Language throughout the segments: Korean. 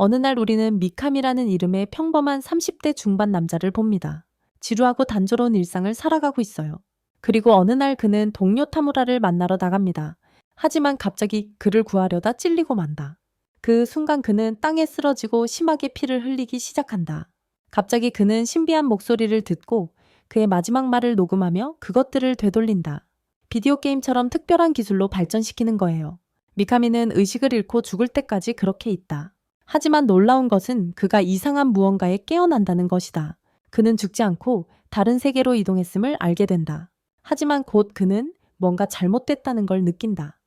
어느 날 우리는 미캄이라는 이름의 평범한 30대 중반 남자를 봅니다. 지루하고 단조로운 일상을 살아가고 있어요. 그리고 어느 날 그는 동료 타무라를 만나러 나갑니다. 하지만 갑자기 그를 구하려다 찔리고 만다. 그 순간 그는 땅에 쓰러지고 심하게 피를 흘리기 시작한다. 갑자기 그는 신비한 목소리를 듣고 그의 마지막 말을 녹음하며 그것들을 되돌린다. 비디오 게임처럼 특별한 기술로 발전시키는 거예요. 미카미는 의식을 잃고 죽을 때까지 그렇게 있다. 하지만 놀라운 것은 그가 이상한 무언가에 깨어난다는 것이다. 그는 죽지 않고 다른 세계로 이동했음을 알게 된다. 하지만 곧 그는 뭔가 잘못됐다는 걸 느낀다.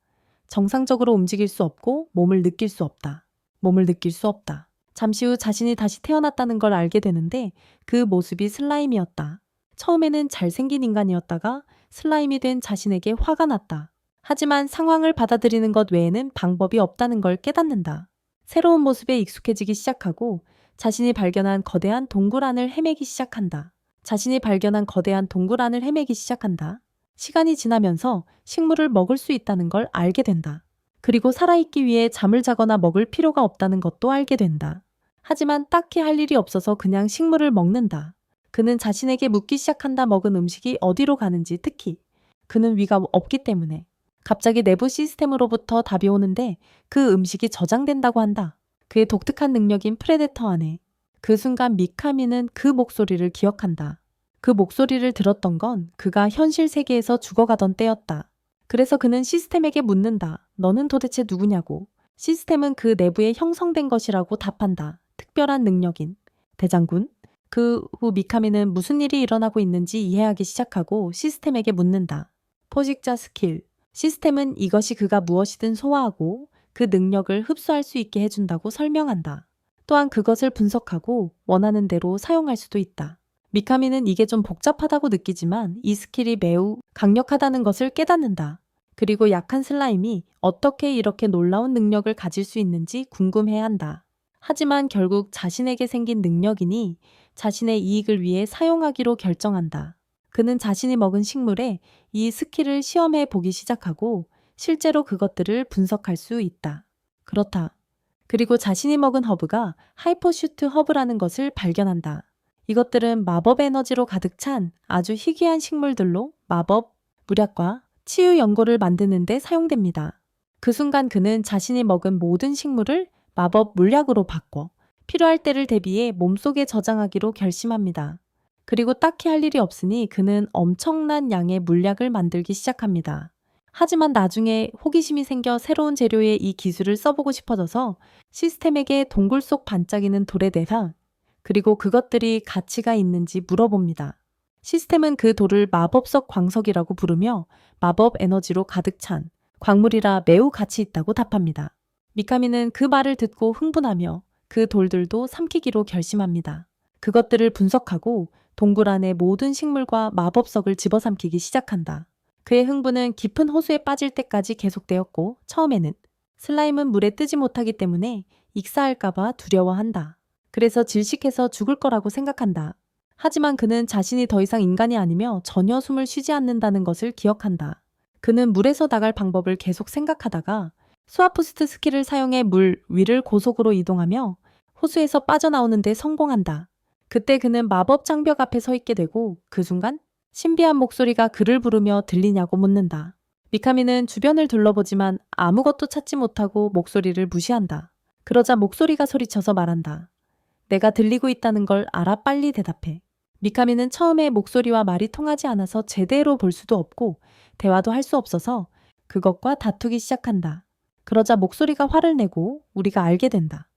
정상적으로 움직일 수 없고 몸을 느낄 수 없다. 몸을 느낄 수 없다. 잠시 후 자신이 다시 태어났다는 걸 알게 되는데 그 모습이 슬라임이었다. 처음에는 잘생긴 인간이었다가 슬라임이 된 자신에게 화가 났다. 하지만 상황을 받아들이는 것 외에는 방법이 없다는 걸 깨닫는다. 새로운 모습에 익숙해지기 시작하고 자신이 발견한 거대한 동굴 안을 헤매기 시작한다. 시간이 지나면서 식물을 먹을 수 있다는 걸 알게 된다. 그리고 살아있기 위해 잠을 자거나 먹을 필요가 없다는 것도 알게 된다. 하지만 딱히 할 일이 없어서 그냥 식물을 먹는다. 그는 자신에게 묻기 시작한다. 먹은 음식이 어디로 가는지, 특히 그는 위가 없기 때문에. 갑자기 내부 시스템으로부터 답이 오는데 그 음식이 저장된다고 한다. 그의 독특한 능력인 프레데터 안에. 그 순간 미카미는 그 목소리를 기억한다. 그 목소리를 들었던 건 그가 현실 세계에서 죽어가던 때였다. 그래서 그는 시스템에게 묻는다. 너는 도대체 누구냐고. 시스템은 그 내부에 형성된 것이라고 답한다. 특별한 능력인 대장군. 그 후 미카미는 무슨 일이 일어나고 있는지 이해하기 시작하고 시스템에게 묻는다. 포식자 스킬. 시스템은 이것이 그가 무엇이든 소화하고 그 능력을 흡수할 수 있게 해준다고 설명한다. 또한 그것을 분석하고 원하는 대로 사용할 수도 있다. 미카미는 이게 좀 복잡하다고 느끼지만 이 스킬이 매우 강력하다는 것을 깨닫는다. 그리고 약한 슬라임이 어떻게 이렇게 놀라운 능력을 가질 수 있는지 궁금해한다. 하지만 결국 자신에게 생긴 능력이니 자신의 이익을 위해 사용하기로 결정한다. 그는 자신이 먹은 식물에 이 스킬을 시험해 보기 시작하고 실제로 그것들을 분석할 수 있다. 그렇다. 그리고 자신이 먹은 허브가 하이퍼슈트 허브라는 것을 발견한다. 이것들은 마법 에너지로 가득 찬 아주 희귀한 식물들로 마법, 무략과 치유 연고를 만드는 데 사용됩니다. 그 순간 그는 자신이 먹은 모든 식물을 마법 물약으로 바꿔 필요할 때를 대비해 몸속에 저장하기로 결심합니다. 그리고 딱히 할 일이 없으니 그는 엄청난 양의 물약을 만들기 시작합니다. 하지만 나중에 호기심이 생겨 새로운 재료의 이 기술을 써보고 싶어져서 시스템에게 동굴 속 반짝이는 돌에 대상, 그리고 그것들이 가치가 있는지 물어봅니다. 시스템은 그 돌을 마법석 광석이라고 부르며 마법 에너지로 가득 찬 광물이라 매우 가치 있다고 답합니다. 미카미는 그 말을 듣고 흥분하며 그 돌들도 삼키기로 결심합니다. 그것들을 분석하고 동굴 안의 모든 식물과 마법석을 집어삼키기 시작한다. 그의 흥분은 깊은 호수에 빠질 때까지 계속되었고 처음에는 슬라임은 물에 뜨지 못하기 때문에 익사할까봐 두려워한다. 그래서 질식해서 죽을 거라고 생각한다. 하지만 그는 자신이 더 이상 인간이 아니며 전혀 숨을 쉬지 않는다는 것을 기억한다. 그는 물에서 나갈 방법을 계속 생각하다가 스와프스트 스킬을 사용해 물 위를 고속으로 이동하며 호수에서 빠져나오는 데 성공한다. 그때 그는 마법 장벽 앞에 서 있게 되고 그 순간 신비한 목소리가 그를 부르며 들리냐고 묻는다. 미카미는 주변을 둘러보지만 아무것도 찾지 못하고 목소리를 무시한다. 그러자 목소리가 소리쳐서 말한다. 내가 들리고 있다는 걸 알아, 빨리 대답해. 미카미는 처음에 목소리와 말이 통하지 않아서 제대로 볼 수도 없고 대화도 할 수 없어서 그것과 다투기 시작한다. 그러자 목소리가 화를 내고 우리가 알게 된다.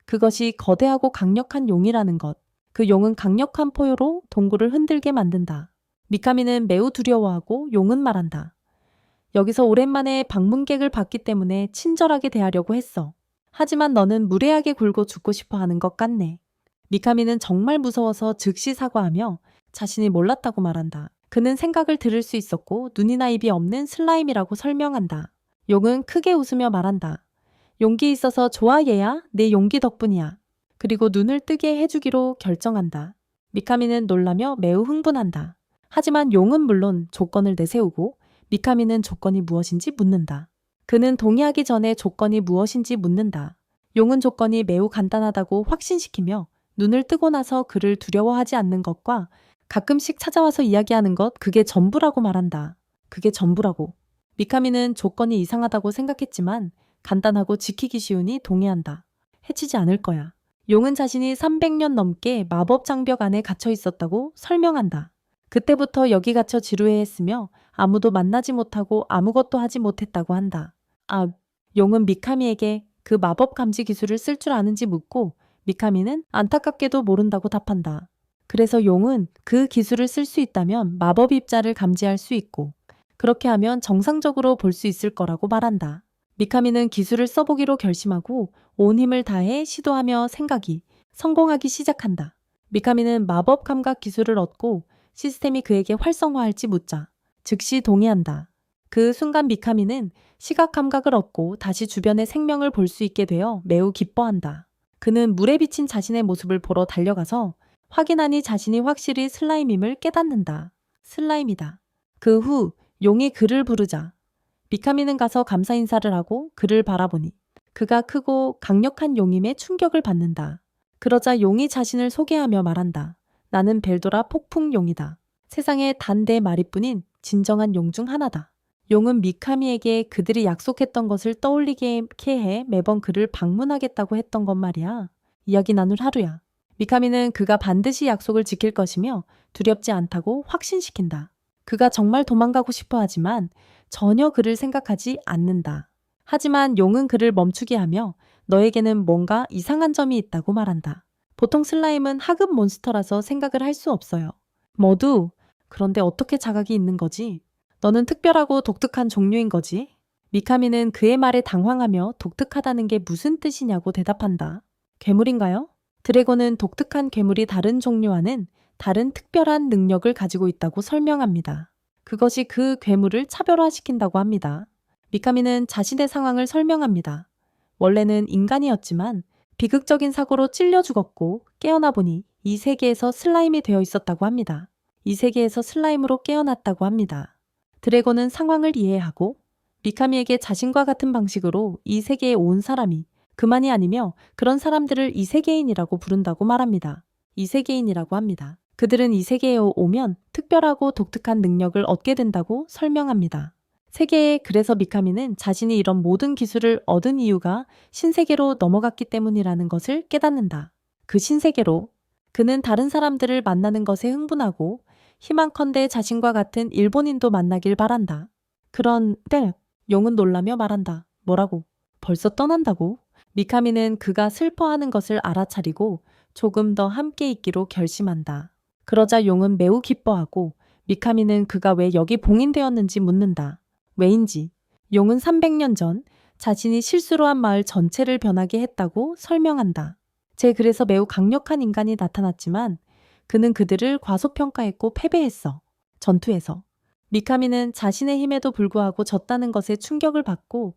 그것이 거대하고 강력한 용이라는 것. 그 용은 강력한 포효로 동굴을 흔들게 만든다. 미카미는 매우 두려워하고 용은 말한다. 여기서 오랜만에 방문객을 봤기 때문에 친절하게 대하려고 했어. 하지만 너는 무례하게 굴고 죽고 싶어 하는 것 같네. 미카미는 정말 무서워서 즉시 사과하며 자신이 몰랐다고 말한다. 그는 생각을 들을 수 있었고 눈이나 입이 없는 슬라임이라고 설명한다. 용은 크게 웃으며 말한다. 용기 있어서 좋아 얘야. 내 용기 덕분이야. 그리고 눈을 뜨게 해주기로 결정한다. 미카미는 놀라며 매우 흥분한다. 하지만 용은 물론 조건을 내세우고 미카미는 조건이 무엇인지 묻는다. 그는 동의하기 전에 조건이 무엇인지 묻는다. 용은 조건이 매우 간단하다고 확신시키며 눈을 뜨고 나서 그를 두려워하지 않는 것과 가끔씩 찾아와서 이야기하는 것, 그게 전부라고 말한다. 그게 전부라고. 미카미는 조건이 이상하다고 생각했지만 간단하고 지키기 쉬우니 동의한다. 해치지 않을 거야. 용은 자신이 300년 넘게 마법 장벽 안에 갇혀 있었다고 설명한다. 그때부터 여기 갇혀 지루해했으며 아무도 만나지 못하고 아무것도 하지 못했다고 한다. 용은 미카미에게 그 마법 감지 기술을 쓸 줄 아는지 묻고 미카미는 안타깝게도 모른다고 답한다. 그래서 용은 그 기술을 쓸 수 있다면 마법 입자를 감지할 수 있고 그렇게 하면 정상적으로 볼 수 있을 거라고 말한다. 미카미는 기술을 써보기로 결심하고 온 힘을 다해 시도하며 생각이 성공하기 시작한다. 미카미는 마법 감각 기술을 얻고 시스템이 그에게 활성화할지 묻자 즉시 동의한다. 그 순간 미카미는 시각 감각을 얻고 다시 주변의 생명을 볼 수 있게 되어 매우 기뻐한다. 그는 물에 비친 자신의 모습을 보러 달려가서 확인하니 자신이 확실히 슬라임임을 깨닫는다. 슬라임이다. 그 후 용이 그를 부르자 미카미는 가서 감사 인사를 하고 그를 바라보니 그가 크고 강력한 용임에 충격을 받는다. 그러자 용이 자신을 소개하며 말한다. 나는 벨도라 폭풍용이다. 세상에 단 4마리뿐인 진정한 용 중 하나다. 용은 미카미에게 그들이 약속했던 것을 떠올리게 해 매번 그를 방문하겠다고 했던 것 말이야. 이야기 나눌 하루야. 미카미는 그가 반드시 약속을 지킬 것이며 두렵지 않다고 확신시킨다. 그가 정말 도망가고 싶어 하지만 전혀 그를 생각하지 않는다. 하지만 용은 그를 멈추게 하며 너에게는 뭔가 이상한 점이 있다고 말한다. 보통 슬라임은 하급 몬스터라서 생각을 할 수 없어요. 모두 그런데 어떻게 자각이 있는 거지? 너는 특별하고 독특한 종류인 거지? 미카미는 그의 말에 당황하며 독특하다는 게 무슨 뜻이냐고 대답한다. 괴물인가요? 드래곤은 독특한 괴물이 다른 종류와는 다른 특별한 능력을 가지고 있다고 설명합니다. 그것이 그 괴물을 차별화시킨다고 합니다. 미카미는 자신의 상황을 설명합니다. 원래는 인간이었지만 비극적인 사고로 찔려 죽었고 깨어나 보니 이 세계에서 슬라임이 되어 있었다고 합니다. 이 세계에서 슬라임으로 깨어났다고 합니다. 드래곤은 상황을 이해하고 미카미에게 자신과 같은 방식으로 이 세계에 온 사람이 그만이 아니며 그런 사람들을 이세계인이라고 부른다고 말합니다. 이세계인이라고 합니다. 그들은 이 세계에 오면 특별하고 독특한 능력을 얻게 된다고 설명합니다. 세계에 그래서 미카미는 자신이 이런 모든 기술을 얻은 이유가 신세계로 넘어갔기 때문이라는 것을 깨닫는다. 그 신세계로 그는 다른 사람들을 만나는 것에 흥분하고 희망컨대 자신과 같은 일본인도 만나길 바란다. 그런데 용은 놀라며 말한다. 뭐라고? 벌써 떠난다고? 미카미는 그가 슬퍼하는 것을 알아차리고 조금 더 함께 있기로 결심한다. 그러자 용은 매우 기뻐하고 미카미는 그가 왜 여기 봉인되었는지 묻는다. 왜인지. 용은 300년 전 자신이 실수로 한 마을 전체를 변하게 했다고 설명한다. 그래서 매우 강력한 인간이 나타났지만 그는 그들을 과소평가했고 패배했어. 전투에서. 미카미는 자신의 힘에도 불구하고 졌다는 것에 충격을 받고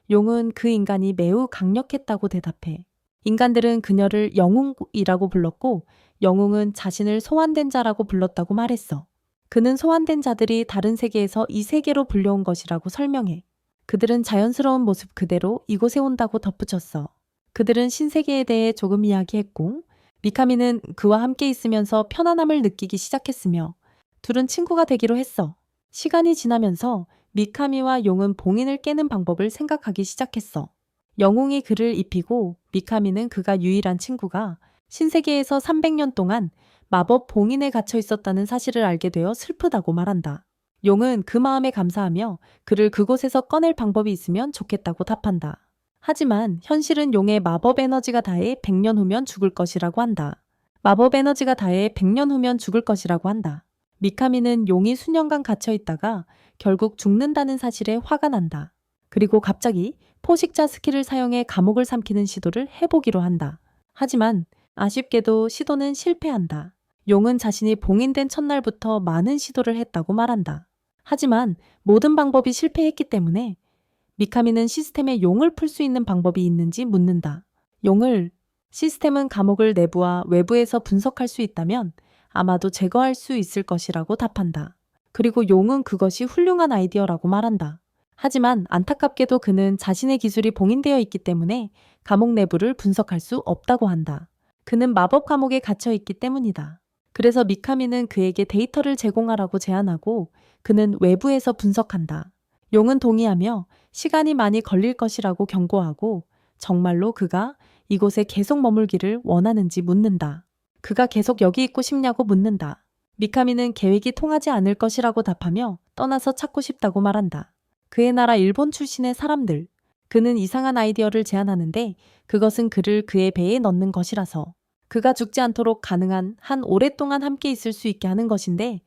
용은 그 인간이 매우 강력했다고 대답해. 인간들은 그녀를 영웅이라고 불렀고 영웅은 자신을 소환된 자라고 불렀다고 말했어. 그는 소환된 자들이 다른 세계에서 이 세계로 불려온 것이라고 설명해. 그들은 자연스러운 모습 그대로 이곳에 온다고 덧붙였어. 그들은 신세계에 대해 조금 이야기했고 미카미는 그와 함께 있으면서 편안함을 느끼기 시작했으며 둘은 친구가 되기로 했어. 시간이 지나면서 미카미와 용은 봉인을 깨는 방법을 생각하기 시작했어. 영웅이 그를 입히고 미카미는 그가 유일한 친구가 신세계에서 300년 동안 마법 봉인에 갇혀 있었다는 사실을 알게 되어 슬프다고 말한다. 용은 그 마음에 감사하며 그를 그곳에서 꺼낼 방법이 있으면 좋겠다고 답한다. 하지만 현실은 용의 마법 에너지가 다해 100년 후면 죽을 것이라고 한다. 마법 에너지가 다해 100년 후면 죽을 것이라고 한다. 미카미는 용이 수년간 갇혀 있다가 결국 죽는다는 사실에 화가 난다. 그리고 갑자기 포식자 스킬을 사용해 감옥을 삼키는 시도를 해보기로 한다. 하지만 아쉽게도 시도는 실패한다. 용은 자신이 봉인된 첫날부터 많은 시도를 했다고 말한다. 하지만 모든 방법이 실패했기 때문에 미카미는 시스템에 용을 풀 수 있는 방법이 있는지 묻는다. 시스템은 감옥을 내부와 외부에서 분석할 수 있다면 아마도 제거할 수 있을 것이라고 답한다. 그리고 용은 그것이 훌륭한 아이디어라고 말한다. 하지만 안타깝게도 그는 자신의 기술이 봉인되어 있기 때문에 감옥 내부를 분석할 수 없다고 한다. 그는 마법 감옥에 갇혀 있기 때문이다. 그래서 미카미는 그에게 데이터를 제공하라고 제안하고 그는 외부에서 분석한다. 용은 동의하며 시간이 많이 걸릴 것이라고 경고하고 정말로 그가 이곳에 계속 머물기를 원하는지 묻는다. 그가 계속 여기 있고 싶냐고 묻는다. 미카미는 계획이 통하지 않을 것이라고 답하며 떠나서 찾고 싶다고 말한다. 그의 나라 일본 출신의 사람들. 그는 이상한 아이디어를 제안하는데 그것은 그를 그의 배에 넣는 것이라서 그가 죽지 않도록 가능한 한 오랫동안 함께 있을 수 있게 하는 것인데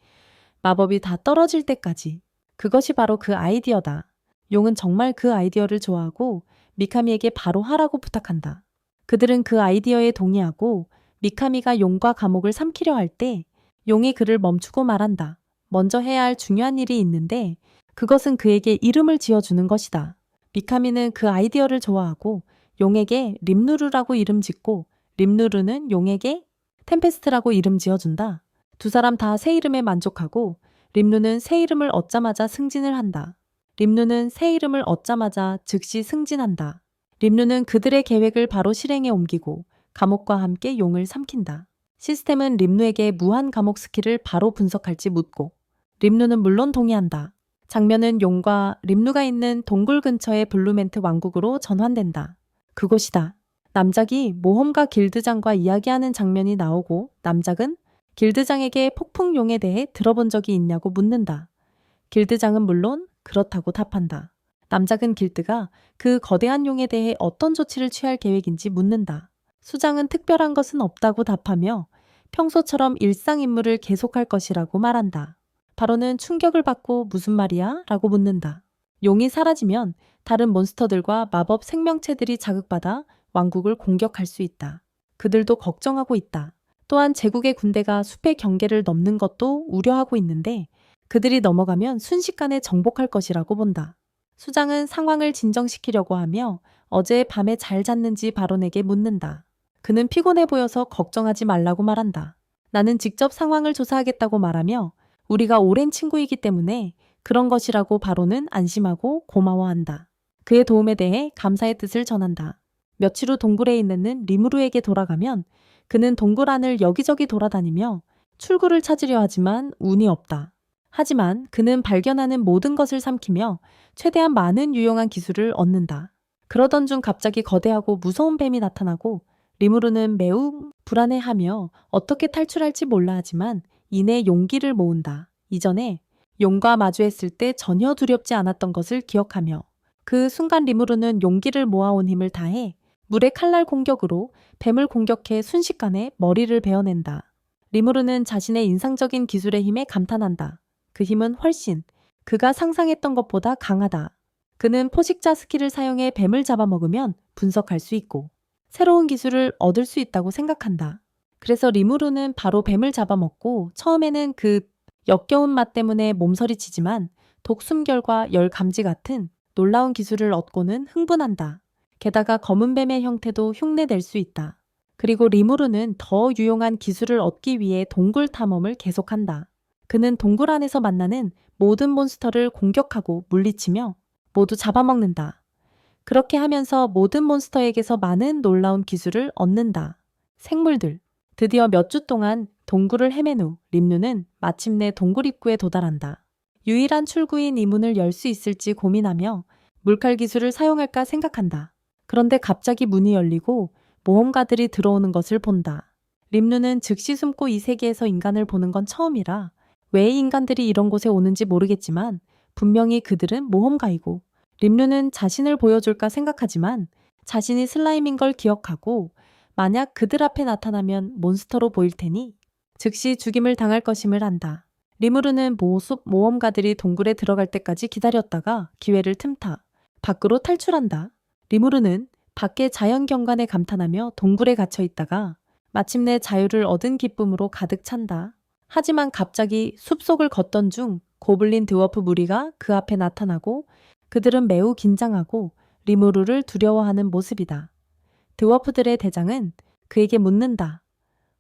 마법이 다 떨어질 때까지. 그것이 바로 그 아이디어다. 용은 정말 그 아이디어를 좋아하고 미카미에게 바로 하라고 부탁한다. 그들은 그 아이디어에 동의하고 미카미가 용과 감옥을 삼키려 할 때 용이 그를 멈추고 말한다. 먼저 해야 할 중요한 일이 있는데 그것은 그에게 이름을 지어주는 것이다. 미카미는 그 아이디어를 좋아하고 용에게 림누르라고 이름 짓고 림누르는 용에게 템페스트라고 이름 지어준다. 두 사람 다 새 이름에 만족하고 림누는 새 이름을 얻자마자 승진을 한다. 림누는 새 이름을 얻자마자 즉시 승진한다. 림누는 그들의 계획을 바로 실행에 옮기고 감옥과 함께 용을 삼킨다. 시스템은 림누에게 무한 감옥 스킬을 바로 분석할지 묻고 림누는 물론 동의한다. 장면은 용과 림누가 있는 동굴 근처의 블루멘트 왕국으로 전환된다. 그곳이다. 남작이 모험가 길드장과 이야기하는 장면이 나오고 남작은 길드장에게 폭풍용에 대해 들어본 적이 있냐고 묻는다. 길드장은 물론 그렇다고 답한다. 남작은 길드가 그 거대한 용에 대해 어떤 조치를 취할 계획인지 묻는다. 수장은 특별한 것은 없다고 답하며 평소처럼 일상 임무를 계속할 것이라고 말한다. 바로는 충격을 받고 무슨 말이야? 라고 묻는다. 용이 사라지면 다른 몬스터들과 마법 생명체들이 자극받아 왕국을 공격할 수 있다. 그들도 걱정하고 있다. 또한 제국의 군대가 숲의 경계를 넘는 것도 우려하고 있는데 그들이 넘어가면 순식간에 정복할 것이라고 본다. 수장은 상황을 진정시키려고 하며 어제 밤에 잘 잤는지 바론에게 묻는다. 그는 피곤해 보여서 걱정하지 말라고 말한다. 나는 직접 상황을 조사하겠다고 말하며 우리가 오랜 친구이기 때문에 그런 것이라고 바론은 안심하고 고마워한다. 그의 도움에 대해 감사의 뜻을 전한다. 며칠 후 동굴에 있는 리무르에게 돌아가면 그는 동굴 안을 여기저기 돌아다니며 출구를 찾으려 하지만 운이 없다. 하지만 그는 발견하는 모든 것을 삼키며 최대한 많은 유용한 기술을 얻는다. 그러던 중 갑자기 거대하고 무서운 뱀이 나타나고 리무르는 매우 불안해하며 어떻게 탈출할지 몰라 하지만 이내 용기를 모은다. 이전에 용과 마주했을 때 전혀 두렵지 않았던 것을 기억하며 그 순간 리무르는 용기를 모아온 힘을 다해 물의 칼날 공격으로 뱀을 공격해 순식간에 머리를 베어낸다. 리무르는 자신의 인상적인 기술의 힘에 감탄한다. 그 힘은 훨씬 그가 상상했던 것보다 강하다. 그는 포식자 스킬을 사용해 뱀을 잡아먹으면 분석할 수 있고 새로운 기술을 얻을 수 있다고 생각한다. 그래서 리무르는 바로 뱀을 잡아먹고 처음에는 그 역겨운 맛 때문에 몸서리치지만 독숨결과 열 감지 같은 놀라운 기술을 얻고는 흥분한다. 게다가 검은 뱀의 형태도 흉내낼 수 있다. 그리고 리무르는 더 유용한 기술을 얻기 위해 동굴 탐험을 계속한다. 그는 동굴 안에서 만나는 모든 몬스터를 공격하고 물리치며 모두 잡아먹는다. 그렇게 하면서 모든 몬스터에게서 많은 놀라운 기술을 얻는다. 생물들. 드디어 몇 주 동안 동굴을 헤맨 후 림누는 마침내 동굴 입구에 도달한다. 유일한 출구인 이 문을 열 수 있을지 고민하며 물칼 기술을 사용할까 생각한다. 그런데 갑자기 문이 열리고 모험가들이 들어오는 것을 본다. 림누는 즉시 숨고 이 세계에서 인간을 보는 건 처음이라 왜 인간들이 이런 곳에 오는지 모르겠지만 분명히 그들은 모험가이고 림누는 자신을 보여줄까 생각하지만 자신이 슬라임인 걸 기억하고 만약 그들 앞에 나타나면 몬스터로 보일 테니 즉시 죽임을 당할 것임을 안다. 리무르는 모험가들이 동굴에 들어갈 때까지 기다렸다가 기회를 틈타 밖으로 탈출한다. 리무르는 밖의 자연경관에 감탄하며 동굴에 갇혀 있다가 마침내 자유를 얻은 기쁨으로 가득 찬다. 하지만 갑자기 숲속을 걷던 중 고블린 드워프 무리가 그 앞에 나타나고 그들은 매우 긴장하고 리무르를 두려워하는 모습이다. 드워프들의 대장은 그에게 묻는다.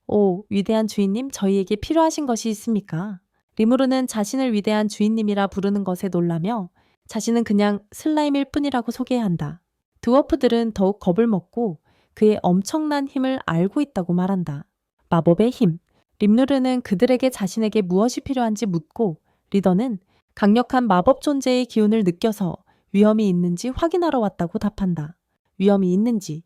오, 위대한 주인님, 저희에게 필요하신 것이 있습니까? 리무르는 자신을 위대한 주인님이라 부르는 것에 놀라며 자신은 그냥 슬라임일 뿐이라고 소개한다. 드워프들은 더욱 겁을 먹고 그의 엄청난 힘을 알고 있다고 말한다. 마법의 힘. 림누르는 그들에게 자신에게 무엇이 필요한지 묻고 리더는 강력한 마법 존재의 기운을 느껴서 위험이 있는지 확인하러 왔다고 답한다. 위험이 있는지.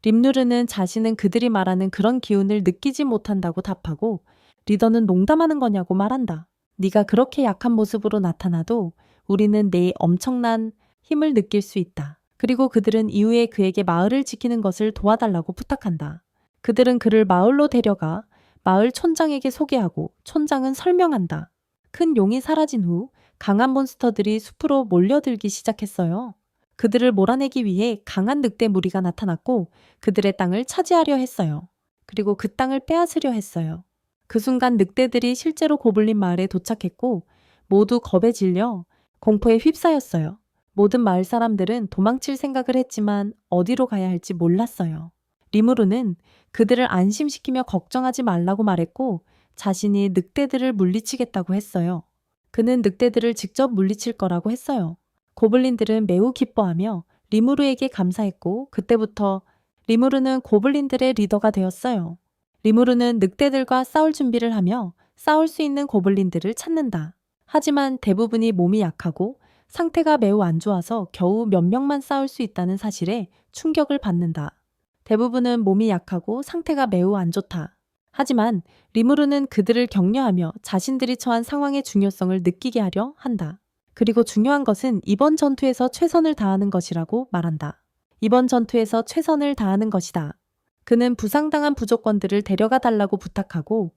림누르는 자신은 그들이 말하는 그런 기운을 느끼지 못한다고 답하고 리더는 농담하는 거냐고 말한다. 네가 그렇게 약한 모습으로 나타나도 우리는 내 엄청난 힘을 느낄 수 있다. 그리고 그들은 이후에 그에게 마을을 지키는 것을 도와달라고 부탁한다. 그들은 그를 마을로 데려가 마을 촌장에게 소개하고 촌장은 설명한다. 큰 용이 사라진 후 강한 몬스터들이 숲으로 몰려들기 시작했어요. 그들을 몰아내기 위해 강한 늑대 무리가 나타났고 그들의 땅을 차지하려 했어요. 그리고 그 땅을 빼앗으려 했어요. 그 순간 늑대들이 실제로 고블린 마을에 도착했고 모두 겁에 질려 공포에 휩싸였어요. 모든 마을 사람들은 도망칠 생각을 했지만 어디로 가야 할지 몰랐어요. 리무르는 그들을 안심시키며 걱정하지 말라고 말했고 자신이 늑대들을 물리치겠다고 했어요. 그는 늑대들을 직접 물리칠 거라고 했어요. 고블린들은 매우 기뻐하며 리무르에게 감사했고 그때부터 리무르는 고블린들의 리더가 되었어요. 리무르는 늑대들과 싸울 준비를 하며 싸울 수 있는 고블린들을 찾는다. 하지만 대부분이 몸이 약하고 상태가 매우 안 좋아서 겨우 몇 명만 싸울 수 있다는 사실에 충격을 받는다. 대부분은 몸이 약하고 상태가 매우 안 좋다. 하지만 리무르는 그들을 격려하며 자신들이 처한 상황의 중요성을 느끼게 하려 한다. 그리고 중요한 것은 이번 전투에서 최선을 다하는 것이라고 말한다. 이번 전투에서 최선을 다하는 것이다. 그는 부상당한 부족권들을 데려가 달라고 부탁하고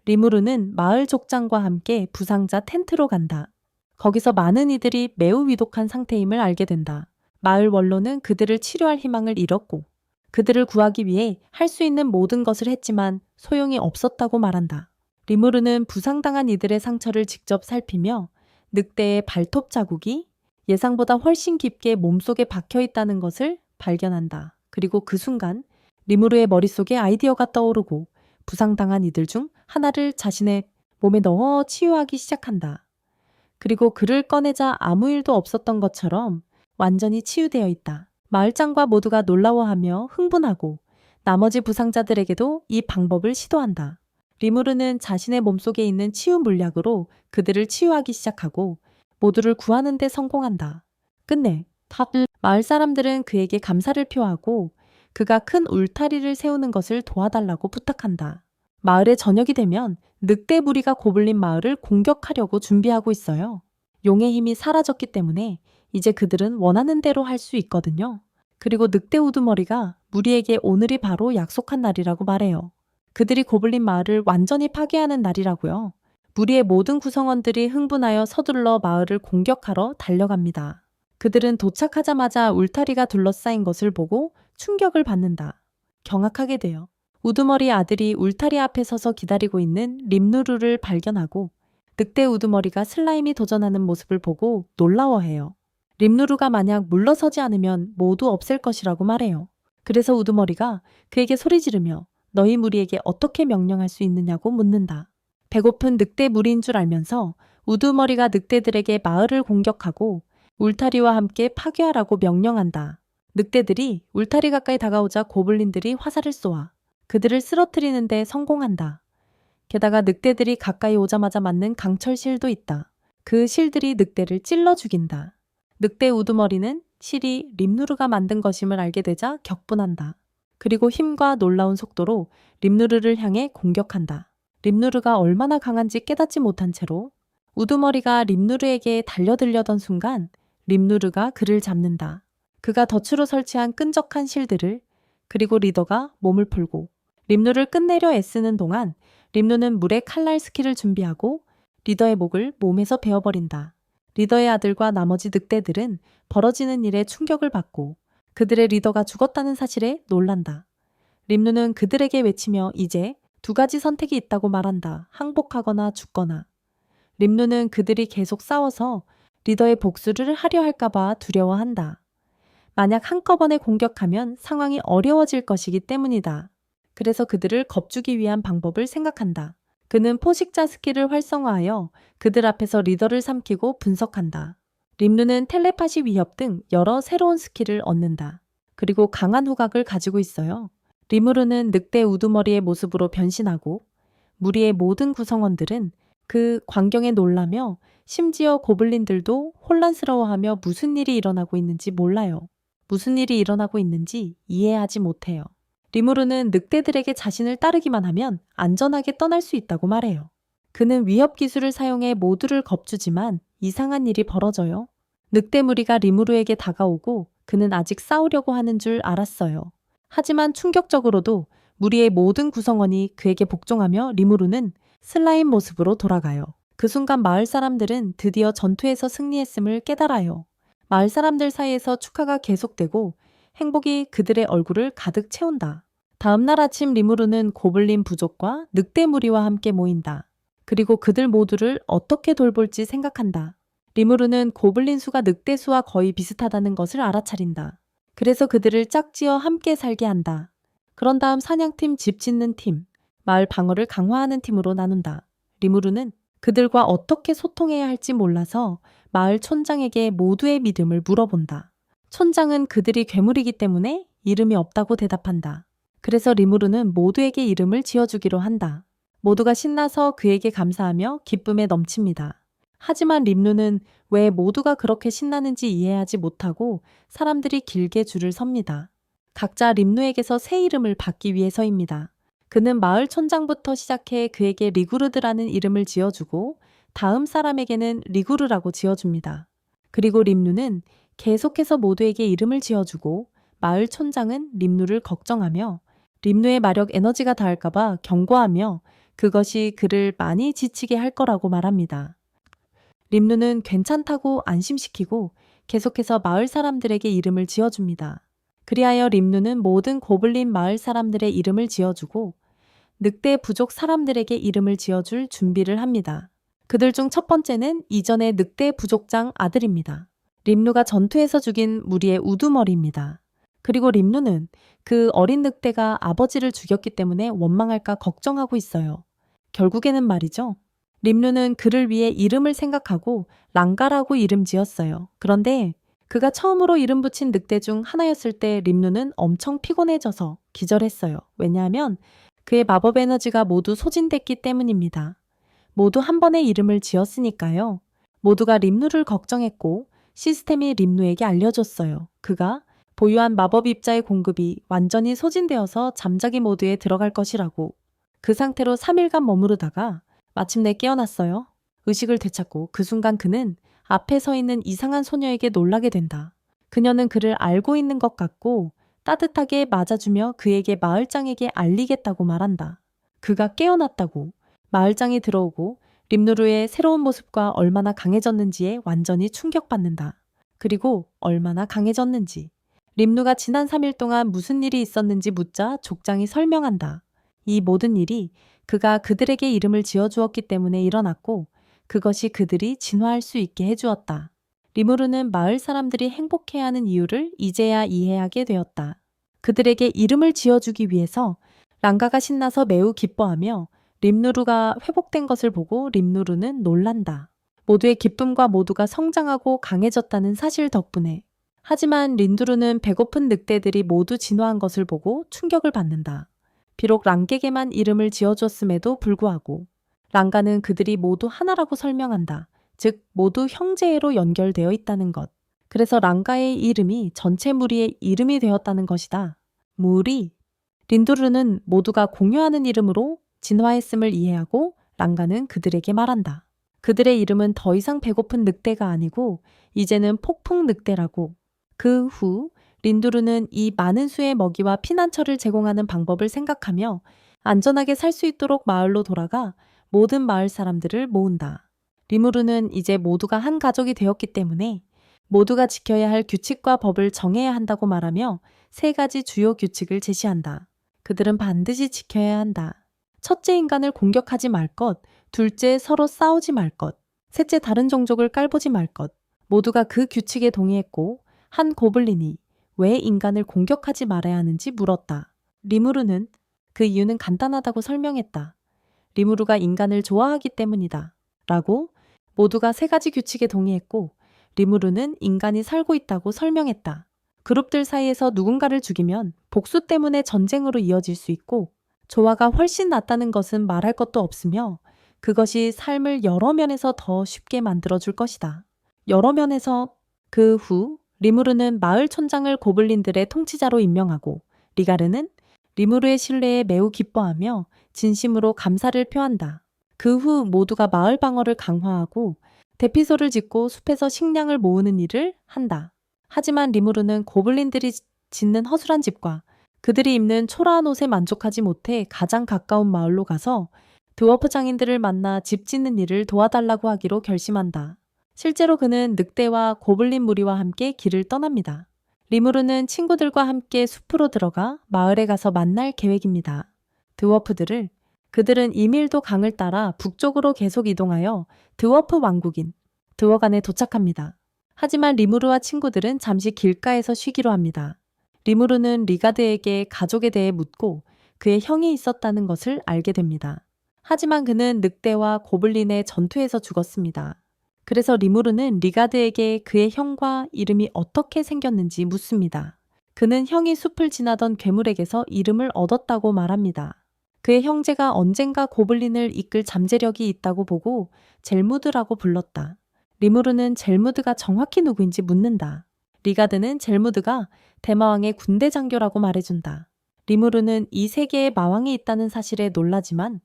리무르는 마을 족장과 함께 부상자 텐트로 간다. 거기서 많은 이들이 매우 위독한 상태임을 알게 된다. 마을 원로는 그들을 치료할 희망을 잃었고 그들을 구하기 위해 할 수 있는 모든 것을 했지만 소용이 없었다고 말한다. 리무르는 부상당한 이들의 상처를 직접 살피며 늑대의 발톱 자국이 예상보다 훨씬 깊게 몸속에 박혀 있다는 것을 발견한다. 그리고 그 순간 리무르의 머릿속에 아이디어가 떠오르고 부상당한 이들 중 하나를 자신의 몸에 넣어 치유하기 시작한다. 그리고 그를 꺼내자 아무 일도 없었던 것처럼 완전히 치유되어 있다. 마을장과 모두가 놀라워하며 흥분하고 나머지 부상자들에게도 이 방법을 시도한다. 리무르는 자신의 몸속에 있는 치유 물약으로 그들을 치유하기 시작하고 모두를 구하는 데 성공한다. 끝내 마을 사람들은 그에게 감사를 표하고 그가 큰 울타리를 세우는 것을 도와달라고 부탁한다. 마을의 저녁이 되면 늑대 무리가 고블린 마을을 공격하려고 준비하고 있어요. 용의 힘이 사라졌기 때문에 이제 그들은 원하는 대로 할 수 있거든요. 그리고 늑대 우두머리가 무리에게 오늘이 바로 약속한 날이라고 말해요. 그들이 고블린 마을을 완전히 파괴하는 날이라고요. 무리의 모든 구성원들이 흥분하여 서둘러 마을을 공격하러 달려갑니다. 그들은 도착하자마자 울타리가 둘러싸인 것을 보고 충격을 받는다. 경악하게 돼요. 우두머리 아들이 울타리 앞에 서서 기다리고 있는 림누르를 발견하고 늑대 우두머리가 슬라임이 도전하는 모습을 보고 놀라워해요. 림누르가 만약 물러서지 않으면 모두 없앨 것이라고 말해요. 그래서 우두머리가 그에게 소리 지르며 너희 무리에게 어떻게 명령할 수 있느냐고 묻는다. 배고픈 늑대 무리인 줄 알면서 우두머리가 늑대들에게 마을을 공격하고 울타리와 함께 파괴하라고 명령한다. 늑대들이 울타리 가까이 다가오자 고블린들이 화살을 쏘아 그들을 쓰러뜨리는 데 성공한다. 게다가 늑대들이 가까이 오자마자 맞는 강철 실도 있다. 그 실들이 늑대를 찔러 죽인다. 늑대 우두머리는 실이 림누르가 만든 것임을 알게 되자 격분한다. 그리고 힘과 놀라운 속도로 림누르를 향해 공격한다. 림누르가 얼마나 강한지 깨닫지 못한 채로 우두머리가 림누르에게 달려들려던 순간 림누르가 그를 잡는다. 그가 덫으로 설치한 끈적한 실들을 그리고 리더가 몸을 풀고 림누를 끝내려 애쓰는 동안 림누는 물에 칼날 스킬을 준비하고 리더의 목을 몸에서 베어버린다. 리더의 아들과 나머지 늑대들은 벌어지는 일에 충격을 받고 그들의 리더가 죽었다는 사실에 놀란다. 림누는 그들에게 외치며 이제 두 가지 선택이 있다고 말한다. 항복하거나 죽거나. 림누는 그들이 계속 싸워서 리더의 복수를 하려 할까봐 두려워한다. 만약 한꺼번에 공격하면 상황이 어려워질 것이기 때문이다. 그래서 그들을 겁주기 위한 방법을 생각한다. 그는 포식자 스킬을 활성화하여 그들 앞에서 리더를 삼키고 분석한다. 림루는 텔레파시 위협 등 여러 새로운 스킬을 얻는다. 그리고 강한 후각을 가지고 있어요. 리무르는 늑대 우두머리의 모습으로 변신하고 무리의 모든 구성원들은 그 광경에 놀라며 심지어 고블린들도 혼란스러워하며 무슨 일이 일어나고 있는지 몰라요. 무슨 일이 일어나고 있는지 이해하지 못해요. 리무르는 늑대들에게 자신을 따르기만 하면 안전하게 떠날 수 있다고 말해요. 그는 위협 기술을 사용해 모두를 겁주지만 이상한 일이 벌어져요. 늑대 무리가 리무르에게 다가오고 그는 아직 싸우려고 하는 줄 알았어요. 하지만 충격적으로도 무리의 모든 구성원이 그에게 복종하며 리무르는 슬라임 모습으로 돌아가요. 그 순간 마을 사람들은 드디어 전투에서 승리했음을 깨달아요. 마을 사람들 사이에서 축하가 계속되고 행복이 그들의 얼굴을 가득 채운다. 다음 날 아침 리무르는 고블린 부족과 늑대 무리와 함께 모인다. 그리고 그들 모두를 어떻게 돌볼지 생각한다. 리무르는 고블린 수가 늑대 수와 거의 비슷하다는 것을 알아차린다. 그래서 그들을 짝지어 함께 살게 한다. 그런 다음 사냥팀, 집 짓는 팀, 마을 방어를 강화하는 팀으로 나눈다. 리무르는 그들과 어떻게 소통해야 할지 몰라서 마을 촌장에게 모두의 믿음을 물어본다. 촌장은 그들이 괴물이기 때문에 이름이 없다고 대답한다. 그래서 리무르는 모두에게 이름을 지어주기로 한다. 모두가 신나서 그에게 감사하며 기쁨에 넘칩니다. 하지만 림루는 왜 모두가 그렇게 신나는지 이해하지 못하고 사람들이 길게 줄을 섭니다. 각자 림루에게서 새 이름을 받기 위해서입니다. 그는 마을 촌장부터 시작해 그에게 리구르드라는 이름을 지어주고 다음 사람에게는 리구르라고 지어줍니다. 그리고 림루는 계속해서 모두에게 이름을 지어주고 마을 촌장은 림루를 걱정하며 림루의 마력 에너지가 닿을까봐 경고하며 그것이 그를 많이 지치게 할 거라고 말합니다. 림루는 괜찮다고 안심시키고 계속해서 마을 사람들에게 이름을 지어줍니다. 그리하여 림루는 모든 고블린 마을 사람들의 이름을 지어주고 늑대 부족 사람들에게 이름을 지어줄 준비를 합니다. 그들 중 첫 번째는 이전의 늑대 부족장 아들입니다. 림루가 전투에서 죽인 무리의 우두머리입니다. 그리고 림루는 그 어린 늑대가 아버지를 죽였기 때문에 원망할까 걱정하고 있어요. 결국에는 말이죠. 림루는 그를 위해 이름을 생각하고 랑가라고 이름 지었어요. 그런데 그가 처음으로 이름 붙인 늑대 중 하나였을 때 림루는 엄청 피곤해져서 기절했어요. 왜냐하면 그의 마법 에너지가 모두 소진됐기 때문입니다. 모두 한 번에 이름을 지었으니까요. 모두가 림루를 걱정했고 시스템이 림루에게 알려줬어요. 그가 보유한 마법 입자의 공급이 완전히 소진되어서 잠자기 모드에 들어갈 것이라고. 그 상태로 3일간 머무르다가 마침내 깨어났어요. 의식을 되찾고 그 순간 그는 앞에 서 있는 이상한 소녀에게 놀라게 된다. 그녀는 그를 알고 있는 것 같고 따뜻하게 맞아주며 그에게 마을장에게 알리겠다고 말한다. 그가 깨어났다고. 마을장이 들어오고 림누르의 새로운 모습과 얼마나 강해졌는지에 완전히 충격받는다. 그리고 얼마나 강해졌는지. 림누가 지난 3일 동안 무슨 일이 있었는지 묻자 족장이 설명한다. 이 모든 일이 그가 그들에게 이름을 지어주었기 때문에 일어났고 그것이 그들이 진화할 수 있게 해주었다. 리무르는 마을 사람들이 행복해야 하는 이유를 이제야 이해하게 되었다. 그들에게 이름을 지어주기 위해서 랑가가 신나서 매우 기뻐하며 림누르가 회복된 것을 보고 림누르는 놀란다. 모두의 기쁨과 모두가 성장하고 강해졌다는 사실 덕분에. 하지만 린두르는 배고픈 늑대들이 모두 진화한 것을 보고 충격을 받는다. 비록 랑에게만 이름을 지어줬음에도 불구하고 랑가는 그들이 모두 하나라고 설명한다. 즉 모두 형제애로 연결되어 있다는 것. 그래서 랑가의 이름이 전체 무리의 이름이 되었다는 것이다. 무리. 린두르는 모두가 공유하는 이름으로 진화했음을 이해하고 랑가는 그들에게 말한다. 그들의 이름은 더 이상 배고픈 늑대가 아니고 이제는 폭풍 늑대라고. 그 후 린두르는 이 많은 수의 먹이와 피난처를 제공하는 방법을 생각하며 안전하게 살 수 있도록 마을로 돌아가 모든 마을 사람들을 모은다. 리무르는 이제 모두가 한 가족이 되었기 때문에 모두가 지켜야 할 규칙과 법을 정해야 한다고 말하며 3가지 주요 규칙을 제시한다. 그들은 반드시 지켜야 한다. 첫째, 인간을 공격하지 말 것. 둘째, 서로 싸우지 말 것. 셋째, 다른 종족을 깔보지 말 것. 모두가 그 규칙에 동의했고 한 고블린이 왜 인간을 공격하지 말아야 하는지 물었다. 리무르는 그 이유는 간단하다고 설명했다. 리무르가 인간을 좋아하기 때문이다. 라고 모두가 3가지 규칙에 동의했고 리무르는 인간이 살고 있다고 설명했다. 그룹들 사이에서 누군가를 죽이면 복수 때문에 전쟁으로 이어질 수 있고 조화가 훨씬 낫다는 것은 말할 것도 없으며 그것이 삶을 여러 면에서 더 쉽게 만들어줄 것이다. 여러 면에서 그 후 리무르는 마을 촌장을 고블린들의 통치자로 임명하고 리가르는 리무르의 신뢰에 매우 기뻐하며 진심으로 감사를 표한다. 그 후 모두가 마을 방어를 강화하고 대피소를 짓고 숲에서 식량을 모으는 일을 한다. 하지만 리무르는 고블린들이 짓는 허술한 집과 그들이 입는 초라한 옷에 만족하지 못해 가장 가까운 마을로 가서 드워프 장인들을 만나 집 짓는 일을 도와달라고 하기로 결심한다. 실제로 그는 늑대와 고블린 무리와 함께 길을 떠납니다. 리무르는 친구들과 함께 숲으로 들어가 마을에 가서 만날 계획입니다. 드워프들을 그들은 이밀도 강을 따라 북쪽으로 계속 이동하여 드워프 왕국인 드워간에 도착합니다. 하지만 리무르와 친구들은 잠시 길가에서 쉬기로 합니다. 리무르는 리가드에게 가족에 대해 묻고 그의 형이 있었다는 것을 알게 됩니다. 하지만 그는 늑대와 고블린의 전투에서 죽었습니다. 그래서 리무르는 리가드에게 그의 형과 이름이 어떻게 생겼는지 묻습니다. 그는 형이 숲을 지나던 괴물에게서 이름을 얻었다고 말합니다. 그의 형제가 언젠가 고블린을 이끌 잠재력이 있다고 보고 젤무드라고 불렀다. 리무르는 젤무드가 정확히 누구인지 묻는다. 리가드는 젤무드가 대마왕의 군대 장교라고 말해준다. 리무르는 이 세계에 마왕이 있다는 사실에 놀라지만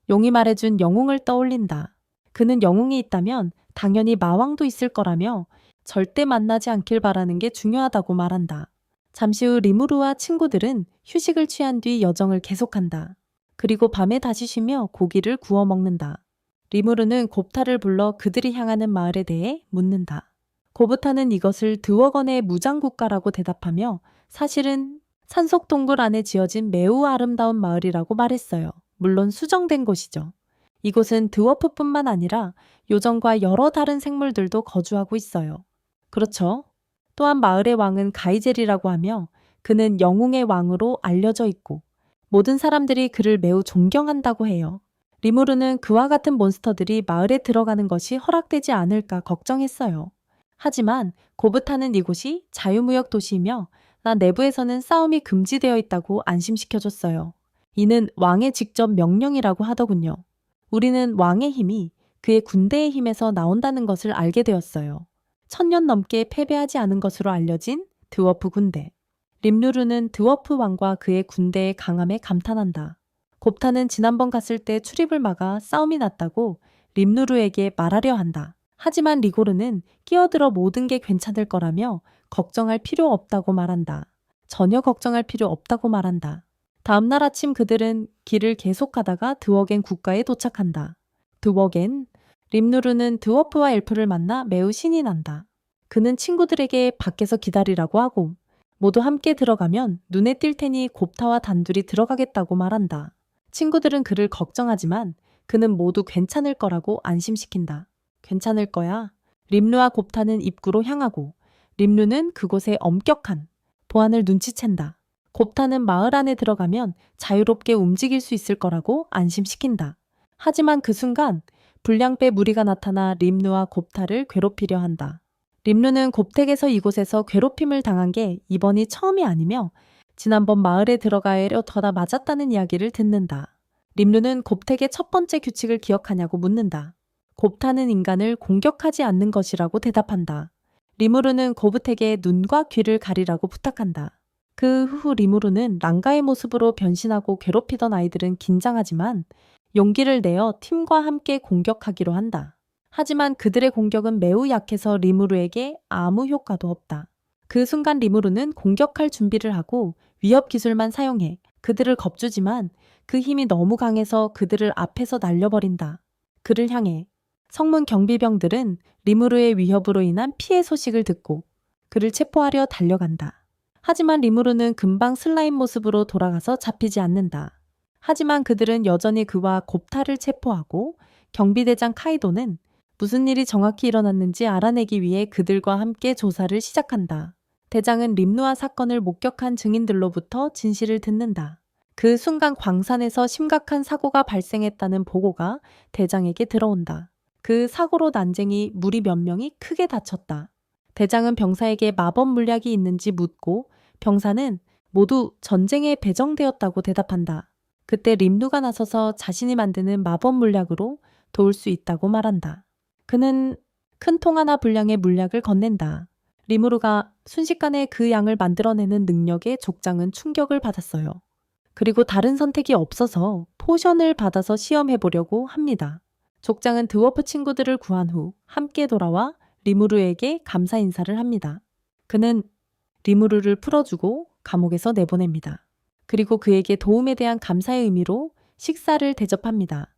용이 말해준 영웅을 떠올린다. 그는 영웅이 있다면 당연히 마왕도 있을 거라며 절대 만나지 않길 바라는 게 중요하다고 말한다. 잠시 후 리무르와 친구들은 휴식을 취한 뒤 여정을 계속한다. 그리고 밤에 다시 쉬며 고기를 구워 먹는다. 리무르는 곱타를 불러 그들이 향하는 마을에 대해 묻는다. 고브타는 이것을 드워건의 무장국가라고 대답하며 사실은 산속 동굴 안에 지어진 매우 아름다운 마을이라고 말했어요. 물론 수정된 곳이죠. 이곳은 드워프뿐만 아니라 요정과 여러 다른 생물들도 거주하고 있어요. 그렇죠. 또한 마을의 왕은 가이젤이라고 하며 그는 영웅의 왕으로 알려져 있고 모든 사람들이 그를 매우 존경한다고 해요. 리무르는 그와 같은 몬스터들이 마을에 들어가는 것이 허락되지 않을까 걱정했어요. 하지만 고브타는 이곳이 자유무역 도시이며 나 내부에서는 싸움이 금지되어 있다고 안심시켜줬어요. 이는 왕의 직접 명령이라고 하더군요. 우리는 왕의 힘이 그의 군대의 힘에서 나온다는 것을 알게 되었어요. 1000년 넘게 패배하지 않은 것으로 알려진 드워프 군대. 림누르는 드워프 왕과 그의 군대의 강함에 감탄한다. 곱타는 지난번 갔을 때 출입을 막아 싸움이 났다고 림누르에게 말하려 한다. 하지만 리고르는 끼어들어 모든 게 괜찮을 거라며 걱정할 필요 없다고 말한다. 전혀 걱정할 필요 없다고 말한다. 다음날 아침 그들은 길을 계속하다가 드워겐 국가에 도착한다. 드워겐, 림누르는 드워프와 엘프를 만나 매우 신이 난다. 그는 친구들에게 밖에서 기다리라고 하고 모두 함께 들어가면 눈에 띌 테니 곱타와 단둘이 들어가겠다고 말한다. 친구들은 그를 걱정하지만 그는 모두 괜찮을 거라고 안심시킨다. 괜찮을 거야. 림루와 곱타는 입구로 향하고 림루는 그곳에 엄격한 보안을 눈치챈다. 곱타는 마을 안에 들어가면 자유롭게 움직일 수 있을 거라고 안심시킨다. 하지만 그 순간 불량배 무리가 나타나 림루와 곱타를 괴롭히려 한다. 림루는 곱택에서 이곳에서 괴롭힘을 당한 게 이번이 처음이 아니며 지난번 마을에 들어가려 더다 맞았다는 이야기를 듣는다. 림루는 곱택의 첫 번째 규칙을 기억하냐고 묻는다. 곱타는 인간을 공격하지 않는 것이라고 대답한다. 리무르는 고브택의 눈과 귀를 가리라고 부탁한다. 그 후 리무르는 랑가의 모습으로 변신하고 괴롭히던 아이들은 긴장하지만 용기를 내어 팀과 함께 공격하기로 한다. 하지만 그들의 공격은 매우 약해서 리무르에게 아무 효과도 없다. 그 순간 리무르는 공격할 준비를 하고 위협 기술만 사용해 그들을 겁주지만 그 힘이 너무 강해서 그들을 앞에서 날려버린다. 그를 향해 성문 경비병들은 리무르의 위협으로 인한 피해 소식을 듣고 그를 체포하려 달려간다. 하지만 리무르는 금방 슬라임 모습으로 돌아가서 잡히지 않는다. 하지만 그들은 여전히 그와 곱타를 체포하고 경비대장 카이도는 무슨 일이 정확히 일어났는지 알아내기 위해 그들과 함께 조사를 시작한다. 대장은 림누아 사건을 목격한 증인들로부터 진실을 듣는다. 그 순간 광산에서 심각한 사고가 발생했다는 보고가 대장에게 들어온다. 그 사고로 난쟁이 무리 몇 명이 크게 다쳤다. 대장은 병사에게 마법 물약이 있는지 묻고 병사는 모두 전쟁에 배정되었다고 대답한다. 그때 림누가 나서서 자신이 만드는 마법 물약으로 도울 수 있다고 말한다. 그는 큰 통 하나 분량의 물약을 건넨다. 리무르가 순식간에 그 양을 만들어내는 능력에 족장은 충격을 받았어요. 그리고 다른 선택이 없어서 포션을 받아서 시험해보려고 합니다. 족장은 드워프 친구들을 구한 후 함께 돌아와 리무르에게 감사 인사를 합니다. 그는 리무르를 풀어주고 감옥에서 내보냅니다. 그리고 그에게 도움에 대한 감사의 의미로 식사를 대접합니다.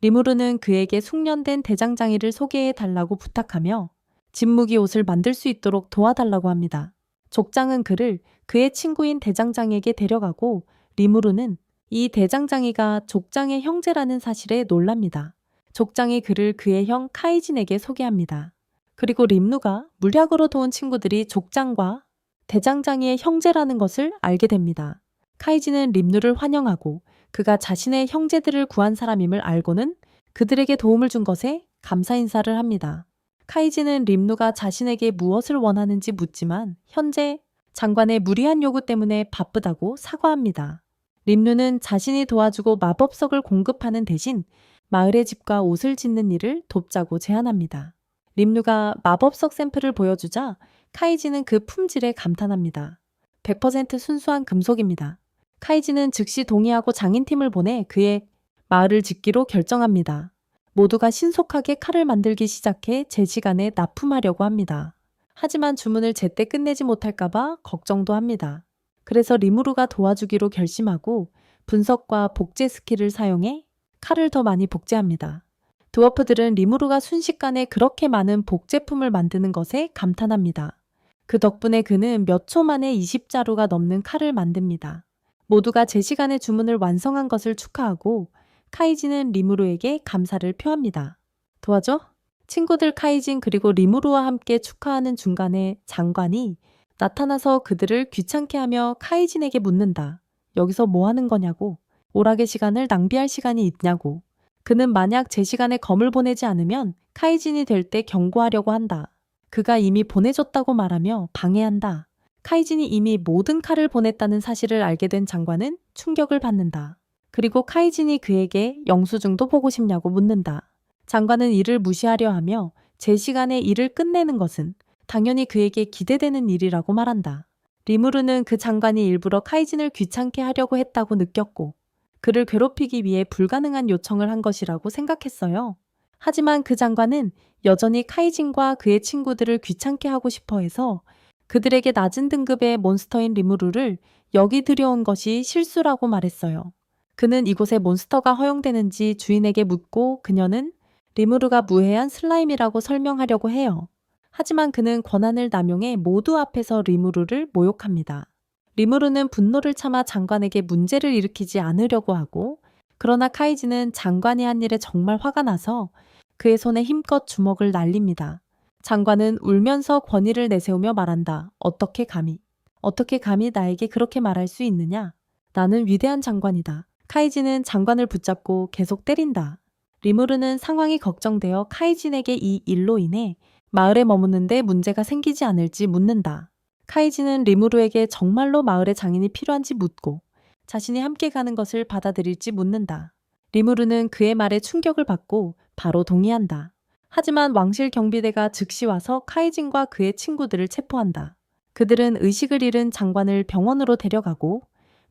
리무르는 그에게 숙련된 대장장이를 소개해 달라고 부탁하며 진무기 옷을 만들 수 있도록 도와달라고 합니다. 족장은 그를 그의 친구인 대장장이에게 데려가고 리무르는 이 대장장이가 족장의 형제라는 사실에 놀랍니다. 족장이 그를 그의 형 카이진에게 소개합니다. 그리고 림누가 물약으로 도운 친구들이 족장과 대장장이의 형제라는 것을 알게 됩니다. 카이진은 림누를 환영하고 그가 자신의 형제들을 구한 사람임을 알고는 그들에게 도움을 준 것에 감사 인사를 합니다. 카이진은 림누가 자신에게 무엇을 원하는지 묻지만 현재 장관의 무리한 요구 때문에 바쁘다고 사과합니다. 림누는 자신이 도와주고 마법석을 공급하는 대신 마을의 집과 옷을 짓는 일을 돕자고 제안합니다. 림누가 마법석 샘플을 보여주자 카이진은 그 품질에 감탄합니다. 100% 순수한 금속입니다. 카이진은 즉시 동의하고 장인팀을 보내 그의 마을을 짓기로 결정합니다. 모두가 신속하게 칼을 만들기 시작해 제 시간에 납품하려고 합니다. 하지만 주문을 제때 끝내지 못할까봐 걱정도 합니다. 그래서 리무르가 도와주기로 결심하고 분석과 복제 스킬을 사용해 칼을 더 많이 복제합니다. 드워프들은 리무르가 순식간에 그렇게 많은 복제품을 만드는 것에 감탄합니다. 그 덕분에 그는 몇 초 만에 20자루가 넘는 칼을 만듭니다. 모두가 제 시간에 주문을 완성한 것을 축하하고 카이진은 리무르에게 감사를 표합니다. 도와줘? 친구들 카이진 그리고 리무르와 함께 축하하는 중간에 장관이 나타나서 그들을 귀찮게 하며 카이진에게 묻는다. 여기서 뭐 하는 거냐고. 오락의 시간을 낭비할 시간이 있냐고. 그는 만약 제 시간에 검을 보내지 않으면 카이진이 될 때 경고하려고 한다. 그가 이미 보내줬다고 말하며 방해한다. 카이진이 이미 모든 칼을 보냈다는 사실을 알게 된 장관은 충격을 받는다. 그리고 카이진이 그에게 영수증도 보고 싶냐고 묻는다. 장관은 이를 무시하려 하며 제 시간에 일을 끝내는 것은 당연히 그에게 기대되는 일이라고 말한다. 리무르는 그 장관이 일부러 카이진을 귀찮게 하려고 했다고 느꼈고 그를 괴롭히기 위해 불가능한 요청을 한 것이라고 생각했어요. 하지만 그 장관은 여전히 카이진과 그의 친구들을 귀찮게 하고 싶어 해서 그들에게 낮은 등급의 몬스터인 리무르를 여기 들여온 것이 실수라고 말했어요. 그는 이곳에 몬스터가 허용되는지 주인에게 묻고 그녀는 리무르가 무해한 슬라임이라고 설명하려고 해요. 하지만 그는 권한을 남용해 모두 앞에서 리무르를 모욕합니다. 리무르는 분노를 참아 장관에게 문제를 일으키지 않으려고 하고 그러나 카이진은 장관이 한 일에 정말 화가 나서 그의 손에 힘껏 주먹을 날립니다. 장관은 울면서 권위를 내세우며 말한다. 어떻게 감히 나에게 그렇게 말할 수 있느냐? 나는 위대한 장관이다. 카이진은 장관을 붙잡고 계속 때린다. 리무르는 상황이 걱정되어 카이진에게 이 일로 인해 마을에 머무는데 문제가 생기지 않을지 묻는다. 카이진은 리무르에게 정말로 마을의 장인이 필요한지 묻고 자신이 함께 가는 것을 받아들일지 묻는다. 리무르는 그의 말에 충격을 받고 바로 동의한다. 하지만 왕실 경비대가 즉시 와서 카이진과 그의 친구들을 체포한다. 그들은 의식을 잃은 장관을 병원으로 데려가고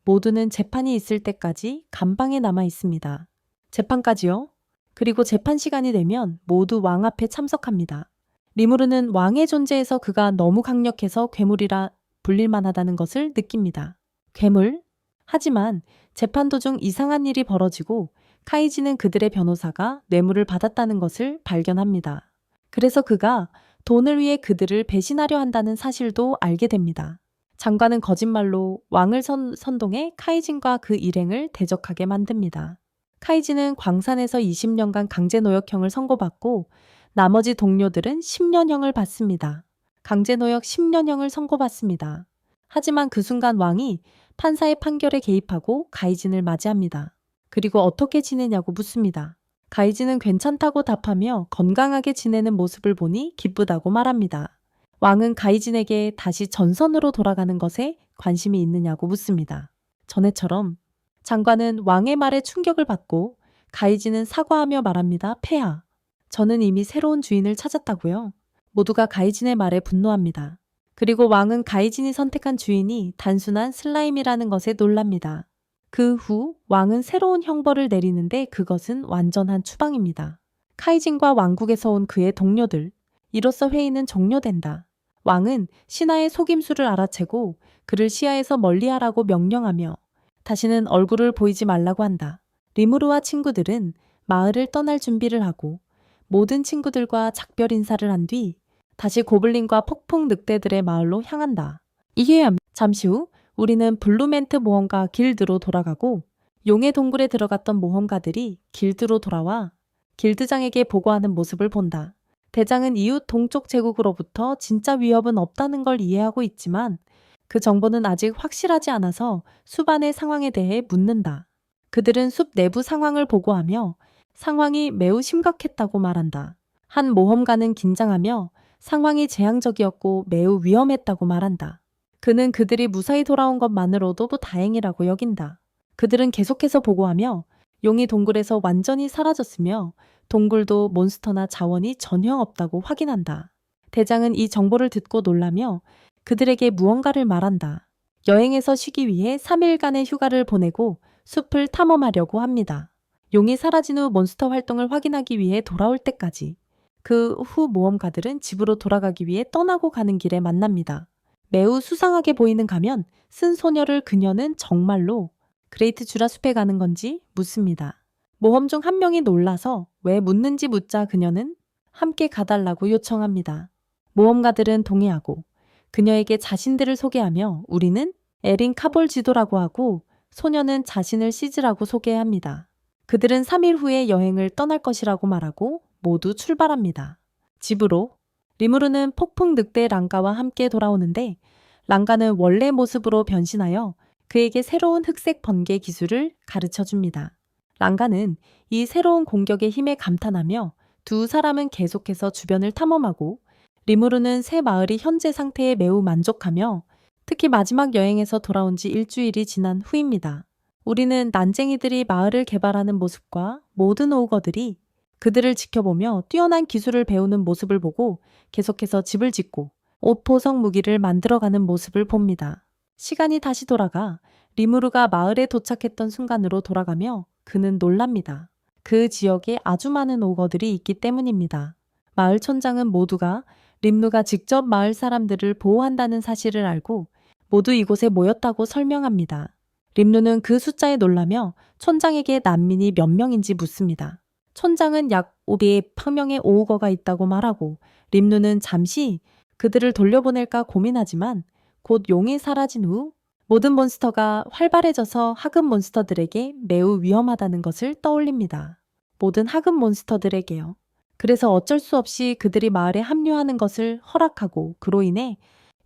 모두는 재판이 있을 때까지 감방에 남아 있습니다. 재판까지요? 그리고 재판 시간이 되면 모두 왕 앞에 참석합니다. 리무르는 왕의 존재에서 그가 너무 강력해서 괴물이라 불릴만하다는 것을 느낍니다. 괴물? 하지만 재판 도중 이상한 일이 벌어지고 카이진은 그들의 변호사가 뇌물을 받았다는 것을 발견합니다. 그래서 그가 돈을 위해 그들을 배신하려 한다는 사실도 알게 됩니다. 장관은 거짓말로 왕을 선동해 카이진과 그 일행을 대적하게 만듭니다. 카이진은 광산에서 20년간 강제노역형을 선고받고 나머지 동료들은 10년형을 받습니다. 강제노역 10년형을 선고받습니다. 하지만 그 순간 왕이 판사의 판결에 개입하고 카이진을 맞이합니다. 그리고 어떻게 지내냐고 묻습니다. 카이진은 괜찮다고 답하며 건강하게 지내는 모습을 보니 기쁘다고 말합니다. 왕은 가이진에게 다시 전선으로 돌아가는 것에 관심이 있느냐고 묻습니다. 전에처럼 장관은 왕의 말에 충격을 받고 가이진은 사과하며 말합니다. 폐하, 저는 이미 새로운 주인을 찾았다고요. 모두가 가이진의 말에 분노합니다. 그리고 왕은 가이진이 선택한 주인이 단순한 슬라임이라는 것에 놀랍니다. 그 후 왕은 새로운 형벌을 내리는데 그것은 완전한 추방입니다. 카이진과 왕국에서 온 그의 동료들, 이로써 회의는 종료된다. 왕은 신하의 속임수를 알아채고 그를 시야에서 멀리하라고 명령하며 다시는 얼굴을 보이지 말라고 한다. 리무르와 친구들은 마을을 떠날 준비를 하고 모든 친구들과 작별 인사를 한 뒤 다시 고블린과 폭풍 늑대들의 마을로 향한다. 잠시 후 우리는 블루멘트 모험가 길드로 돌아가고 용의 동굴에 들어갔던 모험가들이 길드로 돌아와 길드장에게 보고하는 모습을 본다. 대장은 이웃 동쪽 제국으로부터 진짜 위협은 없다는 걸 이해하고 있지만 그 정보는 아직 확실하지 않아서 숲안의 상황에 대해 묻는다. 그들은 숲 내부 상황을 보고하며 상황이 매우 심각했다고 말한다. 한 모험가는 긴장하며 상황이 재앙적이었고 매우 위험했다고 말한다. 그는 그들이 무사히 돌아온 것만으로도 다행이라고 여긴다. 그들은 계속해서 보고하며 용이 동굴에서 완전히 사라졌으며 동굴도 몬스터나 자원이 전혀 없다고 확인한다. 대장은 이 정보를 듣고 놀라며 그들에게 무언가를 말한다. 여행에서 쉬기 위해 3일간의 휴가를 보내고 숲을 탐험하려고 합니다. 용이 사라진 후 몬스터 활동을 확인하기 위해 돌아올 때까지. 그 후 모험가들은 집으로 돌아가기 위해 떠나고 가는 길에 만납니다. 매우 수상하게 보이는 가면 쓴 소녀를 그녀는 정말로 그레이트 주라 숲에 가는 건지 묻습니다. 모험 중 한 명이 놀라서 왜 묻는지 묻자 그녀는 함께 가달라고 요청합니다. 모험가들은 동의하고 그녀에게 자신들을 소개하며 우리는 에린 카볼 지도라고 하고 소녀는 자신을 시즈라고 소개합니다. 그들은 3일 후에 여행을 떠날 것이라고 말하고 모두 출발합니다. 집으로 리무르는 폭풍 늑대 랑가와 함께 돌아오는데 랑가는 원래 모습으로 변신하여 그에게 새로운 흑색 번개 기술을 가르쳐 줍니다. 랑가는 이 새로운 공격의 힘에 감탄하며 두 사람은 계속해서 주변을 탐험하고 리무르는 새 마을이 현재 상태에 매우 만족하며 특히 마지막 여행에서 돌아온 지 일주일이 지난 후입니다. 우리는 난쟁이들이 마을을 개발하는 모습과 모든 오거들이 그들을 지켜보며 뛰어난 기술을 배우는 모습을 보고 계속해서 집을 짓고 옷보석 무기를 만들어가는 모습을 봅니다. 시간이 다시 돌아가 리무르가 마을에 도착했던 순간으로 돌아가며 그는 놀랍니다. 그 지역에 아주 많은 오거들이 있기 때문입니다. 마을 촌장은 모두가 림루가 직접 마을 사람들을 보호한다는 사실을 알고 모두 이곳에 모였다고 설명합니다. 림루는 그 숫자에 놀라며 촌장에게 난민이 몇 명인지 묻습니다. 촌장은 약 500명의 오우거가 있다고 말하고 림루는 잠시 그들을 돌려보낼까 고민하지만 곧 용이 사라진 후 모든 몬스터가 활발해져서 하급 몬스터들에게 매우 위험하다는 것을 떠올립니다. 모든 하급 몬스터들에게요. 그래서 어쩔 수 없이 그들이 마을에 합류하는 것을 허락하고 그로 인해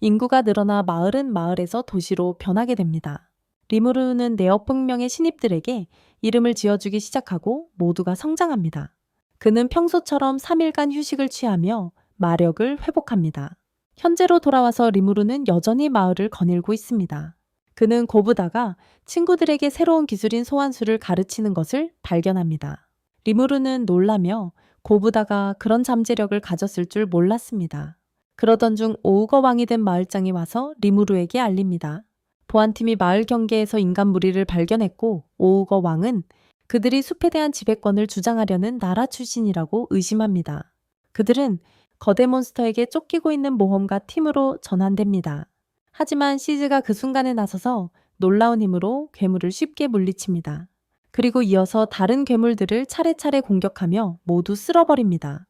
인구가 늘어나 마을은 마을에서 도시로 변하게 됩니다. 리무르는 네어풍명의 신입들에게 이름을 지어주기 시작하고 모두가 성장합니다. 그는 평소처럼 3일간 휴식을 취하며 마력을 회복합니다. 현재로 돌아와서 리무르는 여전히 마을을 거닐고 있습니다. 그는 고부다가 친구들에게 새로운 기술인 소환수를 가르치는 것을 발견합니다. 리무르는 놀라며 고부다가 그런 잠재력을 가졌을 줄 몰랐습니다. 그러던 중 오우거 왕이 된 마을장이 와서 리무르에게 알립니다. 보안팀이 마을 경계에서 인간 무리를 발견했고 오우거 왕은 그들이 숲에 대한 지배권을 주장하려는 나라 출신이라고 의심합니다. 그들은 거대 몬스터에게 쫓기고 있는 모험가 팀으로 전환됩니다. 하지만 시즈가 그 순간에 나서서 놀라운 힘으로 괴물을 쉽게 물리칩니다. 그리고 이어서 다른 괴물들을 차례차례 공격하며 모두 쓸어버립니다.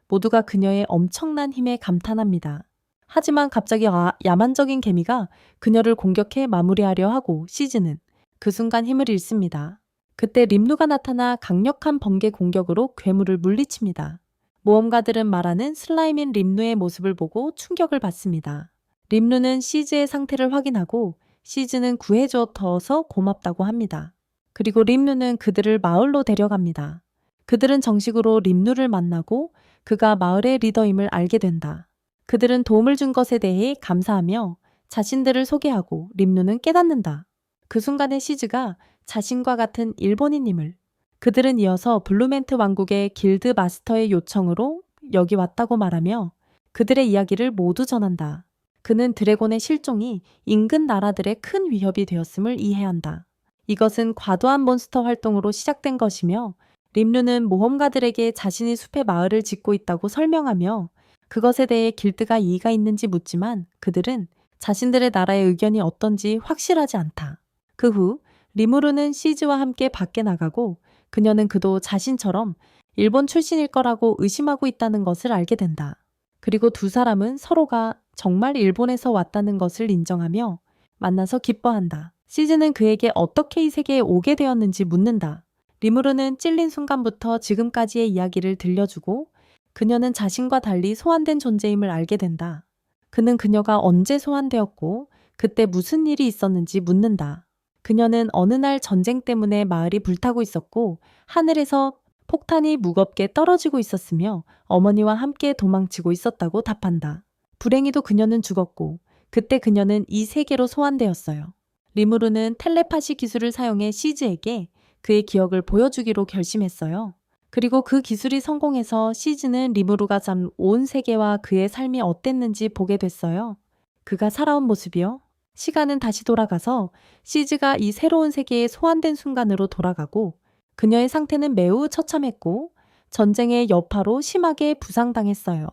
모두가 그녀의 엄청난 힘에 감탄합니다. 하지만 갑자기 야만적인 개미가 그녀를 공격해 마무리하려 하고 시즈는 그 순간 힘을 잃습니다. 그때 림루가 나타나 강력한 번개 공격으로 괴물을 물리칩니다. 모험가들은 말하는 슬라임인 림루의 모습을 보고 충격을 받습니다. 림루는 시즈의 상태를 확인하고 시즈는 구해줘서 고맙다고 합니다. 그리고 림루는 그들을 마을로 데려갑니다. 그들은 정식으로 림루를 만나고 그가 마을의 리더임을 알게 된다. 그들은 도움을 준 것에 대해 감사하며 자신들을 소개하고 림루는 깨닫는다. 그 순간에 시즈가 자신과 같은 일본인임을. 그들은 이어서 블루멘트 왕국의 길드 마스터의 요청으로 여기 왔다고 말하며 그들의 이야기를 모두 전한다. 그는 드래곤의 실종이 인근 나라들의 큰 위협이 되었음을 이해한다. 이것은 과도한 몬스터 활동으로 시작된 것이며 림루는 모험가들에게 자신이 숲에 마을을 짓고 있다고 설명하며 그것에 대해 길드가 이의가 있는지 묻지만 그들은 자신들의 나라의 의견이 어떤지 확실하지 않다. 그 후 리무르는 시즈와 함께 밖에 나가고 그녀는 그도 자신처럼 일본 출신일 거라고 의심하고 있다는 것을 알게 된다. 그리고 두 사람은 서로가 정말 일본에서 왔다는 것을 인정하며 만나서 기뻐한다. 시즈는 그에게 어떻게 이 세계에 오게 되었는지 묻는다. 리무르는 찔린 순간부터 지금까지의 이야기를 들려주고 그녀는 자신과 달리 소환된 존재임을 알게 된다. 그는 그녀가 언제 소환되었고 그때 무슨 일이 있었는지 묻는다. 그녀는 어느 날 전쟁 때문에 마을이 불타고 있었고 하늘에서 폭탄이 무겁게 떨어지고 있었으며 어머니와 함께 도망치고 있었다고 답한다. 불행히도 그녀는 죽었고 그때 그녀는 이 세계로 소환되었어요. 리무르는 텔레파시 기술을 사용해 시즈에게 그의 기억을 보여주기로 결심했어요. 그리고 그 기술이 성공해서 시즈는 리무르가 산 온 세계와 그의 삶이 어땠는지 보게 됐어요. 그가 살아온 모습이요. 시간은 다시 돌아가서 시즈가 이 새로운 세계에 소환된 순간으로 돌아가고 그녀의 상태는 매우 처참했고 전쟁의 여파로 심하게 부상당했어요.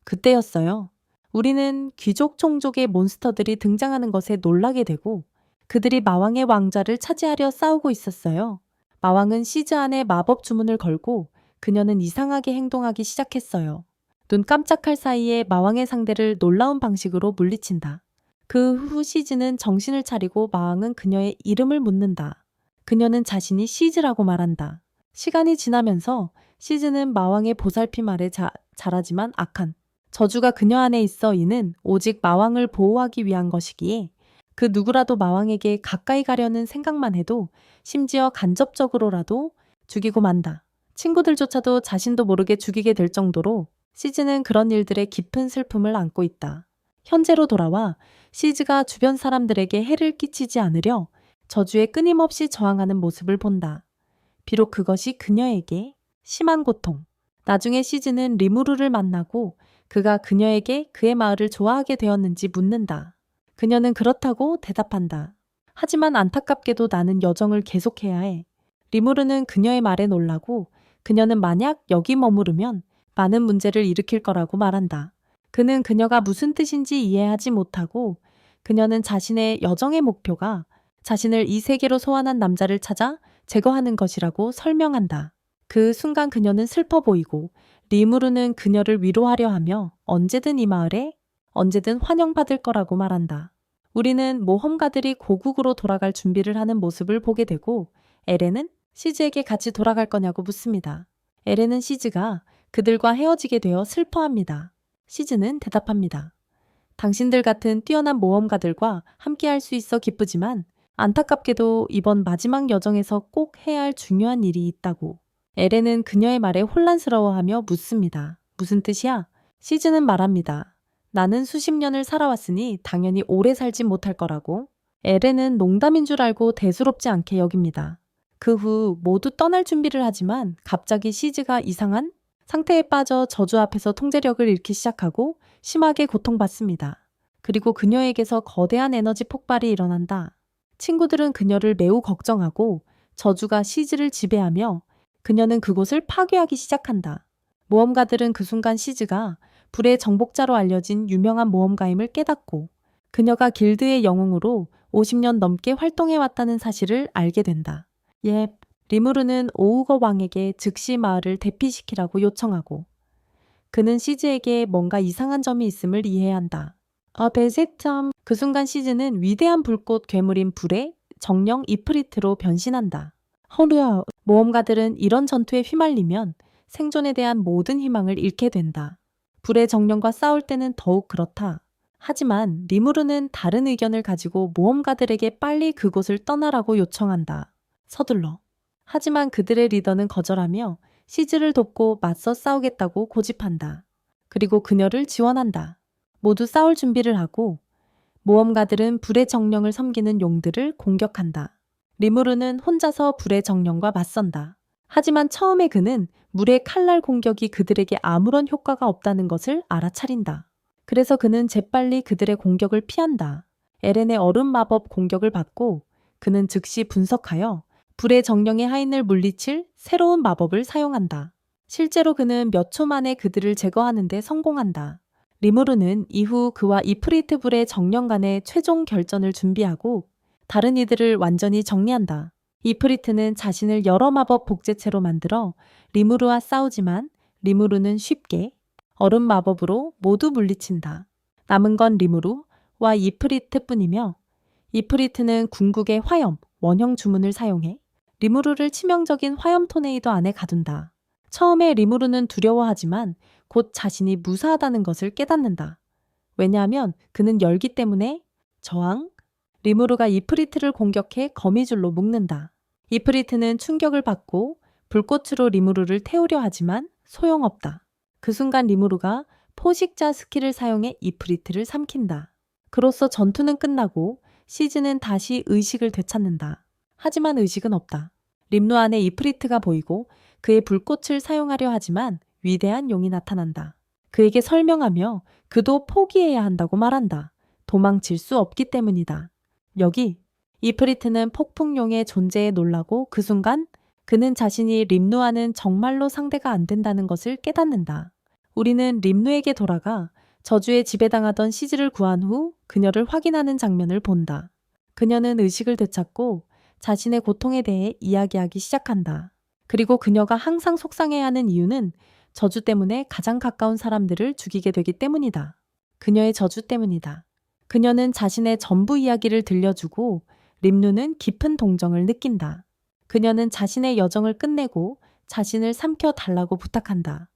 그때였어요. 우리는 귀족 종족의 몬스터들이 등장하는 것에 놀라게 되고 그들이 마왕의 왕좌를 차지하려 싸우고 있었어요. 마왕은 시즈 안에 마법 주문을 걸고 그녀는 이상하게 행동하기 시작했어요. 눈 깜짝할 사이에 마왕의 상대를 놀라운 방식으로 물리친다. 그 후 시즈는 정신을 차리고 마왕은 그녀의 이름을 묻는다. 그녀는 자신이 시즈라고 말한다. 시간이 지나면서 시즈는 마왕의 보살핌 아래 자라지만 악한 저주가 그녀 안에 있어 이는 오직 마왕을 보호하기 위한 것이기에 그 누구라도 마왕에게 가까이 가려는 생각만 해도 심지어 간접적으로라도 죽이고 만다. 친구들조차도 자신도 모르게 죽이게 될 정도로 시즈는 그런 일들의 깊은 슬픔을 안고 있다. 현재로 돌아와 시즈가 주변 사람들에게 해를 끼치지 않으려 저주에 끊임없이 저항하는 모습을 본다. 비록 그것이 그녀에게 심한 고통. 나중에 시즈는 리무르를 만나고 그가 그녀에게 그의 마을을 좋아하게 되었는지 묻는다. 그녀는 그렇다고 대답한다. 하지만 안타깝게도 나는 여정을 계속해야 해. 리무르는 그녀의 말에 놀라고 그녀는 만약 여기 머무르면 많은 문제를 일으킬 거라고 말한다. 그는 그녀가 무슨 뜻인지 이해하지 못하고 그녀는 자신의 여정의 목표가 자신을 이 세계로 소환한 남자를 찾아 제거하는 것이라고 설명한다. 그 순간 그녀는 슬퍼 보이고 리무르는 그녀를 위로하려 하며 언제든 이 마을에 언제든 환영받을 거라고 말한다. 우리는 모험가들이 고국으로 돌아갈 준비를 하는 모습을 보게 되고 에렌은 시즈에게 같이 돌아갈 거냐고 묻습니다. 에렌은 시즈가 그들과 헤어지게 되어 슬퍼합니다. 시즈는 대답합니다. 당신들 같은 뛰어난 모험가들과 함께할 수 있어 기쁘지만 안타깝게도 이번 마지막 여정에서 꼭 해야 할 중요한 일이 있다고. 에렌은 그녀의 말에 혼란스러워하며 묻습니다. 무슨 뜻이야? 시즈는 말합니다. 나는 수십 년을 살아왔으니 당연히 오래 살진 못할 거라고. 에렌은 농담인 줄 알고 대수롭지 않게 여깁니다. 그 후 모두 떠날 준비를 하지만 갑자기 시즈가 이상한 상태에 빠져 저주 앞에서 통제력을 잃기 시작하고 심하게 고통받습니다. 그리고 그녀에게서 거대한 에너지 폭발이 일어난다. 친구들은 그녀를 매우 걱정하고 저주가 시즈를 지배하며 그녀는 그곳을 파괴하기 시작한다. 모험가들은 그 순간 시즈가 불의 정복자로 알려진 유명한 모험가임을 깨닫고 그녀가 길드의 영웅으로 50년 넘게 활동해왔다는 사실을 알게 된다. 리무르는 오우거 왕에게 즉시 마을을 대피시키라고 요청하고 그는 시즈에게 뭔가 이상한 점이 있음을 이해한다. 베세텀 그 순간 시즈는 위대한 불꽃 괴물인 불의 정령 이프리트로 변신한다. 허르아 모험가들은 이런 전투에 휘말리면 생존에 대한 모든 희망을 잃게 된다. 불의 정령과 싸울 때는 더욱 그렇다. 하지만 리무르는 다른 의견을 가지고 모험가들에게 빨리 그곳을 떠나라고 요청한다. 서둘러. 하지만 그들의 리더는 거절하며 시즈를 돕고 맞서 싸우겠다고 고집한다. 그리고 그녀를 지원한다. 모두 싸울 준비를 하고 모험가들은 불의 정령을 섬기는 용들을 공격한다. 리무르는 혼자서 불의 정령과 맞선다. 하지만 처음에 그는 물의 칼날 공격이 그들에게 아무런 효과가 없다는 것을 알아차린다. 그래서 그는 재빨리 그들의 공격을 피한다. 에렌의 얼음 마법 공격을 받고 그는 즉시 분석하여 불의 정령의 하인을 물리칠 새로운 마법을 사용한다. 실제로 그는 몇 초 만에 그들을 제거하는 데 성공한다. 리무르는 이후 그와 이프리트 불의 정령 간의 최종 결전을 준비하고 다른 이들을 완전히 정리한다. 이프리트는 자신을 여러 마법 복제체로 만들어 리무르와 싸우지만 리무르는 쉽게 얼음 마법으로 모두 물리친다. 남은 건 리무르와 이프리트뿐이며 이프리트는 궁극의 화염, 원형 주문을 사용해 리무르를 치명적인 화염 토네이도 안에 가둔다. 처음에 리무르는 두려워하지만 곧 자신이 무사하다는 것을 깨닫는다. 왜냐하면 그는 열기 때문에 저항, 리무르가 이프리트를 공격해 거미줄로 묶는다. 이프리트는 충격을 받고 불꽃으로 리무르를 태우려 하지만 소용없다. 그 순간 리무르가 포식자 스킬을 사용해 이프리트를 삼킨다. 그로써 전투는 끝나고 시즈는 다시 의식을 되찾는다. 하지만 의식은 없다. 림루 안에 이프리트가 보이고 그의 불꽃을 사용하려 하지만 위대한 용이 나타난다. 그에게 설명하며 그도 포기해야 한다고 말한다. 도망칠 수 없기 때문이다. 여기 이프리트는 폭풍용의 존재에 놀라고 그 순간 그는 자신이 림누와는 정말로 상대가 안 된다는 것을 깨닫는다. 우리는 림누에게 돌아가 저주에 지배당하던 시즈를 구한 후 그녀를 확인하는 장면을 본다. 그녀는 의식을 되찾고 자신의 고통에 대해 이야기하기 시작한다. 그리고 그녀가 항상 속상해하는 이유는 저주 때문에 가장 가까운 사람들을 죽이게 되기 때문이다. 그녀의 저주 때문이다. 그녀는 자신의 전부 이야기를 들려주고 림누는 깊은 동정을 느낀다. 그녀는 자신의 여정을 끝내고 자신을 삼켜 달라고 부탁한다.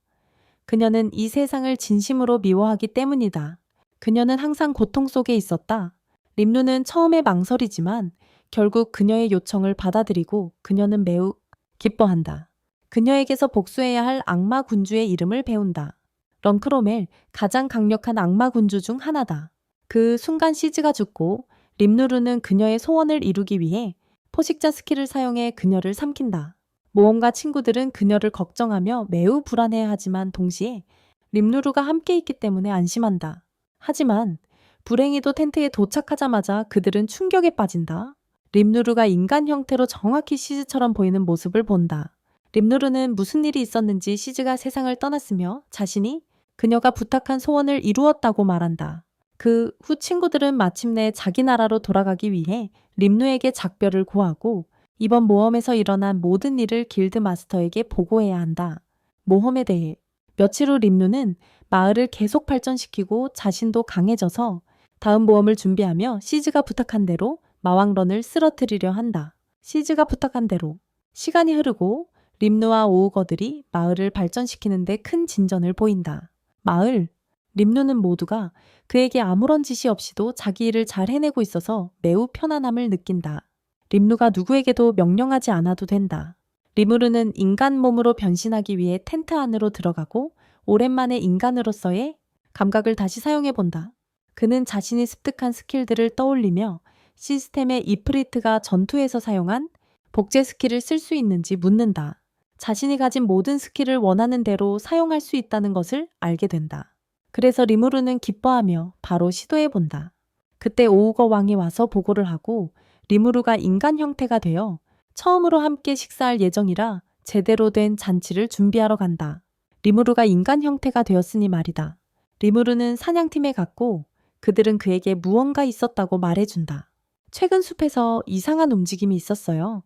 그녀는 이 세상을 진심으로 미워하기 때문이다. 그녀는 항상 고통 속에 있었다. 림누는 처음에 망설이지만 결국 그녀의 요청을 받아들이고 그녀는 매우 기뻐한다. 그녀에게서 복수해야 할 악마 군주의 이름을 배운다. 런크로멜, 가장 강력한 악마 군주 중 하나다. 그 순간 시즈가 죽고 림누르는 그녀의 소원을 이루기 위해 포식자 스킬을 사용해 그녀를 삼킨다. 모험가 친구들은 그녀를 걱정하며 매우 불안해하지만 동시에 림누르가 함께 있기 때문에 안심한다. 하지만 불행히도 텐트에 도착하자마자 그들은 충격에 빠진다. 림누르가 인간 형태로 정확히 시즈처럼 보이는 모습을 본다. 림누르는 무슨 일이 있었는지 시즈가 세상을 떠났으며 자신이 그녀가 부탁한 소원을 이루었다고 말한다. 그 후 친구들은 마침내 자기 나라로 돌아가기 위해 림누에게 작별을 고하고 이번 모험에서 일어난 모든 일을 길드 마스터에게 보고해야 한다. 모험에 대해 며칠 후 림누는 마을을 계속 발전시키고 자신도 강해져서 다음 모험을 준비하며 시즈가 부탁한 대로 마왕런을 쓰러뜨리려 한다. 시즈가 부탁한 대로 시간이 흐르고 림누와 오우거들이 마을을 발전시키는 데 큰 진전을 보인다. 마을, 림누는 모두가 그에게 아무런 지시 없이도 자기 일을 잘 해내고 있어서 매우 편안함을 느낀다. 림누가 누구에게도 명령하지 않아도 된다. 리무르는 인간 몸으로 변신하기 위해 텐트 안으로 들어가고 오랜만에 인간으로서의 감각을 다시 사용해본다. 그는 자신이 습득한 스킬들을 떠올리며 시스템의 이프리트가 전투에서 사용한 복제 스킬을 쓸 수 있는지 묻는다. 자신이 가진 모든 스킬을 원하는 대로 사용할 수 있다는 것을 알게 된다. 그래서 리무르는 기뻐하며 바로 시도해본다. 그때 오우거 왕이 와서 보고를 하고 리무르가 인간 형태가 되어 처음으로 함께 식사할 예정이라 제대로 된 잔치를 준비하러 간다. 리무르가 인간 형태가 되었으니 말이다. 리무르는 사냥팀에 갔고 그들은 그에게 무언가 있었다고 말해준다. 최근 숲에서 이상한 움직임이 있었어요.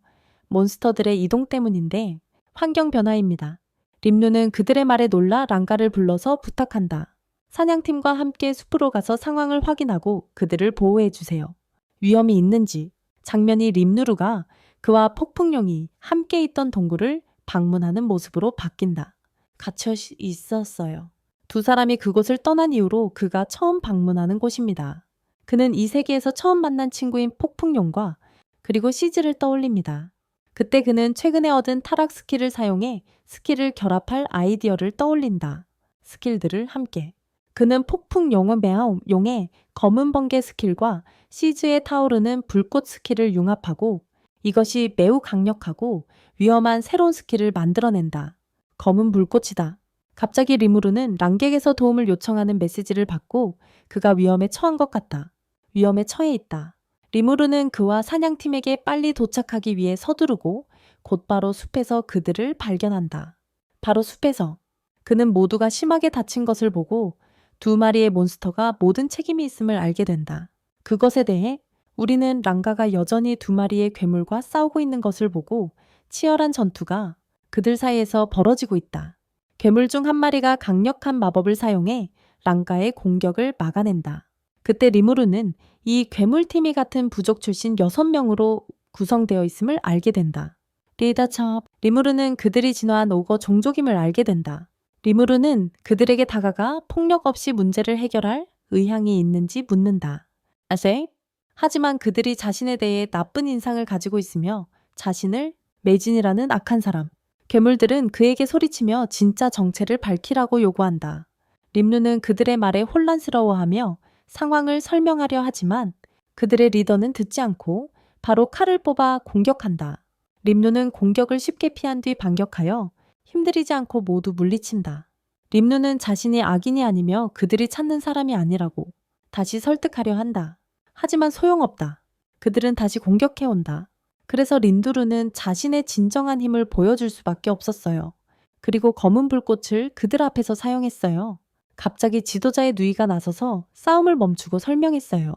몬스터들의 이동 때문인데 환경 변화입니다. 림누는 그들의 말에 놀라 랑가를 불러서 부탁한다. 사냥팀과 함께 숲으로 가서 상황을 확인하고 그들을 보호해주세요. 위험이 있는지 장면이 림누르가 그와 폭풍룡이 함께 있던 동굴을 방문하는 모습으로 바뀐다. 갇혀 있었어요. 두 사람이 그곳을 떠난 이후로 그가 처음 방문하는 곳입니다. 그는 이 세계에서 처음 만난 친구인 폭풍룡과 그리고 시즈를 떠올립니다. 그때 그는 최근에 얻은 타락 스킬을 사용해 스킬을 결합할 아이디어를 떠올린다. 스킬들을 함께. 그는 폭풍 용의 검은 번개 스킬과 시즈에 타오르는 불꽃 스킬을 융합하고 이것이 매우 강력하고 위험한 새로운 스킬을 만들어낸다. 검은 불꽃이다. 갑자기 리무르는 랑객에서 도움을 요청하는 메시지를 받고 그가 위험에 처한 것 같다. 위험에 처해 있다. 리무르는 그와 사냥팀에게 빨리 도착하기 위해 서두르고 곧바로 숲에서 그들을 발견한다. 바로 숲에서 그는 모두가 심하게 다친 것을 보고 두 마리의 몬스터가 모든 책임이 있음을 알게 된다. 그것에 대해 우리는 랑가가 여전히 두 마리의 괴물과 싸우고 있는 것을 보고 치열한 전투가 그들 사이에서 벌어지고 있다. 괴물 중 한 마리가 강력한 마법을 사용해 랑가의 공격을 막아낸다. 그때 리무르는 이 괴물팀이 같은 부족 출신 6명으로 구성되어 있음을 알게 된다. 리더첩, 리무르는 그들이 진화한 오거 종족임을 알게 된다. 리무르는 그들에게 다가가 폭력 없이 문제를 해결할 의향이 있는지 묻는다. 아세? 하지만 그들이 자신에 대해 나쁜 인상을 가지고 있으며 자신을 매진이라는 악한 사람. 괴물들은 그에게 소리치며 진짜 정체를 밝히라고 요구한다. 림루는 그들의 말에 혼란스러워하며 상황을 설명하려 하지만 그들의 리더는 듣지 않고 바로 칼을 뽑아 공격한다. 림루는 공격을 쉽게 피한 뒤 반격하여 힘들이지 않고 모두 물리친다. 림루는 자신이 악인이 아니며 그들이 찾는 사람이 아니라고 다시 설득하려 한다. 하지만 소용없다. 그들은 다시 공격해온다. 그래서 린두르는 자신의 진정한 힘을 보여줄 수밖에 없었어요. 그리고 검은 불꽃을 그들 앞에서 사용했어요. 갑자기 지도자의 누이가 나서서 싸움을 멈추고 설명했어요.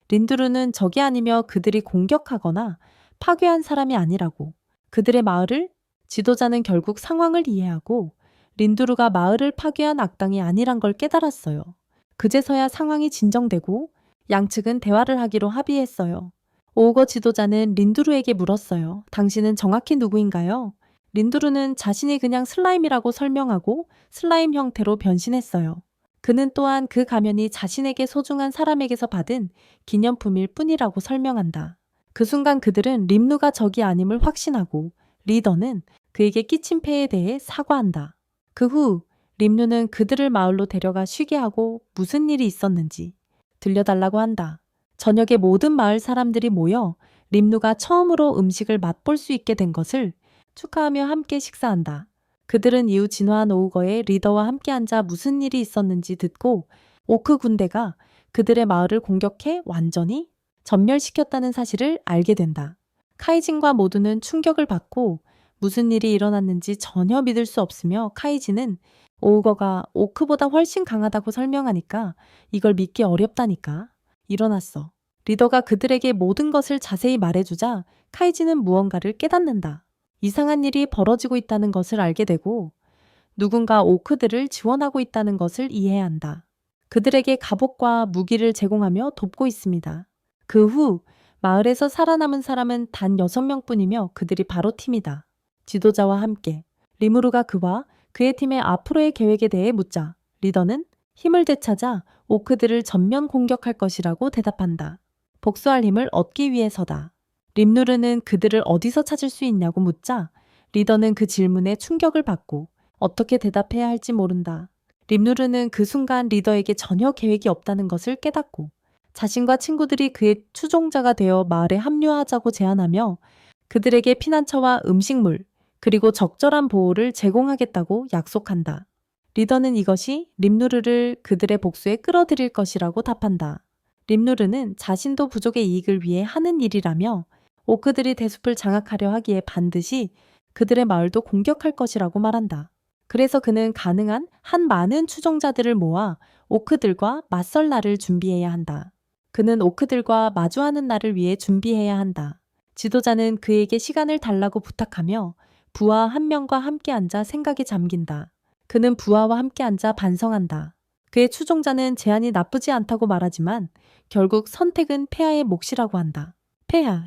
린두르는 적이 아니며 그들이 공격하거나 파괴한 사람이 아니라고. 그들의 마을을 지도자는 결국 상황을 이해하고 린두르가 마을을 파괴한 악당이 아니란 걸 깨달았어요. 그제서야 상황이 진정되고 양측은 대화를 하기로 합의했어요. 오거 지도자는 린두르에게 물었어요. 당신은 정확히 누구인가요? 린두르는 자신이 그냥 슬라임이라고 설명하고 슬라임 형태로 변신했어요. 그는 또한 그 가면이 자신에게 소중한 사람에게서 받은 기념품일 뿐이라고 설명한다. 그 순간 그들은 림누가 적이 아님을 확신하고 리더는 그에게 끼친 폐에 대해 사과한다. 그 후 림누는 그들을 마을로 데려가 쉬게 하고 무슨 일이 있었는지 들려달라고 한다. 저녁에 모든 마을 사람들이 모여 림누가 처음으로 음식을 맛볼 수 있게 된 것을 축하하며 함께 식사한다. 그들은 이후 진화한 오우거의 리더와 함께 앉아 무슨 일이 있었는지 듣고 오크 군대가 그들의 마을을 공격해 완전히 전멸시켰다는 사실을 알게 된다. 카이진과 모두는 충격을 받고 무슨 일이 일어났는지 전혀 믿을 수 없으며 카이진은 오우거가 오크보다 훨씬 강하다고 설명하니까 이걸 믿기 어렵다니까. 일어났어. 리더가 그들에게 모든 것을 자세히 말해주자 카이진은 무언가를 깨닫는다. 이상한 일이 벌어지고 있다는 것을 알게 되고 누군가 오크들을 지원하고 있다는 것을 이해해야 한다. 그들에게 갑옷과 무기를 제공하며 돕고 있습니다. 그 후 마을에서 살아남은 사람은 단 6명뿐이며 그들이 바로 팀이다. 지도자와 함께 리무르가 그와 그의 팀의 앞으로의 계획에 대해 묻자 리더는 힘을 되찾아 오크들을 전면 공격할 것이라고 대답한다. 복수할 힘을 얻기 위해서다. 림누르는 그들을 어디서 찾을 수 있냐고 묻자 리더는 그 질문에 충격을 받고 어떻게 대답해야 할지 모른다. 림누르는 그 순간 리더에게 전혀 계획이 없다는 것을 깨닫고 자신과 친구들이 그의 추종자가 되어 마을에 합류하자고 제안하며 그들에게 피난처와 음식물 그리고 적절한 보호를 제공하겠다고 약속한다. 리더는 이것이 림누르를 그들의 복수에 끌어들일 것이라고 답한다. 림누르는 자신도 부족의 이익을 위해 하는 일이라며 오크들이 대숲을 장악하려 하기에 반드시 그들의 마을도 공격할 것이라고 말한다. 그래서 그는 가능한 한 많은 추종자들을 모아 오크들과 맞설 날을 준비해야 한다. 그는 오크들과 마주하는 날을 위해 준비해야 한다. 지도자는 그에게 시간을 달라고 부탁하며 부하 한 명과 함께 앉아 생각에 잠긴다. 그는 부하와 함께 앉아 반성한다. 그의 추종자는 제안이 나쁘지 않다고 말하지만 결국 선택은 폐하의 몫이라고 한다. 폐하.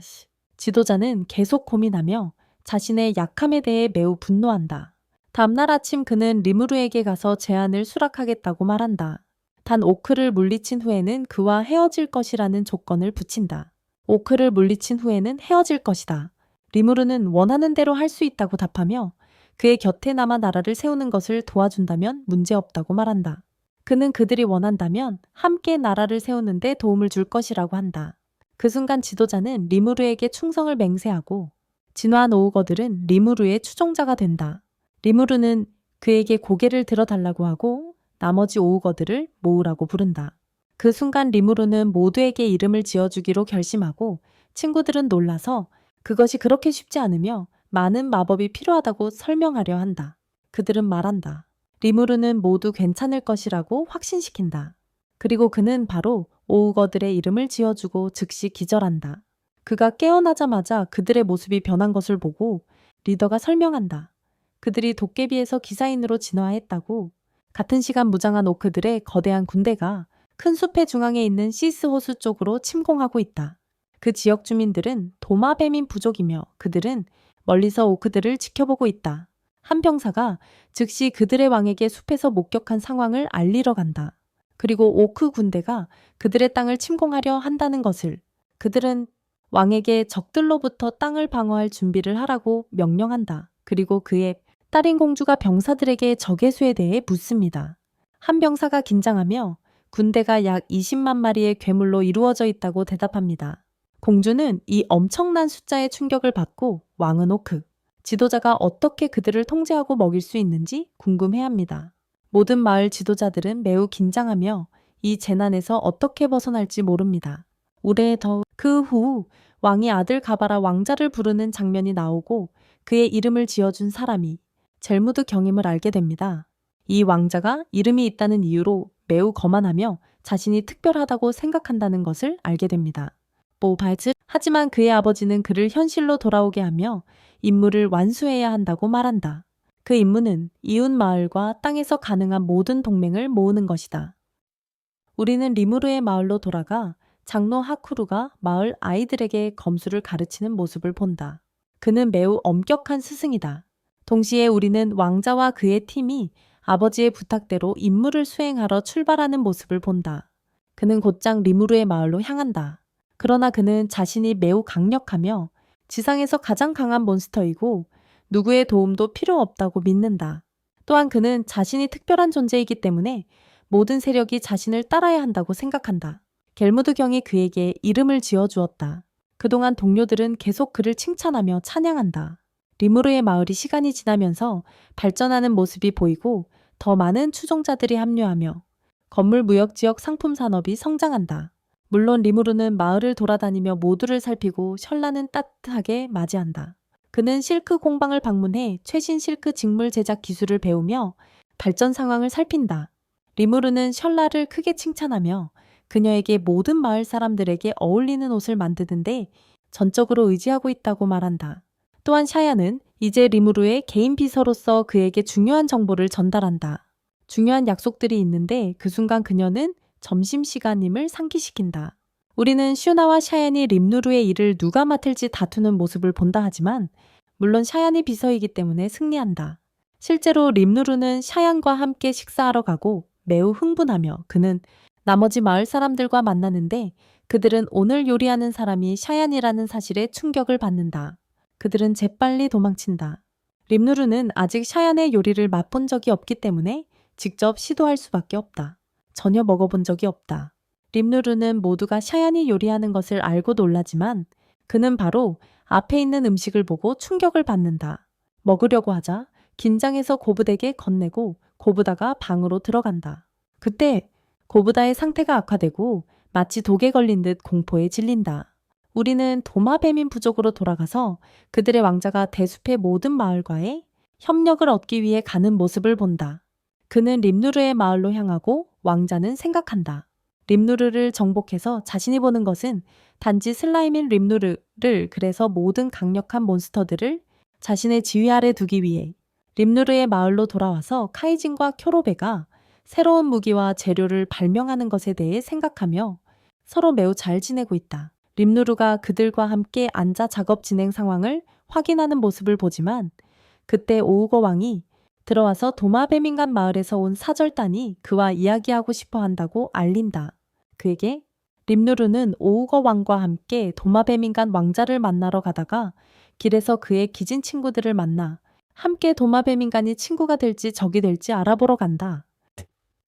지도자는 계속 고민하며 자신의 약함에 대해 매우 분노한다. 다음날 아침 그는 리무르에게 가서 제안을 수락하겠다고 말한다. 단 오크를 물리친 후에는 그와 헤어질 것이라는 조건을 붙인다. 오크를 물리친 후에는 헤어질 것이다. 리무르는 원하는 대로 할 수 있다고 답하며 그의 곁에 남아 나라를 세우는 것을 도와준다면 문제없다고 말한다. 그는 그들이 원한다면 함께 나라를 세우는데 도움을 줄 것이라고 한다. 그 순간 지도자는 리무르에게 충성을 맹세하고 진화한 오우거들은 리무르의 추종자가 된다. 리무르는 그에게 고개를 들어달라고 하고 나머지 오우거들을 모으라고 부른다. 그 순간 리무르는 모두에게 이름을 지어주기로 결심하고 친구들은 놀라서 그것이 그렇게 쉽지 않으며 많은 마법이 필요하다고 설명하려 한다. 그들은 말한다. 리무르는 모두 괜찮을 것이라고 확신시킨다. 그리고 그는 바로 오우거들의 이름을 지어주고 즉시 기절한다. 그가 깨어나자마자 그들의 모습이 변한 것을 보고 리더가 설명한다. 그들이 도깨비에서 기사인으로 진화했다고. 같은 시간 무장한 오크들의 거대한 군대가 큰 숲의 중앙에 있는 시스 호수 쪽으로 침공하고 있다. 그 지역 주민들은 도마뱀인 부족이며 그들은 멀리서 오크들을 지켜보고 있다. 한 병사가 즉시 그들의 왕에게 숲에서 목격한 상황을 알리러 간다. 그리고 오크 군대가 그들의 땅을 침공하려 한다는 것을. 그들은 왕에게 적들로부터 땅을 방어할 준비를 하라고 명령한다. 그리고 그의 딸인 공주가 병사들에게 적의 수에 대해 묻습니다. 한 병사가 긴장하며 군대가 약 20만 마리의 괴물로 이루어져 있다고 대답합니다. 공주는 이 엄청난 숫자의 충격을 받고 왕은 오크, 지도자가 어떻게 그들을 통제하고 먹일 수 있는지 궁금해합니다. 모든 마을 지도자들은 매우 긴장하며 이 재난에서 어떻게 벗어날지 모릅니다. 올해 그 후 왕이 아들 가바라 왕자를 부르는 장면이 나오고 그의 이름을 지어준 사람이 젤무드 경임을 알게 됩니다. 이 왕자가 이름이 있다는 이유로 매우 거만하며 자신이 특별하다고 생각한다는 것을 알게 됩니다. 하지만 그의 아버지는 그를 현실로 돌아오게 하며 임무를 완수해야 한다고 말한다. 그 임무는 이웃 마을과 땅에서 가능한 모든 동맹을 모으는 것이다. 우리는 리무르의 마을로 돌아가 장로 하쿠루가 마을 아이들에게 검술을 가르치는 모습을 본다. 그는 매우 엄격한 스승이다. 동시에 우리는 왕자와 그의 팀이 아버지의 부탁대로 임무를 수행하러 출발하는 모습을 본다. 그는 곧장 리무르의 마을로 향한다. 그러나 그는 자신이 매우 강력하며 지상에서 가장 강한 몬스터이고 누구의 도움도 필요 없다고 믿는다. 또한 그는 자신이 특별한 존재이기 때문에 모든 세력이 자신을 따라야 한다고 생각한다. 겔무드 경이 그에게 이름을 지어주었다. 그동안 동료들은 계속 그를 칭찬하며 찬양한다. 리무르의 마을이 시간이 지나면서 발전하는 모습이 보이고 더 많은 추종자들이 합류하며 건물 무역지역 상품 산업이 성장한다. 물론 리무르는 마을을 돌아다니며 모두를 살피고 셜라는 따뜻하게 맞이한다. 그는 실크 공방을 방문해 최신 실크 직물 제작 기술을 배우며 발전 상황을 살핀다. 리무르는 셜라를 크게 칭찬하며 그녀에게 모든 마을 사람들에게 어울리는 옷을 만드는데 전적으로 의지하고 있다고 말한다. 또한 샤야는 이제 리무르의 개인 비서로서 그에게 중요한 정보를 전달한다. 중요한 약속들이 있는데 그 순간 그녀는 점심시간임을 상기시킨다. 우리는 슈나와 샤얀이 림누르의 일을 누가 맡을지 다투는 모습을 본다 하지만 물론 샤얀이 비서이기 때문에 승리한다. 실제로 림누르는 샤얀과 함께 식사하러 가고 매우 흥분하며 그는 나머지 마을 사람들과 만나는데 그들은 오늘 요리하는 사람이 샤얀이라는 사실에 충격을 받는다. 그들은 재빨리 도망친다. 림누르는 아직 샤얀의 요리를 맛본 적이 없기 때문에 직접 시도할 수밖에 없다. 전혀 먹어본 적이 없다. 림누르는 모두가 샤얀이 요리하는 것을 알고 놀라지만 그는 바로 앞에 있는 음식을 보고 충격을 받는다. 먹으려고 하자 긴장해서 고브드에게 건네고 고브다가 방으로 들어간다. 그때 고브다의 상태가 악화되고 마치 독에 걸린 듯 공포에 질린다. 우리는 도마뱀인 부족으로 돌아가서 그들의 왕자가 대숲의 모든 마을과의 협력을 얻기 위해 가는 모습을 본다. 그는 림누르의 마을로 향하고 왕자는 생각한다. 림누르를 정복해서 자신이 보는 것은 단지 슬라임인 림누르를 그래서 모든 강력한 몬스터들을 자신의 지휘 아래 두기 위해 림누르의 마을로 돌아와서 카이진과 쿄로베가 새로운 무기와 재료를 발명하는 것에 대해 생각하며 서로 매우 잘 지내고 있다. 림누르가 그들과 함께 앉아 작업 진행 상황을 확인하는 모습을 보지만 그때 오우거 왕이 들어와서 도마뱀인간 마을에서 온 사절단이 그와 이야기하고 싶어 한다고 알린다. 그에게 림누르는 오우거 왕과 함께 도마뱀인간 왕자를 만나러 가다가 길에서 그의 기진 친구들을 만나 함께 도마뱀인간이 친구가 될지 적이 될지 알아보러 간다.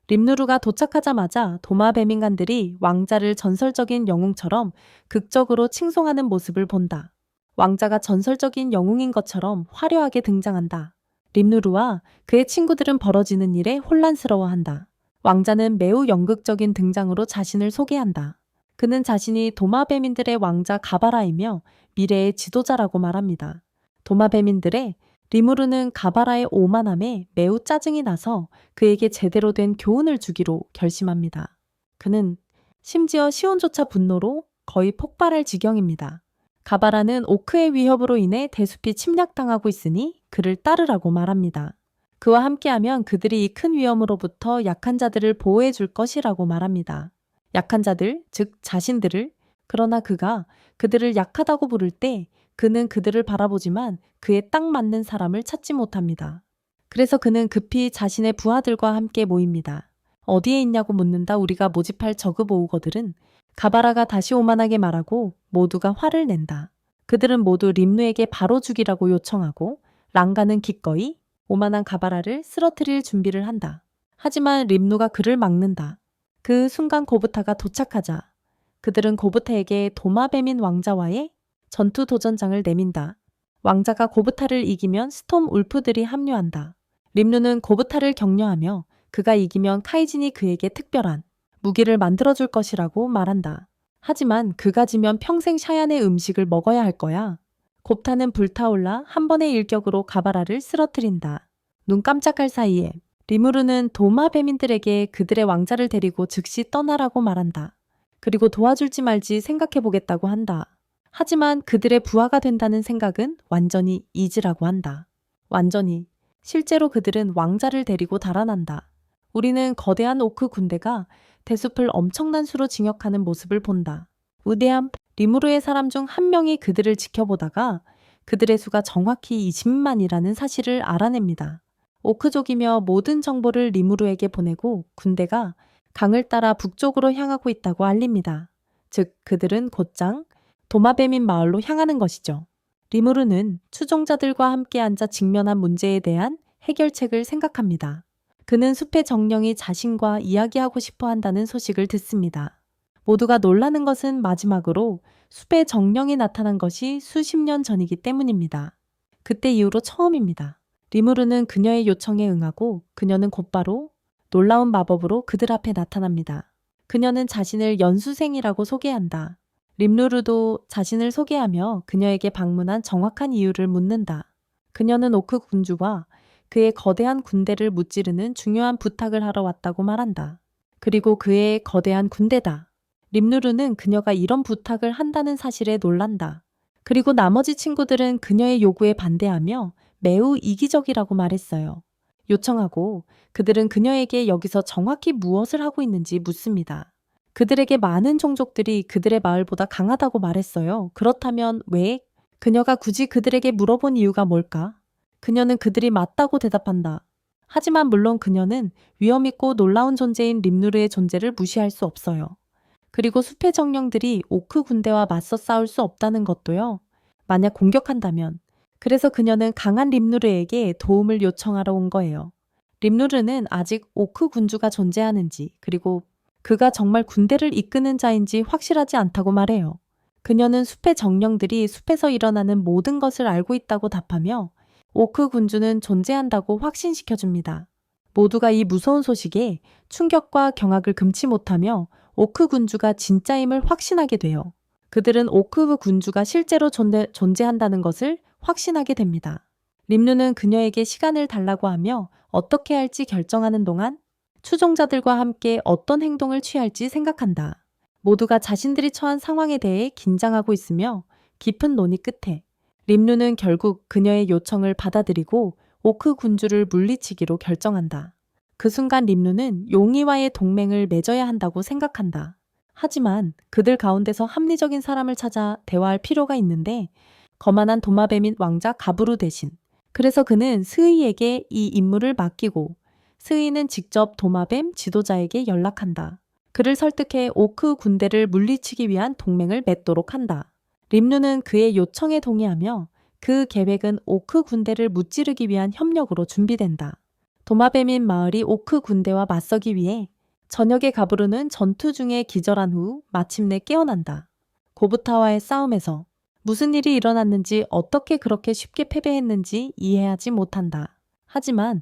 림누르가 도착하자마자 도마뱀 인간들이 왕자를 전설적인 영웅처럼 극적으로 칭송하는 모습을 본다. 왕자가 전설적인 영웅인 것처럼 화려하게 등장한다. 림누르와 그의 친구들은 벌어지는 일에 혼란스러워한다. 왕자는 매우 연극적인 등장으로 자신을 소개한다. 그는 자신이 도마뱀인들의 왕자 가바라이며 미래의 지도자라고 말합니다. 도마뱀인들의 리무르는 가바라의 오만함에 매우 짜증이 나서 그에게 제대로 된 교훈을 주기로 결심합니다. 그는 심지어 시온조차 분노로 거의 폭발할 지경입니다. 가바라는 오크의 위협으로 인해 대숲이 침략당하고 있으니 그를 따르라고 말합니다. 그와 함께하면 그들이 이 큰 위험으로부터 약한 자들을 보호해 줄 것이라고 말합니다. 약한 자들, 즉 자신들을. 그러나 그가 그들을 약하다고 부를 때 그는 그들을 바라보지만 그에 딱 맞는 사람을 찾지 못합니다. 그래서 그는 급히 자신의 부하들과 함께 모입니다. 어디에 있냐고 묻는다 우리가 모집할 저급 오우거들은 가바라가 다시 오만하게 말하고 모두가 화를 낸다. 그들은 모두 림누에게 바로 죽이라고 요청하고 랑가는 기꺼이 오만한 가바라를 쓰러뜨릴 준비를 한다. 하지만 림누가 그를 막는다. 그 순간 고브타가 도착하자 그들은 고브타에게 도마뱀인 왕자와의 전투 도전장을 내민다. 왕자가 고브타를 이기면 스톰 울프들이 합류한다. 림누는 고브타를 격려하며 그가 이기면 카이진이 그에게 특별한 무기를 만들어줄 것이라고 말한다. 하지만 그가 지면 평생 샤얀의 음식을 먹어야 할 거야. 곱타는 불타올라 한 번의 일격으로 가바라를 쓰러뜨린다. 눈 깜짝할 사이에 리무르는 도마뱀인들에게 그들의 왕자를 데리고 즉시 떠나라고 말한다. 그리고 도와줄지 말지 생각해보겠다고 한다. 하지만 그들의 부하가 된다는 생각은 완전히 잊으라고 한다. 완전히. 실제로 그들은 왕자를 데리고 달아난다. 우리는 거대한 오크 군대가 대숲을 엄청난 수로 진격하는 모습을 본다. 위대한 리무르의 사람 중 한 명이 그들을 지켜보다가 그들의 수가 정확히 20만이라는 사실을 알아냅니다. 오크족이며 모든 정보를 리무르에게 보내고 군대가 강을 따라 북쪽으로 향하고 있다고 알립니다. 즉 그들은 곧장 도마뱀인 마을로 향하는 것이죠. 리무르는 추종자들과 함께 앉아 직면한 문제에 대한 해결책을 생각합니다. 그는 숲의 정령이 자신과 이야기하고 싶어 한다는 소식을 듣습니다. 모두가 놀라는 것은 마지막으로 숲의 정령이 나타난 것이 수십 년 전이기 때문입니다. 그때 이후로 처음입니다. 리무르는 그녀의 요청에 응하고 그녀는 곧바로 놀라운 마법으로 그들 앞에 나타납니다. 그녀는 자신을 연수생이라고 소개한다. 림누르도 자신을 소개하며 그녀에게 방문한 정확한 이유를 묻는다. 그녀는 오크 군주와 그의 거대한 군대를 무찌르는 중요한 부탁을 하러 왔다고 말한다. 그리고 그의 거대한 군대다. 림누르는 그녀가 이런 부탁을 한다는 사실에 놀란다. 그리고 나머지 친구들은 그녀의 요구에 반대하며 매우 이기적이라고 말했어요. 요청하고 그들은 그녀에게 여기서 정확히 무엇을 하고 있는지 묻습니다. 그들에게 많은 종족들이 그들의 마을보다 강하다고 말했어요. 그렇다면 왜? 그녀가 굳이 그들에게 물어본 이유가 뭘까? 그녀는 그들이 맞다고 대답한다. 하지만 물론 그녀는 위험있고 놀라운 존재인 림누르의 존재를 무시할 수 없어요. 그리고 숲의 정령들이 오크 군대와 맞서 싸울 수 없다는 것도요. 만약 공격한다면. 그래서 그녀는 강한 림누르에게 도움을 요청하러 온 거예요. 림누르는 아직 오크 군주가 존재하는지 그리고 그가 정말 군대를 이끄는 자인지 확실하지 않다고 말해요. 그녀는 숲의 정령들이 숲에서 일어나는 모든 것을 알고 있다고 답하며 오크 군주는 존재한다고 확신시켜줍니다. 모두가 이 무서운 소식에 충격과 경악을 금치 못하며 오크 군주가 진짜임을 확신하게 돼요. 그들은 오크 군주가 실제로 존재한다는 것을 확신하게 됩니다. 림누는 그녀에게 시간을 달라고 하며 어떻게 할지 결정하는 동안 추종자들과 함께 어떤 행동을 취할지 생각한다. 모두가 자신들이 처한 상황에 대해 긴장하고 있으며 깊은 논의 끝에 림누는 결국 그녀의 요청을 받아들이고 오크 군주를 물리치기로 결정한다. 그 순간 림누는 용이와의 동맹을 맺어야 한다고 생각한다. 하지만 그들 가운데서 합리적인 사람을 찾아 대화할 필요가 있는데 거만한 도마뱀인 왕자 가부루 대신 그래서 그는 스의에게 이 임무를 맡기고 스의는 직접 도마뱀 지도자에게 연락한다. 그를 설득해 오크 군대를 물리치기 위한 동맹을 맺도록 한다. 림누는 그의 요청에 동의하며 그 계획은 오크 군대를 무찌르기 위한 협력으로 준비된다. 도마뱀인 마을이 오크 군대와 맞서기 위해 저녁에 가부르는 전투 중에 기절한 후 마침내 깨어난다. 고부타와의 싸움에서 무슨 일이 일어났는지 어떻게 그렇게 쉽게 패배했는지 이해하지 못한다. 하지만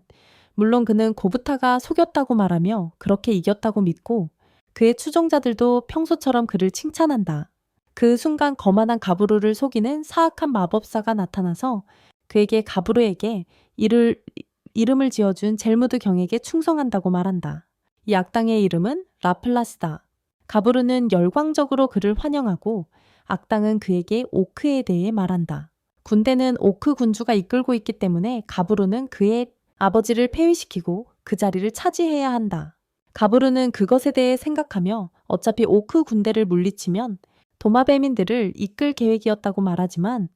물론 그는 고부타가 속였다고 말하며 그렇게 이겼다고 믿고 그의 추종자들도 평소처럼 그를 칭찬한다. 그 순간 거만한 가부르를 속이는 사악한 마법사가 나타나서 그에게 가부르에게 이름을 지어준 젤무드 경에게 충성한다고 말한다. 이 악당의 이름은 라플라스다. 가부르는 열광적으로 그를 환영하고 악당은 그에게 오크에 대해 말한다. 군대는 오크 군주가 이끌고 있기 때문에 가부르는 그의 아버지를 폐위시키고 그 자리를 차지해야 한다. 가부르는 그것에 대해 생각하며 어차피 오크 군대를 물리치면 도마뱀인들을 이끌 계획이었다고 말하지만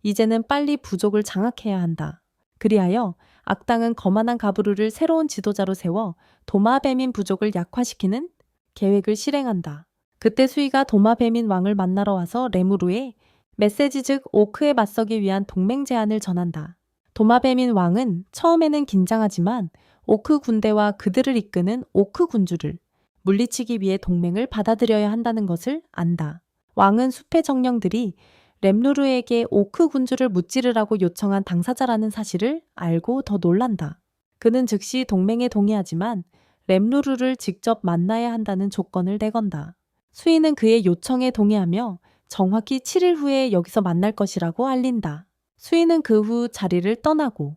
이제는 빨리 부족을 장악해야 한다. 그리하여 악당은 거만한 가부르를 새로운 지도자로 세워 도마뱀인 부족을 약화시키는 계획을 실행한다. 그때 수이가 도마뱀인 왕을 만나러 와서 레무르에 메시지 즉 오크에 맞서기 위한 동맹 제안을 전한다. 도마뱀인 왕은 처음에는 긴장하지만 오크 군대와 그들을 이끄는 오크 군주를 물리치기 위해 동맹을 받아들여야 한다는 것을 안다. 왕은 숲의 정령들이 렘루르에게 오크 군주를 무찌르라고 요청한 당사자라는 사실을 알고 더 놀란다. 그는 즉시 동맹에 동의하지만 렘루르를 직접 만나야 한다는 조건을 내건다. 수인은 그의 요청에 동의하며 정확히 7일 후에 여기서 만날 것이라고 알린다. 수인은 그 후 자리를 떠나고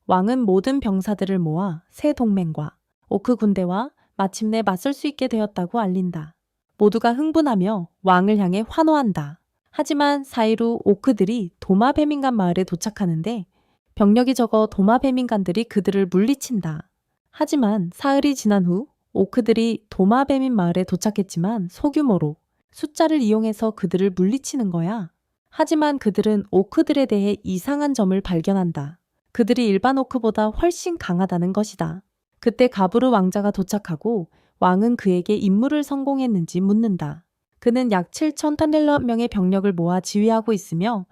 왕은 모든 병사들을 모아 새 동맹과 오크 군대와 마침내 맞설 수 있게 되었다고 알린다. 모두가 흥분하며 왕을 향해 환호한다. 하지만 사이 후 오크들이 도마뱀인간 마을에 도착하는데 병력이 적어 도마뱀인간들이 그들을 물리친다. 하지만 사흘이 지난 후 오크들이 도마뱀인 마을에 도착했지만 소규모로 숫자를 이용해서 그들을 물리치는 거야. 하지만 그들은 오크들에 대해 이상한 점을 발견한다. 그들이 일반 오크보다 훨씬 강하다는 것이다. 그때 가부르 왕자가 도착하고 왕은 그에게 임무를 성공했는지 묻는다. 그는 약 7,000 병력을 모아 지휘하고 있으며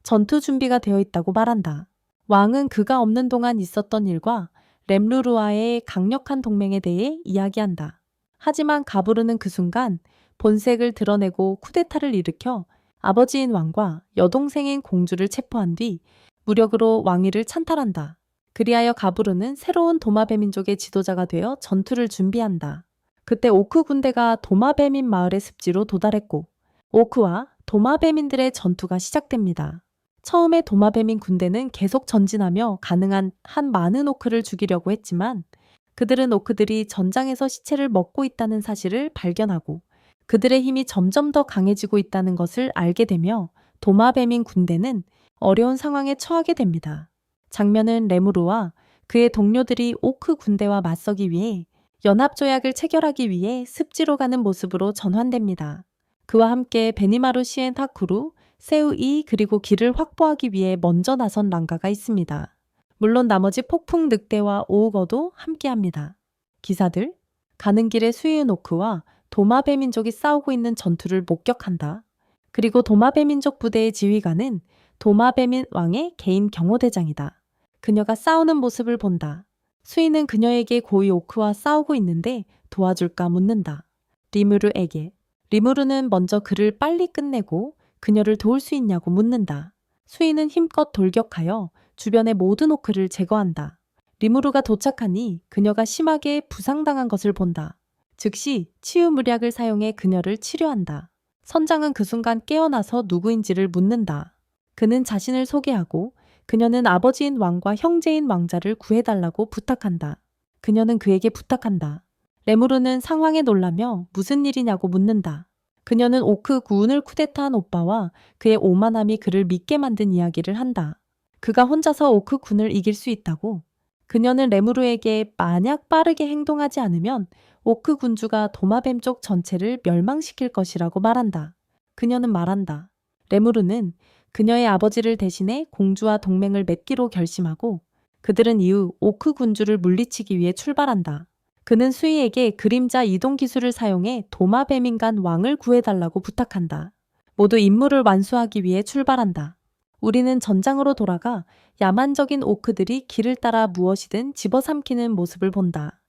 전투 준비가 되어 있다고 말한다. 왕은 그가 없는 동안 있었던 일과 렘루르와의 강력한 동맹에 대해 이야기한다. 하지만 가부르는 그 순간 본색을 드러내고 쿠데타를 일으켜 아버지인 왕과 여동생인 공주를 체포한 뒤 무력으로 왕위를 찬탈한다. 그리하여 가부르는 새로운 도마뱀민족의 지도자가 되어 전투를 준비한다. 그때 오크 군대가 도마뱀인 마을의 습지로 도달했고 오크와 도마뱀인들의 전투가 시작됩니다. 처음에 도마뱀인 군대는 계속 전진하며 가능한 한 많은 오크를 죽이려고 했지만 그들은 오크들이 전장에서 시체를 먹고 있다는 사실을 발견하고 그들의 힘이 점점 더 강해지고 있다는 것을 알게 되며 도마뱀인 군대는 어려운 상황에 처하게 됩니다. 장면은 레무르와 그의 동료들이 오크 군대와 맞서기 위해 연합조약을 체결하기 위해 습지로 가는 모습으로 전환됩니다. 그와 함께 베니마루 시엔 하쿠루, 세우이 그리고 길을 확보하기 위해 먼저 나선 랑가가 있습니다. 물론 나머지 폭풍 늑대와 오우거도 함께합니다. 기사들, 가는 길에 수이우노크와 도마뱀민족이 싸우고 있는 전투를 목격한다. 그리고 도마뱀민족 부대의 지휘관은 도마뱀인 왕의 개인 경호대장이다. 그녀가 싸우는 모습을 본다. 수인은 그녀에게 고이 오크와 싸우고 있는데 도와줄까 묻는다. 리무르에게. 리무르는 먼저 그를 빨리 끝내고 그녀를 도울 수 있냐고 묻는다. 수인은 힘껏 돌격하여 주변의 모든 오크를 제거한다. 리무르가 도착하니 그녀가 심하게 부상당한 것을 본다. 즉시 치유 물약을 사용해 그녀를 치료한다. 선장은 그 순간 깨어나서 누구인지를 묻는다. 그는 자신을 소개하고 그녀는 아버지인 왕과 형제인 왕자를 구해달라고 부탁한다. 그녀는 그에게 부탁한다. 레무르는 상황에 놀라며 무슨 일이냐고 묻는다. 그녀는 오크 구운을 쿠데타한 오빠와 그의 오만함이 그를 믿게 만든 이야기를 한다. 그가 혼자서 오크 군을 이길 수 있다고. 그녀는 레무르에게 만약 빠르게 행동하지 않으면 오크 군주가 도마뱀 쪽 전체를 멸망시킬 것이라고 말한다. 그녀는 말한다. 레무르는 그녀의 아버지를 대신해 공주와 동맹을 맺기로 결심하고 그들은 이후 오크 군주를 물리치기 위해 출발한다. 그는 수이에게 그림자 이동 기술을 사용해 도마뱀인간 왕을 구해달라고 부탁한다. 모두 임무를 완수하기 위해 출발한다. 우리는 전장으로 돌아가 야만적인 오크들이 길을 따라 무엇이든 집어삼키는 모습을 본다.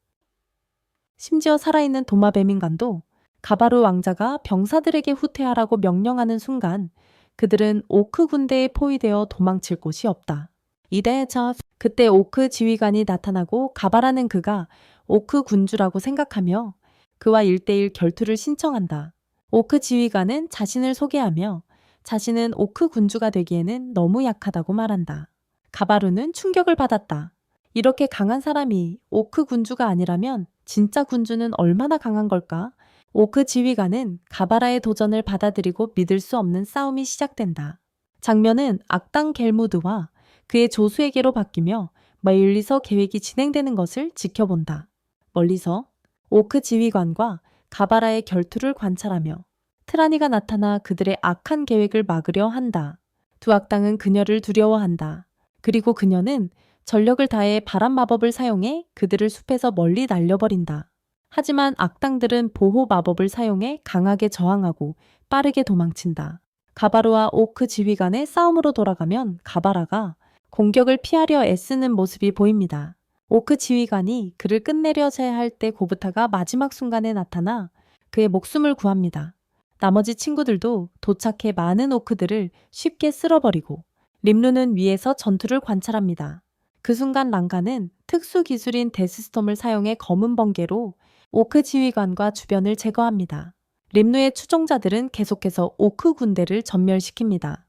심지어 살아있는 도마뱀인간도 가바루 왕자가 병사들에게 후퇴하라고 명령하는 순간 그들은 오크 군대에 포위되어 도망칠 곳이 없다. 이대차 그때 오크 지휘관이 나타나고 가바라는 그가 오크 군주라고 생각하며 그와 1대1 결투를 신청한다. 오크 지휘관은 자신을 소개하며 자신은 오크 군주가 되기에는 너무 약하다고 말한다. 가바루는 충격을 받았다. 이렇게 강한 사람이 오크 군주가 아니라면 진짜 군주는 얼마나 강한 걸까? 오크 지휘관은 가바라의 도전을 받아들이고 믿을 수 없는 싸움이 시작된다. 장면은 악당 겔무드와 그의 조수에게로 바뀌며 멀리서 계획이 진행되는 것을 지켜본다. 멀리서 오크 지휘관과 가바라의 결투를 관찰하며 트라니가 나타나 그들의 악한 계획을 막으려 한다. 두 악당은 그녀를 두려워한다. 그리고 그녀는 전력을 다해 바람 마법을 사용해 그들을 숲에서 멀리 날려버린다. 하지만 악당들은 보호 마법을 사용해 강하게 저항하고 빠르게 도망친다. 가바루와 오크 지휘관의 싸움으로 돌아가면 가바라가 공격을 피하려 애쓰는 모습이 보입니다. 오크 지휘관이 그를 끝내려야 할 때 고부타가 마지막 순간에 나타나 그의 목숨을 구합니다. 나머지 친구들도 도착해 많은 오크들을 쉽게 쓸어버리고 림루는 위에서 전투를 관찰합니다. 그 순간 랑가는 특수 기술인 데스스톰을 사용해 검은 번개로 오크 지휘관과 주변을 제거합니다. 림루의 추종자들은 계속해서 오크 군대를 전멸시킵니다.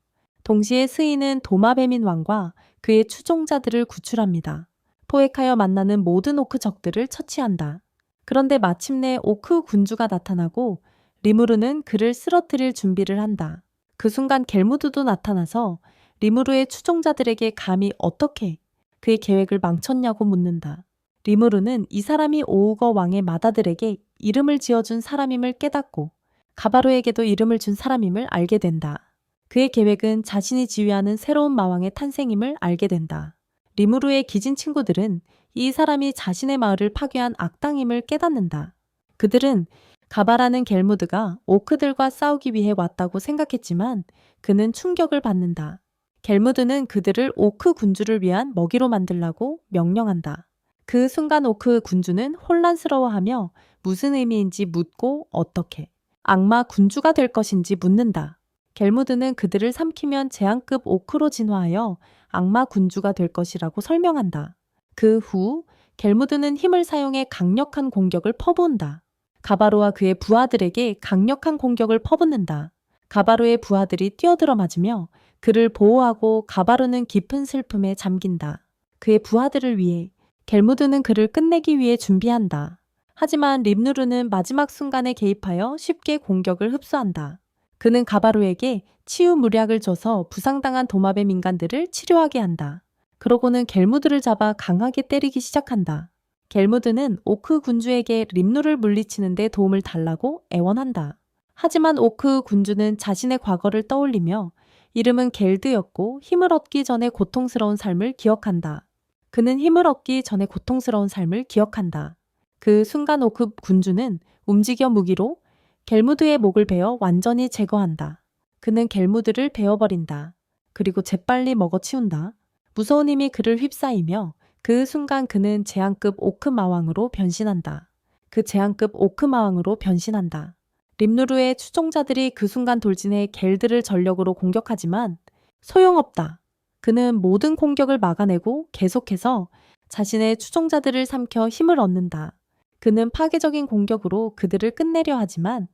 동시에 스이는 도마뱀인 왕과 그의 추종자들을 구출합니다. 포획하여 만나는 모든 오크 적들을 처치한다. 그런데 마침내 오크 군주가 나타나고 리무르는 그를 쓰러뜨릴 준비를 한다. 그 순간 겔무드도 나타나서 리무르의 추종자들에게 감히 어떻게 그의 계획을 망쳤냐고 묻는다. 리무르는 이 사람이 오우거 왕의 마다들에게 이름을 지어준 사람임을 깨닫고 가바로에게도 이름을 준 사람임을 알게 된다. 그의 계획은 자신이 지휘하는 새로운 마왕의 탄생임을 알게 된다. 리무르의 기진 친구들은 이 사람이 자신의 마을을 파괴한 악당임을 깨닫는다. 그들은 가바라는 겔무드가 오크들과 싸우기 위해 왔다고 생각했지만 그는 충격을 받는다. 겔무드는 그들을 오크 군주를 위한 먹이로 만들라고 명령한다. 그 순간 오크 군주는 혼란스러워하며 무슨 의미인지 묻고 어떻게 악마 군주가 될 것인지 묻는다. 겔무드는 그들을 삼키면 제한급 오크로 진화하여 악마 군주가 될 것이라고 설명한다. 그 후 겔무드는 힘을 사용해 강력한 공격을 퍼부은다. 가바로와 그의 부하들에게 강력한 공격을 퍼붓는다. 가바로의 부하들이 뛰어들어 맞으며 그를 보호하고 가바로는 깊은 슬픔에 잠긴다. 그의 부하들을 위해 겔무드는 그를 끝내기 위해 준비한다. 하지만 림누르는 마지막 순간에 개입하여 쉽게 공격을 흡수한다. 그는 가바로에게 치유 물약을 줘서 부상당한 도마뱀 인간들을 치료하게 한다. 그러고는 겔무드를 잡아 강하게 때리기 시작한다. 겔무드는 오크 군주에게 림누를 물리치는 데 도움을 달라고 애원한다. 하지만 오크 군주는 자신의 과거를 떠올리며 이름은 겔드였고 힘을 얻기 전에 고통스러운 삶을 기억한다. 그는 힘을 얻기 전에 고통스러운 삶을 기억한다. 그 순간 오크 군주는 움직여 무기로 겔무드의 목을 베어 완전히 제거한다. 그는 겔무드를 베어버린다. 그리고 재빨리 먹어치운다. 무서운 힘이 그를 휩싸이며 그 순간 그는 제한급 오크 마왕으로 변신한다. 그 제한급 오크 마왕으로 변신한다. 림누르의 추종자들이 그 순간 돌진해 겔드를 전력으로 공격하지만 소용없다. 그는 모든 공격을 막아내고 계속해서 자신의 추종자들을 삼켜 힘을 얻는다. 그는 파괴적인 공격으로 그들을 끝내려 하지만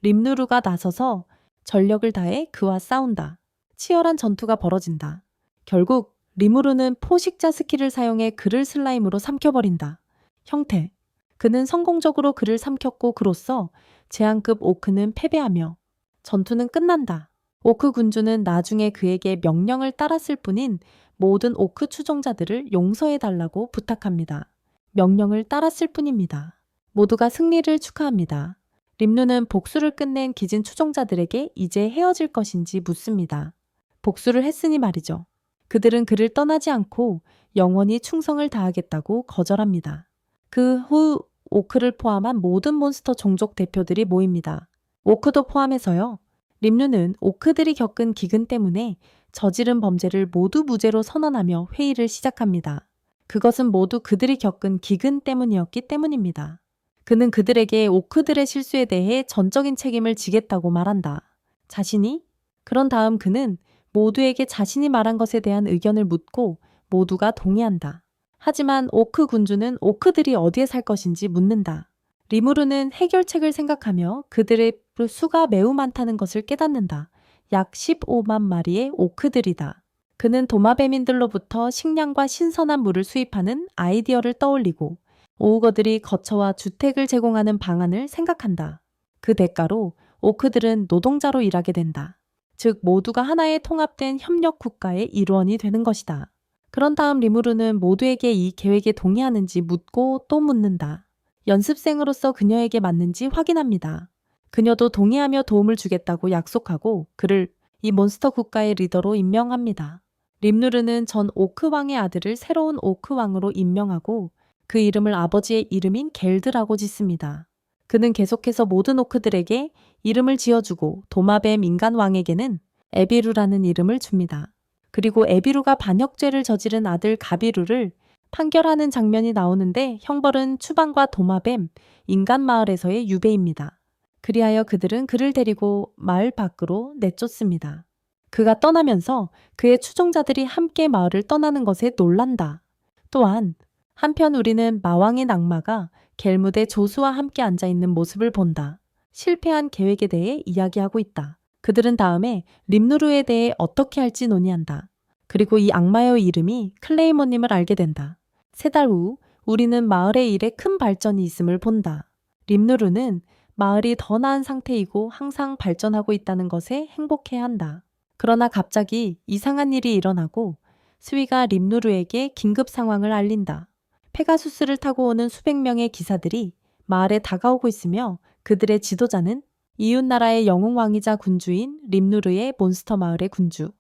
림누르가 나서서 전력을 다해 그와 싸운다. 치열한 전투가 벌어진다. 결국 리무르는 포식자 스킬을 사용해 그를 슬라임으로 삼켜버린다. 형태. 그는 성공적으로 그를 삼켰고 그로써 제한급 오크는 패배하며 전투는 끝난다. 오크 군주는 나중에 그에게 명령을 따랐을 뿐인 모든 오크 추종자들을 용서해달라고 부탁합니다. 명령을 따랐을 뿐입니다. 모두가 승리를 축하합니다. 림루는 복수를 끝낸 기진 추종자들에게 이제 헤어질 것인지 묻습니다. 복수를 했으니 말이죠. 그들은 그를 떠나지 않고 영원히 충성을 다하겠다고 거절합니다. 그 후 오크를 포함한 모든 몬스터 종족 대표들이 모입니다. 오크도 포함해서요. 림루는 오크들이 겪은 기근 때문에 저지른 범죄를 모두 무죄로 선언하며 회의를 시작합니다. 그것은 모두 그들이 겪은 기근 때문이었기 때문입니다. 그는 그들에게 오크들의 실수에 대해 전적인 책임을 지겠다고 말한다. 자신이? 그런 다음 그는 모두에게 자신이 말한 것에 대한 의견을 묻고 모두가 동의한다. 하지만 오크 군주는 오크들이 어디에 살 것인지 묻는다. 리무르는 해결책을 생각하며 그들의 수가 매우 많다는 것을 깨닫는다. 약 15만 마리의 오크들이다. 그는 도마뱀인들로부터 식량과 신선한 물을 수입하는 아이디어를 떠올리고 오우거들이 거처와 주택을 제공하는 방안을 생각한다. 그 대가로 오크들은 노동자로 일하게 된다. 즉 모두가 하나의 통합된 협력 국가의 일원이 되는 것이다. 그런 다음 리무르는 모두에게 이 계획에 동의하는지 묻고 또 묻는다. 연습생으로서 그녀에게 맞는지 확인합니다. 그녀도 동의하며 도움을 주겠다고 약속하고 그를 이 몬스터 국가의 리더로 임명합니다. 림누르는 전 오크 왕의 아들을 새로운 오크 왕으로 임명하고 그 이름을 아버지의 이름인 겔드라고 짓습니다. 그는 계속해서 모든 오크들에게 이름을 지어주고 도마뱀 인간 왕에게는 에비루라는 이름을 줍니다. 그리고 에비루가 반역죄를 저지른 아들 가비루를 판결하는 장면이 나오는데 형벌은 추방과 도마뱀 인간 마을에서의 유배입니다. 그리하여 그들은 그를 데리고 마을 밖으로 내쫓습니다. 그가 떠나면서 그의 추종자들이 함께 마을을 떠나는 것에 놀란다. 또한 한편 우리는 마왕의 낙마가 겔무대 조수와 함께 앉아있는 모습을 본다. 실패한 계획에 대해 이야기하고 있다. 그들은 다음에 림누르에 대해 어떻게 할지 논의한다. 그리고 이 악마의 이름이 클레이모님을 알게 된다. 3달 후 우리는 마을의 일에 큰 발전이 있음을 본다. 림누르는 마을이 더 나은 상태이고 항상 발전하고 있다는 것에 행복해한다. 그러나 갑자기 이상한 일이 일어나고 스위가 림누르에게 긴급 상황을 알린다. 페가수스를 타고 오는 수백 명의 기사들이 마을에 다가오고 있으며 그들의 지도자는 이웃나라의 영웅왕이자 군주인 림누르의 몬스터 마을의 군주.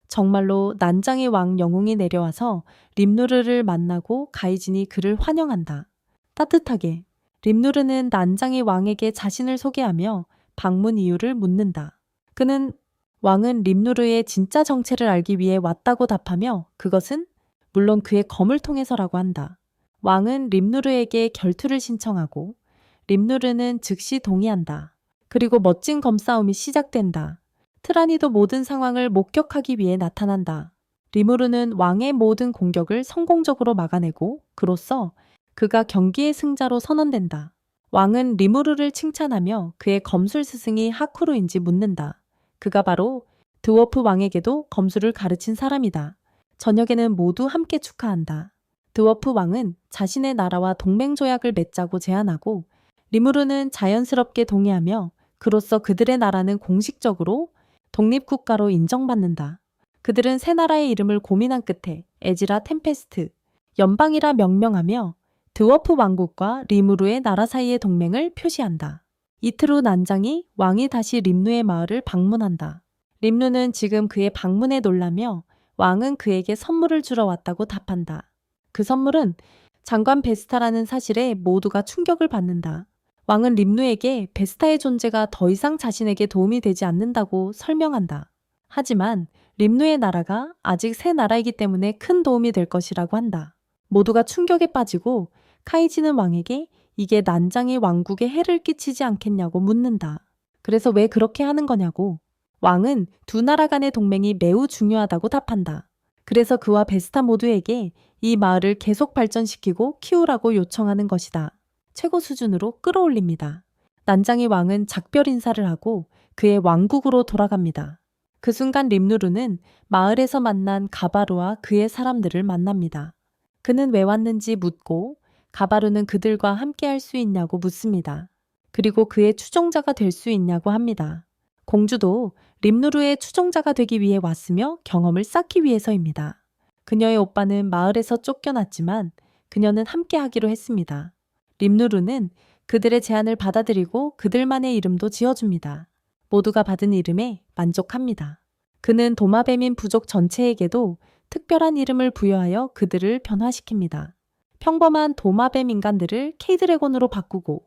정말로 난장의 왕 영웅이 내려와서 림누르를 만나고 가이진이 그를 환영한다. 따뜻하게 림누르는 난장의 왕에게 자신을 소개하며 방문 이유를 묻는다. 그는 왕은 림누르의 진짜 정체를 알기 위해 왔다고 답하며 그것은 물론 그의 검을 통해서라고 한다. 왕은 림누르에게 결투를 신청하고 림누르는 즉시 동의한다. 그리고 멋진 검싸움이 시작된다. 트라니도 모든 상황을 목격하기 위해 나타난다. 리무르는 왕의 모든 공격을 성공적으로 막아내고 그로써 그가 경기의 승자로 선언된다. 왕은 리무르를 칭찬하며 그의 검술 스승이 하쿠루인지 묻는다. 그가 바로 드워프 왕에게도 검술을 가르친 사람이다. 저녁에는 모두 함께 축하한다. 드워프 왕은 자신의 나라와 동맹 조약을 맺자고 제안하고 리무르는 자연스럽게 동의하며 그로써 그들의 나라는 공식적으로 독립국가로 인정받는다. 그들은 새 나라의 이름을 고민한 끝에 에지라 템페스트, 연방이라 명명하며 드워프 왕국과 리무르의 나라 사이의 동맹을 표시한다. 이틀 후 난장이 왕이 다시 림누의 마을을 방문한다. 림누는 지금 그의 방문에 놀라며 왕은 그에게 선물을 주러 왔다고 답한다. 그 선물은 장관 베스타라는 사실에 모두가 충격을 받는다. 왕은 림누에게 베스타의 존재가 더 이상 자신에게 도움이 되지 않는다고 설명한다. 하지만 림누의 나라가 아직 새 나라이기 때문에 큰 도움이 될 것이라고 한다. 모두가 충격에 빠지고 카이지는 왕에게 이게 난장의 왕국에 해를 끼치지 않겠냐고 묻는다. 그래서 왜 그렇게 하는 거냐고. 왕은 두 나라 간의 동맹이 매우 중요하다고 답한다. 그래서 그와 베스타 모두에게 이 마을을 계속 발전시키고 키우라고 요청하는 것이다. 최고 수준으로 끌어올립니다. 난장의 왕은 작별 인사를 하고 그의 왕국으로 돌아갑니다. 그 순간 림누르는 마을에서 만난 가바루와 그의 사람들을 만납니다. 그는 왜 왔는지 묻고 가바루는 그들과 함께 할 수 있냐고 묻습니다. 그리고 그의 추종자가 될 수 있냐고 합니다. 공주도 림누르의 추종자가 되기 위해 왔으며 경험을 쌓기 위해서입니다. 그녀의 오빠는 마을에서 쫓겨났지만 그녀는 함께 하기로 했습니다. 림누르는 그들의 제안을 받아들이고 그들만의 이름도 지어줍니다. 모두가 받은 이름에 만족합니다. 그는 도마뱀인 부족 전체에게도 특별한 이름을 부여하여 그들을 변화시킵니다. 평범한 도마뱀 인간들을 K드래곤으로 바꾸고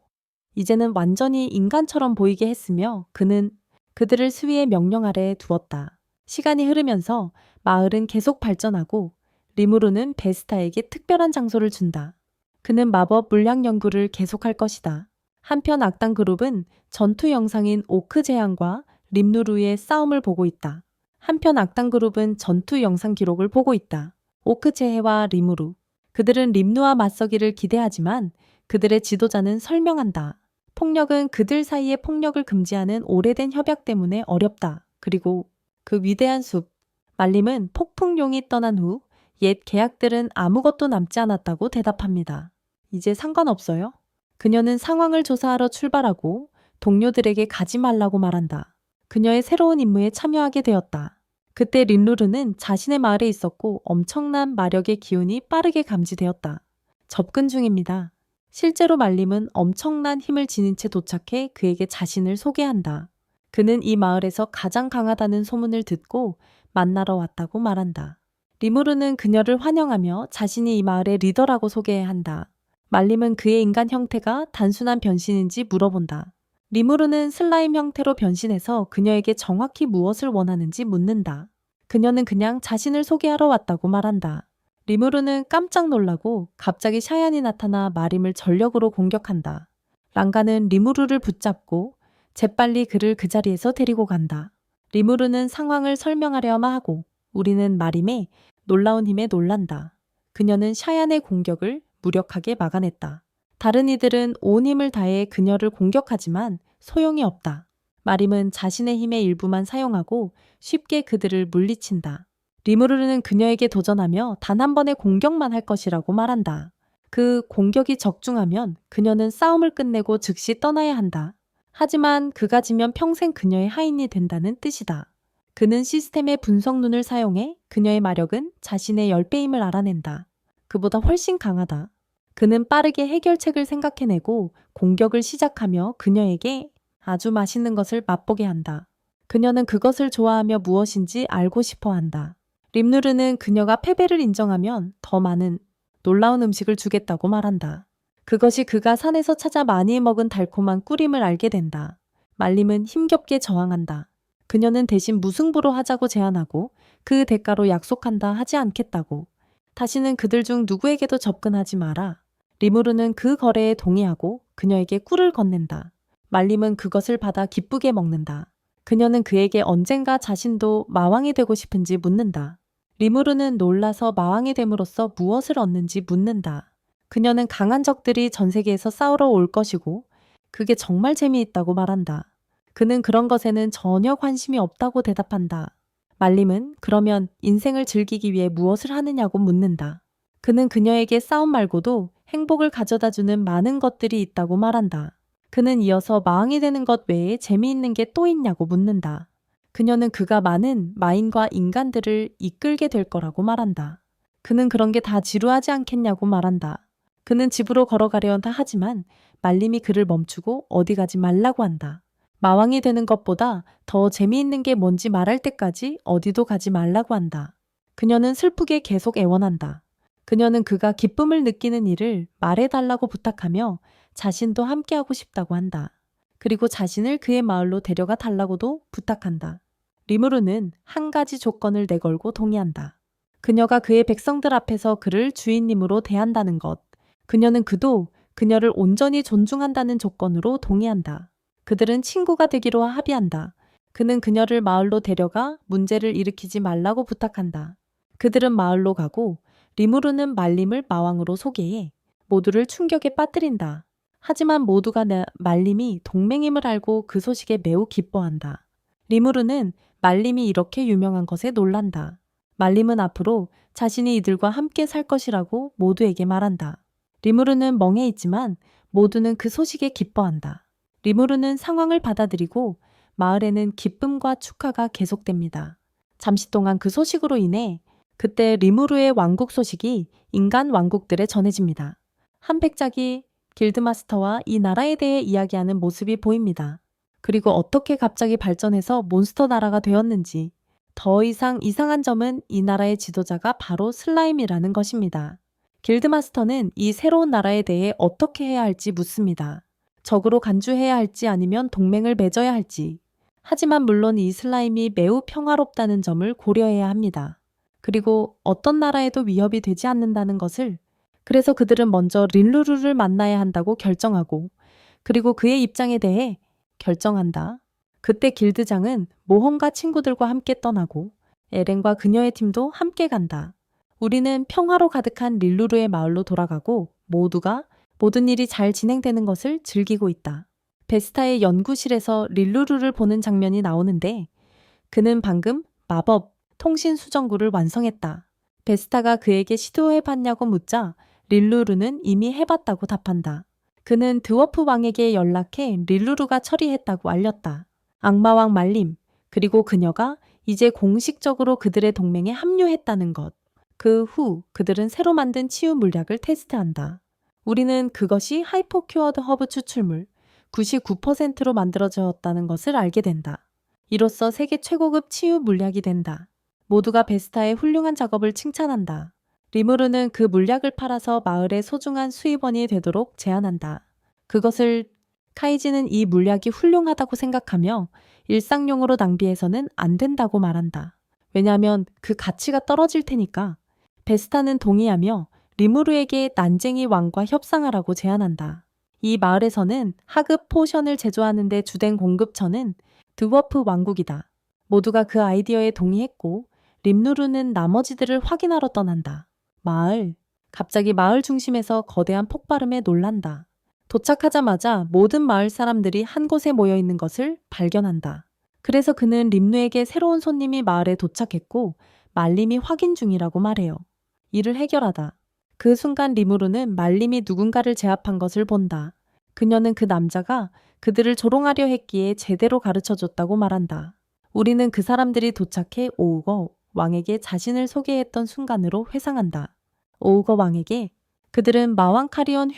이제는 완전히 인간처럼 보이게 했으며 그는 그들을 스위의 명령 아래에 두었다. 시간이 흐르면서 마을은 계속 발전하고 리무르는 베스타에게 특별한 장소를 준다. 그는 마법 물약 연구를 계속할 것이다. 한편 악당 그룹은 전투 영상인 오크 재앙과 림누르의 싸움을 보고 있다. 한편 악당 그룹은 전투 영상 기록을 보고 있다. 오크 재해와 리무르. 그들은 림누와 맞서기를 기대하지만 그들의 지도자는 설명한다. 폭력은 그들 사이의 폭력을 금지하는 오래된 협약 때문에 어렵다. 그리고 그 위대한 숲. 말림은 폭풍용이 떠난 후 옛 계약들은 아무것도 남지 않았다고 대답합니다. 이제 상관없어요? 그녀는 상황을 조사하러 출발하고 동료들에게 가지 말라고 말한다. 그녀의 새로운 임무에 참여하게 되었다. 그때 린루르는 자신의 마을에 있었고 엄청난 마력의 기운이 빠르게 감지되었다. 접근 중입니다. 실제로 말림은 엄청난 힘을 지닌 채 도착해 그에게 자신을 소개한다. 그는 이 마을에서 가장 강하다는 소문을 듣고 만나러 왔다고 말한다. 리무르는 그녀를 환영하며 자신이 이 마을의 리더라고 소개해야 한다. 말림은 그의 인간 형태가 단순한 변신인지 물어본다. 리무르는 슬라임 형태로 변신해서 그녀에게 정확히 무엇을 원하는지 묻는다. 그녀는 그냥 자신을 소개하러 왔다고 말한다. 리무르는 깜짝 놀라고 갑자기 샤얀이 나타나 마림을 전력으로 공격한다. 랑가는 리무르를 붙잡고 재빨리 그를 그 자리에서 데리고 간다. 리무르는 상황을 설명하려마 하고 우리는 마림의 놀라운 힘에 놀란다. 그녀는 샤얀의 공격을 무력하게 막아냈다. 다른 이들은 온 힘을 다해 그녀를 공격하지만 소용이 없다. 마림은 자신의 힘의 일부만 사용하고 쉽게 그들을 물리친다. 리무르는 그녀에게 도전하며 단 한 번의 공격만 할 것이라고 말한다. 그 공격이 적중하면 그녀는 싸움을 끝내고 즉시 떠나야 한다. 하지만 그가 지면 평생 그녀의 하인이 된다는 뜻이다. 그는 시스템의 분석눈을 사용해 그녀의 마력은 자신의 10배임을 알아낸다. 그보다 훨씬 강하다. 그는 빠르게 해결책을 생각해내고 공격을 시작하며 그녀에게 아주 맛있는 것을 맛보게 한다. 그녀는 그것을 좋아하며 무엇인지 알고 싶어 한다. 림누르는 그녀가 패배를 인정하면 더 많은 놀라운 음식을 주겠다고 말한다. 그것이 그가 산에서 찾아 많이 먹은 달콤한 꿀임을 알게 된다. 말림은 힘겹게 저항한다. 그녀는 대신 무승부로 하자고 제안하고 그 대가로 약속한다 하지 않겠다고. 다시는 그들 중 누구에게도 접근하지 마라. 리무르는 그 거래에 동의하고 그녀에게 꿀을 건넨다. 말림은 그것을 받아 기쁘게 먹는다. 그녀는 그에게 언젠가 자신도 마왕이 되고 싶은지 묻는다. 리무르는 놀라서 마왕이 됨으로써 무엇을 얻는지 묻는다. 그녀는 강한 적들이 전 세계에서 싸우러 올 것이고 그게 정말 재미있다고 말한다. 그는 그런 것에는 전혀 관심이 없다고 대답한다. 말림은 그러면 인생을 즐기기 위해 무엇을 하느냐고 묻는다. 그는 그녀에게 싸움 말고도 행복을 가져다주는 많은 것들이 있다고 말한다. 그는 이어서 마왕이 되는 것 외에 재미있는 게 또 있냐고 묻는다. 그녀는 그가 많은 마인과 인간들을 이끌게 될 거라고 말한다. 그는 그런 게 다 지루하지 않겠냐고 말한다. 그는 집으로 걸어가려다 하지만 말림이 그를 멈추고 어디 가지 말라고 한다. 마왕이 되는 것보다 더 재미있는 게 뭔지 말할 때까지 어디도 가지 말라고 한다. 그녀는 슬프게 계속 애원한다. 그녀는 그가 기쁨을 느끼는 일을 말해달라고 부탁하며 자신도 함께하고 싶다고 한다. 그리고 자신을 그의 마을로 데려가 달라고도 부탁한다. 리무르는 한 가지 조건을 내걸고 동의한다. 그녀가 그의 백성들 앞에서 그를 주인님으로 대한다는 것. 그녀는 그도 그녀를 온전히 존중한다는 조건으로 동의한다. 그들은 친구가 되기로 합의한다. 그는 그녀를 마을로 데려가 문제를 일으키지 말라고 부탁한다. 그들은 마을로 가고 리무르는 말림을 마왕으로 소개해 모두를 충격에 빠뜨린다. 하지만 모두가 말림이 동맹임을 알고 그 소식에 매우 기뻐한다. 리무르는 말림이 이렇게 유명한 것에 놀란다. 말림은 앞으로 자신이 이들과 함께 살 것이라고 모두에게 말한다. 리무르는 멍해 있지만 모두는 그 소식에 기뻐한다. 리무르는 상황을 받아들이고 마을에는 기쁨과 축하가 계속됩니다. 잠시 동안 그 소식으로 인해 그때 리무르의 왕국 소식이 인간 왕국들에 전해집니다. 한 백작이 길드마스터와 이 나라에 대해 이야기하는 모습이 보입니다. 그리고 어떻게 갑자기 발전해서 몬스터 나라가 되었는지. 더 이상 이상한 점은 이 나라의 지도자가 바로 슬라임이라는 것입니다. 길드마스터는 이 새로운 나라에 대해 어떻게 해야 할지 묻습니다. 적으로 간주해야 할지 아니면 동맹을 맺어야 할지. 하지만 물론 이 슬라임이 매우 평화롭다는 점을 고려해야 합니다. 그리고 어떤 나라에도 위협이 되지 않는다는 것을. 그래서 그들은 먼저 린루루를 만나야 한다고 결정하고, 그리고 그의 입장에 대해 결정한다. 그때 길드장은 모험가 친구들과 함께 떠나고 에렌과 그녀의 팀도 함께 간다. 우리는 평화로 가득한 릴루루의 마을로 돌아가고 모두가 모든 일이 잘 진행되는 것을 즐기고 있다. 베스타의 연구실에서 릴루루를 보는 장면이 나오는데 그는 방금 마법 통신 수정구를 완성했다. 베스타가 그에게 시도해봤냐고 묻자 릴루루는 이미 해봤다고 답한다. 그는 드워프 왕에게 연락해 릴루루가 처리했다고 알렸다. 악마왕 말림, 그리고 그녀가 이제 공식적으로 그들의 동맹에 합류했다는 것. 그 후 그들은 새로 만든 치유 물약을 테스트한다. 우리는 그것이 하이퍼큐어드 허브 추출물 99%로 만들어졌다는 것을 알게 된다. 이로써 세계 최고급 치유 물약이 된다. 모두가 베스타의 훌륭한 작업을 칭찬한다. 리무르는 그 물약을 팔아서 마을의 소중한 수입원이 되도록 제안한다. 그것을 카이지는 이 물약이 훌륭하다고 생각하며 일상용으로 낭비해서는 안 된다고 말한다. 왜냐하면 그 가치가 떨어질 테니까. 베스타는 동의하며 리무르에게 난쟁이 왕과 협상하라고 제안한다. 이 마을에서는 하급 포션을 제조하는 데 주된 공급처는 드워프 왕국이다. 모두가 그 아이디어에 동의했고 림누르는 나머지들을 확인하러 떠난다. 갑자기 마을 중심에서 거대한 폭발음에 놀란다. 도착하자마자 모든 마을 사람들이 한 곳에 모여 있는 것을 발견한다. 그래서 그는 림누에게 새로운 손님이 마을에 도착했고 말림이 확인 중이라고 말해요. 이를 해결하다. 그 순간 리무르는 말림이 누군가를 제압한 것을 본다. 그녀는 그 남자가 그들을 조롱하려 했기에 제대로 가르쳐줬다고 말한다. 우리는 그 사람들이 도착해 오우거 왕에게 자신을 소개했던 순간으로 회상한다. 오우거 왕에게 그들은 마왕 카리온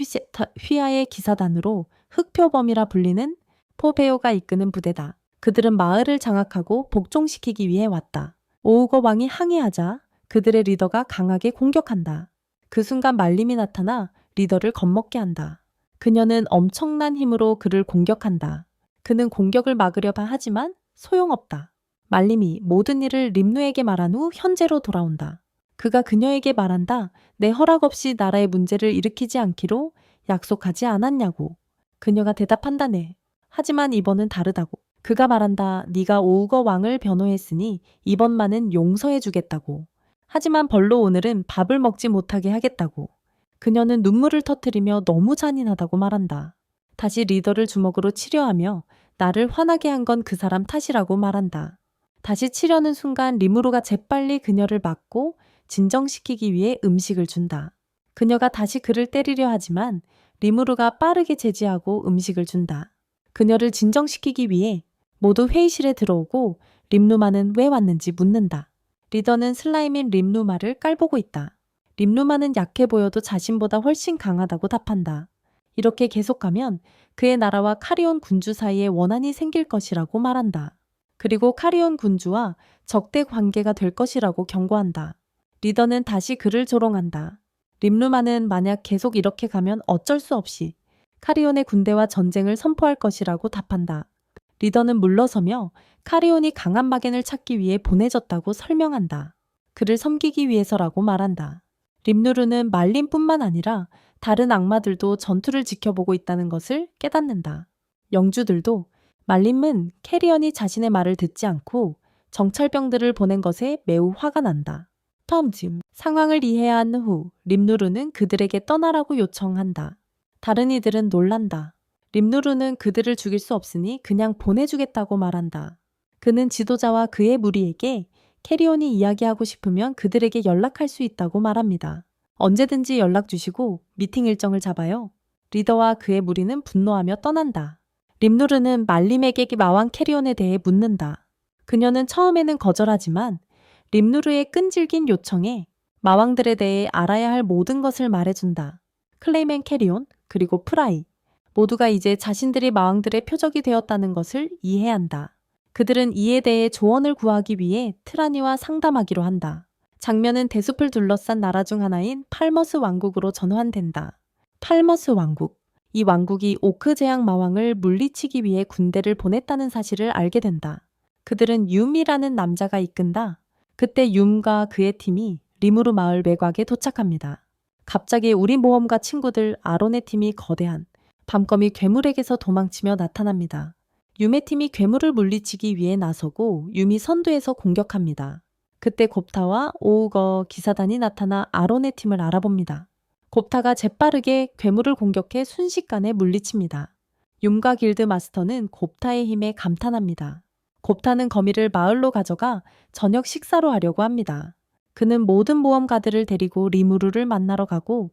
휘하의 기사단으로 흑표범이라 불리는 포베오가 이끄는 부대다. 그들은 마을을 장악하고 복종시키기 위해 왔다. 오우거 왕이 항의하자 그들의 리더가 강하게 공격한다. 그 순간 말림이 나타나 리더를 겁먹게 한다. 그녀는 엄청난 힘으로 그를 공격한다. 그는 공격을 막으려다 하지만 소용없다. 말림이 모든 일을 림누에게 말한 후 현재로 돌아온다. 그가 그녀에게 말한다. 내 허락 없이 나라의 문제를 일으키지 않기로 약속하지 않았냐고. 그녀가 대답한다네. 하지만 이번은 다르다고. 그가 말한다. 네가 오우거 왕을 변호했으니 이번만은 용서해 주겠다고. 하지만 벌로 오늘은 밥을 먹지 못하게 하겠다고. 그녀는 눈물을 터뜨리며 너무 잔인하다고 말한다. 다시 리더를 주먹으로 치려하며 나를 화나게 한 건 그 사람 탓이라고 말한다. 다시 치려는 순간 리무르가 재빨리 그녀를 막고 진정시키기 위해 음식을 준다. 그녀가 다시 그를 때리려 하지만 리무르가 빠르게 제지하고 음식을 준다. 그녀를 진정시키기 위해 모두 회의실에 들어오고 림누마는 왜 왔는지 묻는다. 리더는 슬라임인 림누마를 깔보고 있다. 림누마는 약해 보여도 자신보다 훨씬 강하다고 답한다. 이렇게 계속하면 그의 나라와 카리온 군주 사이에 원한이 생길 것이라고 말한다. 그리고 카리온 군주와 적대 관계가 될 것이라고 경고한다. 리더는 다시 그를 조롱한다. 림누마는 만약 계속 이렇게 가면 어쩔 수 없이 카리온의 군대와 전쟁을 선포할 것이라고 답한다. 리더는 물러서며 카리온이 강한 마겐을 찾기 위해 보내졌다고 설명한다. 그를 섬기기 위해서라고 말한다. 림누르는 말림뿐만 아니라 다른 악마들도 전투를 지켜보고 있다는 것을 깨닫는다. 영주들도 말림은 캐리언이 자신의 말을 듣지 않고 정찰병들을 보낸 것에 매우 화가 난다. 상황을 이해한 후 림누르는 그들에게 떠나라고 요청한다. 다른 이들은 놀란다. 림누르는 그들을 죽일 수 없으니 그냥 보내주겠다고 말한다. 그는 지도자와 그의 무리에게 캐리온이 이야기하고 싶으면 그들에게 연락할 수 있다고 말합니다. 언제든지 연락 주시고 미팅 일정을 잡아요. 리더와 그의 무리는 분노하며 떠난다. 림누르는 말림에게 마왕 캐리온에 대해 묻는다. 그녀는 처음에는 거절하지만 림누르의 끈질긴 요청에 마왕들에 대해 알아야 할 모든 것을 말해준다. 클레이맨 캐리온 그리고 프라이 모두가 이제 자신들이 마왕들의 표적이 되었다는 것을 이해한다. 그들은 이에 대해 조언을 구하기 위해 트라니와 상담하기로 한다. 장면은 대숲을 둘러싼 나라 중 하나인 팔머스 왕국으로 전환된다. 팔머스 왕국. 이 왕국이 오크 제약 마왕을 물리치기 위해 군대를 보냈다는 사실을 알게 된다. 그들은 윰이라는 남자가 이끈다. 그때 윰과 그의 팀이 리무르 마을 외곽에 도착합니다. 갑자기 우리 모험가 친구들 아론의 팀이 거대한 밤거미 괴물에게서 도망치며 나타납니다. 윰의 팀이 괴물을 물리치기 위해 나서고 윰이 선두에서 공격합니다. 그때 곱타와 오우거 기사단이 나타나 아론의 팀을 알아봅니다. 곱타가 재빠르게 괴물을 공격해 순식간에 물리칩니다. 윰과 길드 마스터는 곱타의 힘에 감탄합니다. 곱타는 거미를 마을로 가져가 저녁 식사로 하려고 합니다. 그는 모든 모험가들을 데리고 리무르를 만나러 가고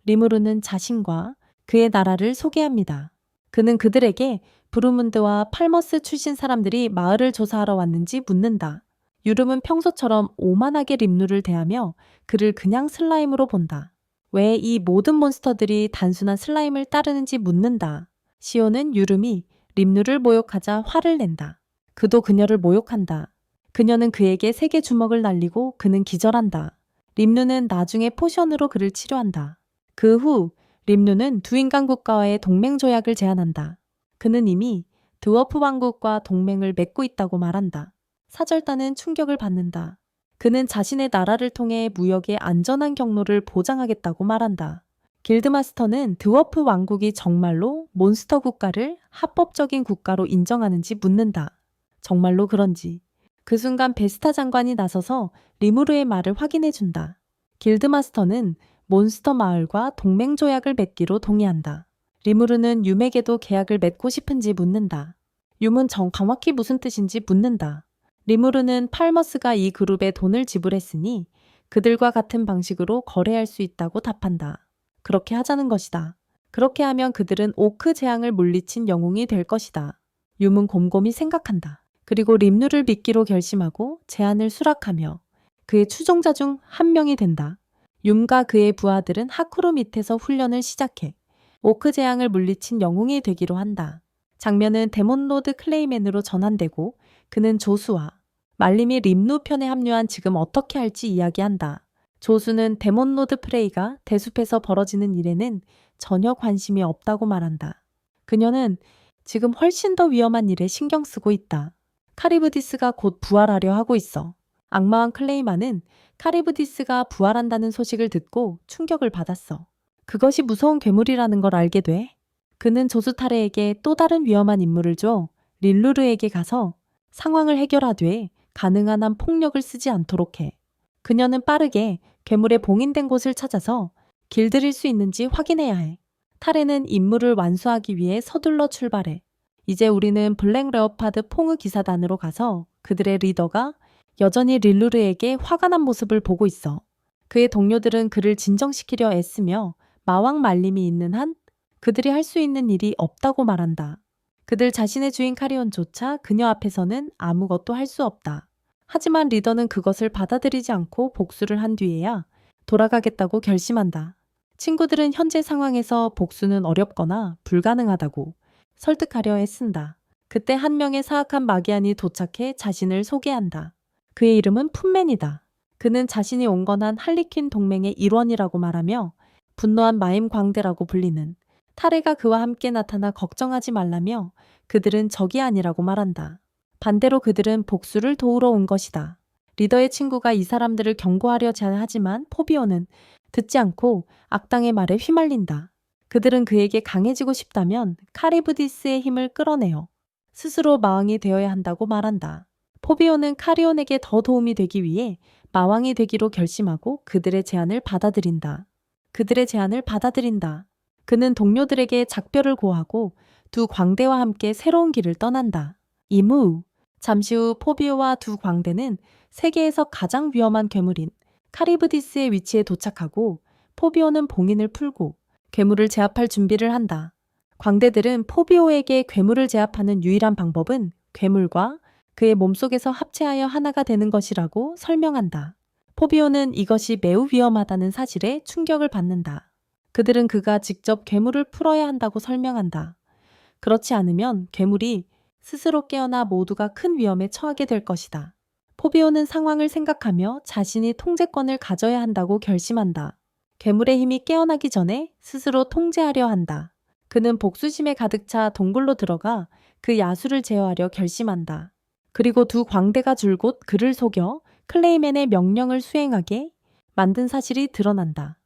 리무르는 자신과 그의 나라를 소개합니다. 그는 그들에게 브루문드와 팔머스 출신 사람들이 마을을 조사하러 왔는지 묻는다. 유름은 평소처럼 오만하게 림루를 대하며 그를 그냥 슬라임으로 본다. 왜 이 모든 몬스터들이 단순한 슬라임을 따르는지 묻는다. 시오는 유름이 림루를 모욕하자 화를 낸다. 그도 그녀를 모욕한다. 그녀는 그에게 세게 주먹을 날리고 그는 기절한다. 림루는 나중에 포션으로 그를 치료한다. 그 후 림루는 두 인간 국가와의 동맹 조약을 제안한다. 그는 이미 드워프 왕국과 동맹을 맺고 있다고 말한다. 사절단은 충격을 받는다. 그는 자신의 나라를 통해 무역의 안전한 경로를 보장하겠다고 말한다. 길드마스터는 드워프 왕국이 정말로 몬스터 국가를 합법적인 국가로 인정하는지 묻는다. 정말로 그런지. 그 순간 베스타 장관이 나서서 리무르의 말을 확인해준다. 길드마스터는 몬스터 마을과 동맹 조약을 맺기로 동의한다. 리무르는 윰에게도 계약을 맺고 싶은지 묻는다. 윰은 정확히 무슨 뜻인지 묻는다. 리무르는 팔머스가 이 그룹에 돈을 지불했으니 그들과 같은 방식으로 거래할 수 있다고 답한다. 그렇게 하자는 것이다. 그렇게 하면 그들은 오크 재앙을 물리친 영웅이 될 것이다. 윰은 곰곰이 생각한다. 그리고 림루를 믿기로 결심하고 제안을 수락하며 그의 추종자 중 한 명이 된다. 윰과 그의 부하들은 하쿠르 밑에서 훈련을 시작해 오크 재앙을 물리친 영웅이 되기로 한다. 장면은 데몬로드 클레이맨으로 전환되고 그는 조수와 말림이 림루 편에 합류한 지금 어떻게 할지 이야기한다. 조수는 데몬로드 프레이가 대숲에서 벌어지는 일에는 전혀 관심이 없다고 말한다. 그녀는 지금 훨씬 더 위험한 일에 신경 쓰고 있다. 카리브디스가 곧 부활하려 하고 있어. 악마왕 클레이만은 카리브디스가 부활한다는 소식을 듣고 충격을 받았어. 그것이 무서운 괴물이라는 걸 알게 돼. 그는 조수타레에게 또 다른 위험한 임무를 줘 릴루르에게 가서 상황을 해결하되 가능한 한 폭력을 쓰지 않도록 해. 그녀는 빠르게 괴물의 봉인된 곳을 찾아서 길들일 수 있는지 확인해야 해. 타레는 임무를 완수하기 위해 서둘러 출발해. 이제 우리는 블랙 레오파드 퐁의 기사단으로 가서 그들의 리더가 여전히 릴루르에게 화가 난 모습을 보고 있어. 그의 동료들은 그를 진정시키려 애쓰며 마왕 말림이 있는 한 그들이 할 수 있는 일이 없다고 말한다. 그들 자신의 주인 카리온조차 그녀 앞에서는 아무것도 할 수 없다. 하지만 리더는 그것을 받아들이지 않고 복수를 한 뒤에야 돌아가겠다고 결심한다. 친구들은 현재 상황에서 복수는 어렵거나 불가능하다고 설득하려 애쓴다. 그때 한 명의 사악한 마기안이 도착해 자신을 소개한다. 그의 이름은 푼맨이다. 그는 자신이 온건한 할리퀸 동맹의 일원이라고 말하며 분노한 마임 광대라고 불리는 타레가 그와 함께 나타나 걱정하지 말라며 그들은 적이 아니라고 말한다. 반대로 그들은 복수를 도우러 온 것이다. 리더의 친구가 이 사람들을 경고하려 제안하지만 포비오는 듣지 않고 악당의 말에 휘말린다. 그들은 그에게 강해지고 싶다면 카리브디스의 힘을 끌어내어 스스로 마왕이 되어야 한다고 말한다. 포비오는 카리온에게 더 도움이 되기 위해 마왕이 되기로 결심하고 그들의 제안을 받아들인다. 그는 동료들에게 작별을 고하고 두 광대와 함께 새로운 길을 떠난다. 이무. 잠시 후 포비오와 두 광대는 세계에서 가장 위험한 괴물인 카리브디스의 위치에 도착하고 포비오는 봉인을 풀고 괴물을 제압할 준비를 한다. 광대들은 포비오에게 괴물을 제압하는 유일한 방법은 괴물과 그의 몸속에서 합체하여 하나가 되는 것이라고 설명한다. 포비오는 이것이 매우 위험하다는 사실에 충격을 받는다. 그들은 그가 직접 괴물을 풀어야 한다고 설명한다. 그렇지 않으면 괴물이 스스로 깨어나 모두가 큰 위험에 처하게 될 것이다. 포비오는 상황을 생각하며 자신이 통제권을 가져야 한다고 결심한다. 괴물의 힘이 깨어나기 전에 스스로 통제하려 한다. 그는 복수심에 가득 차 동굴로 들어가 그 야수를 제어하려 결심한다. 그리고 두 광대가 줄곧 그를 속여 클레이맨의 명령을 수행하게 만든 사실이 드러난다.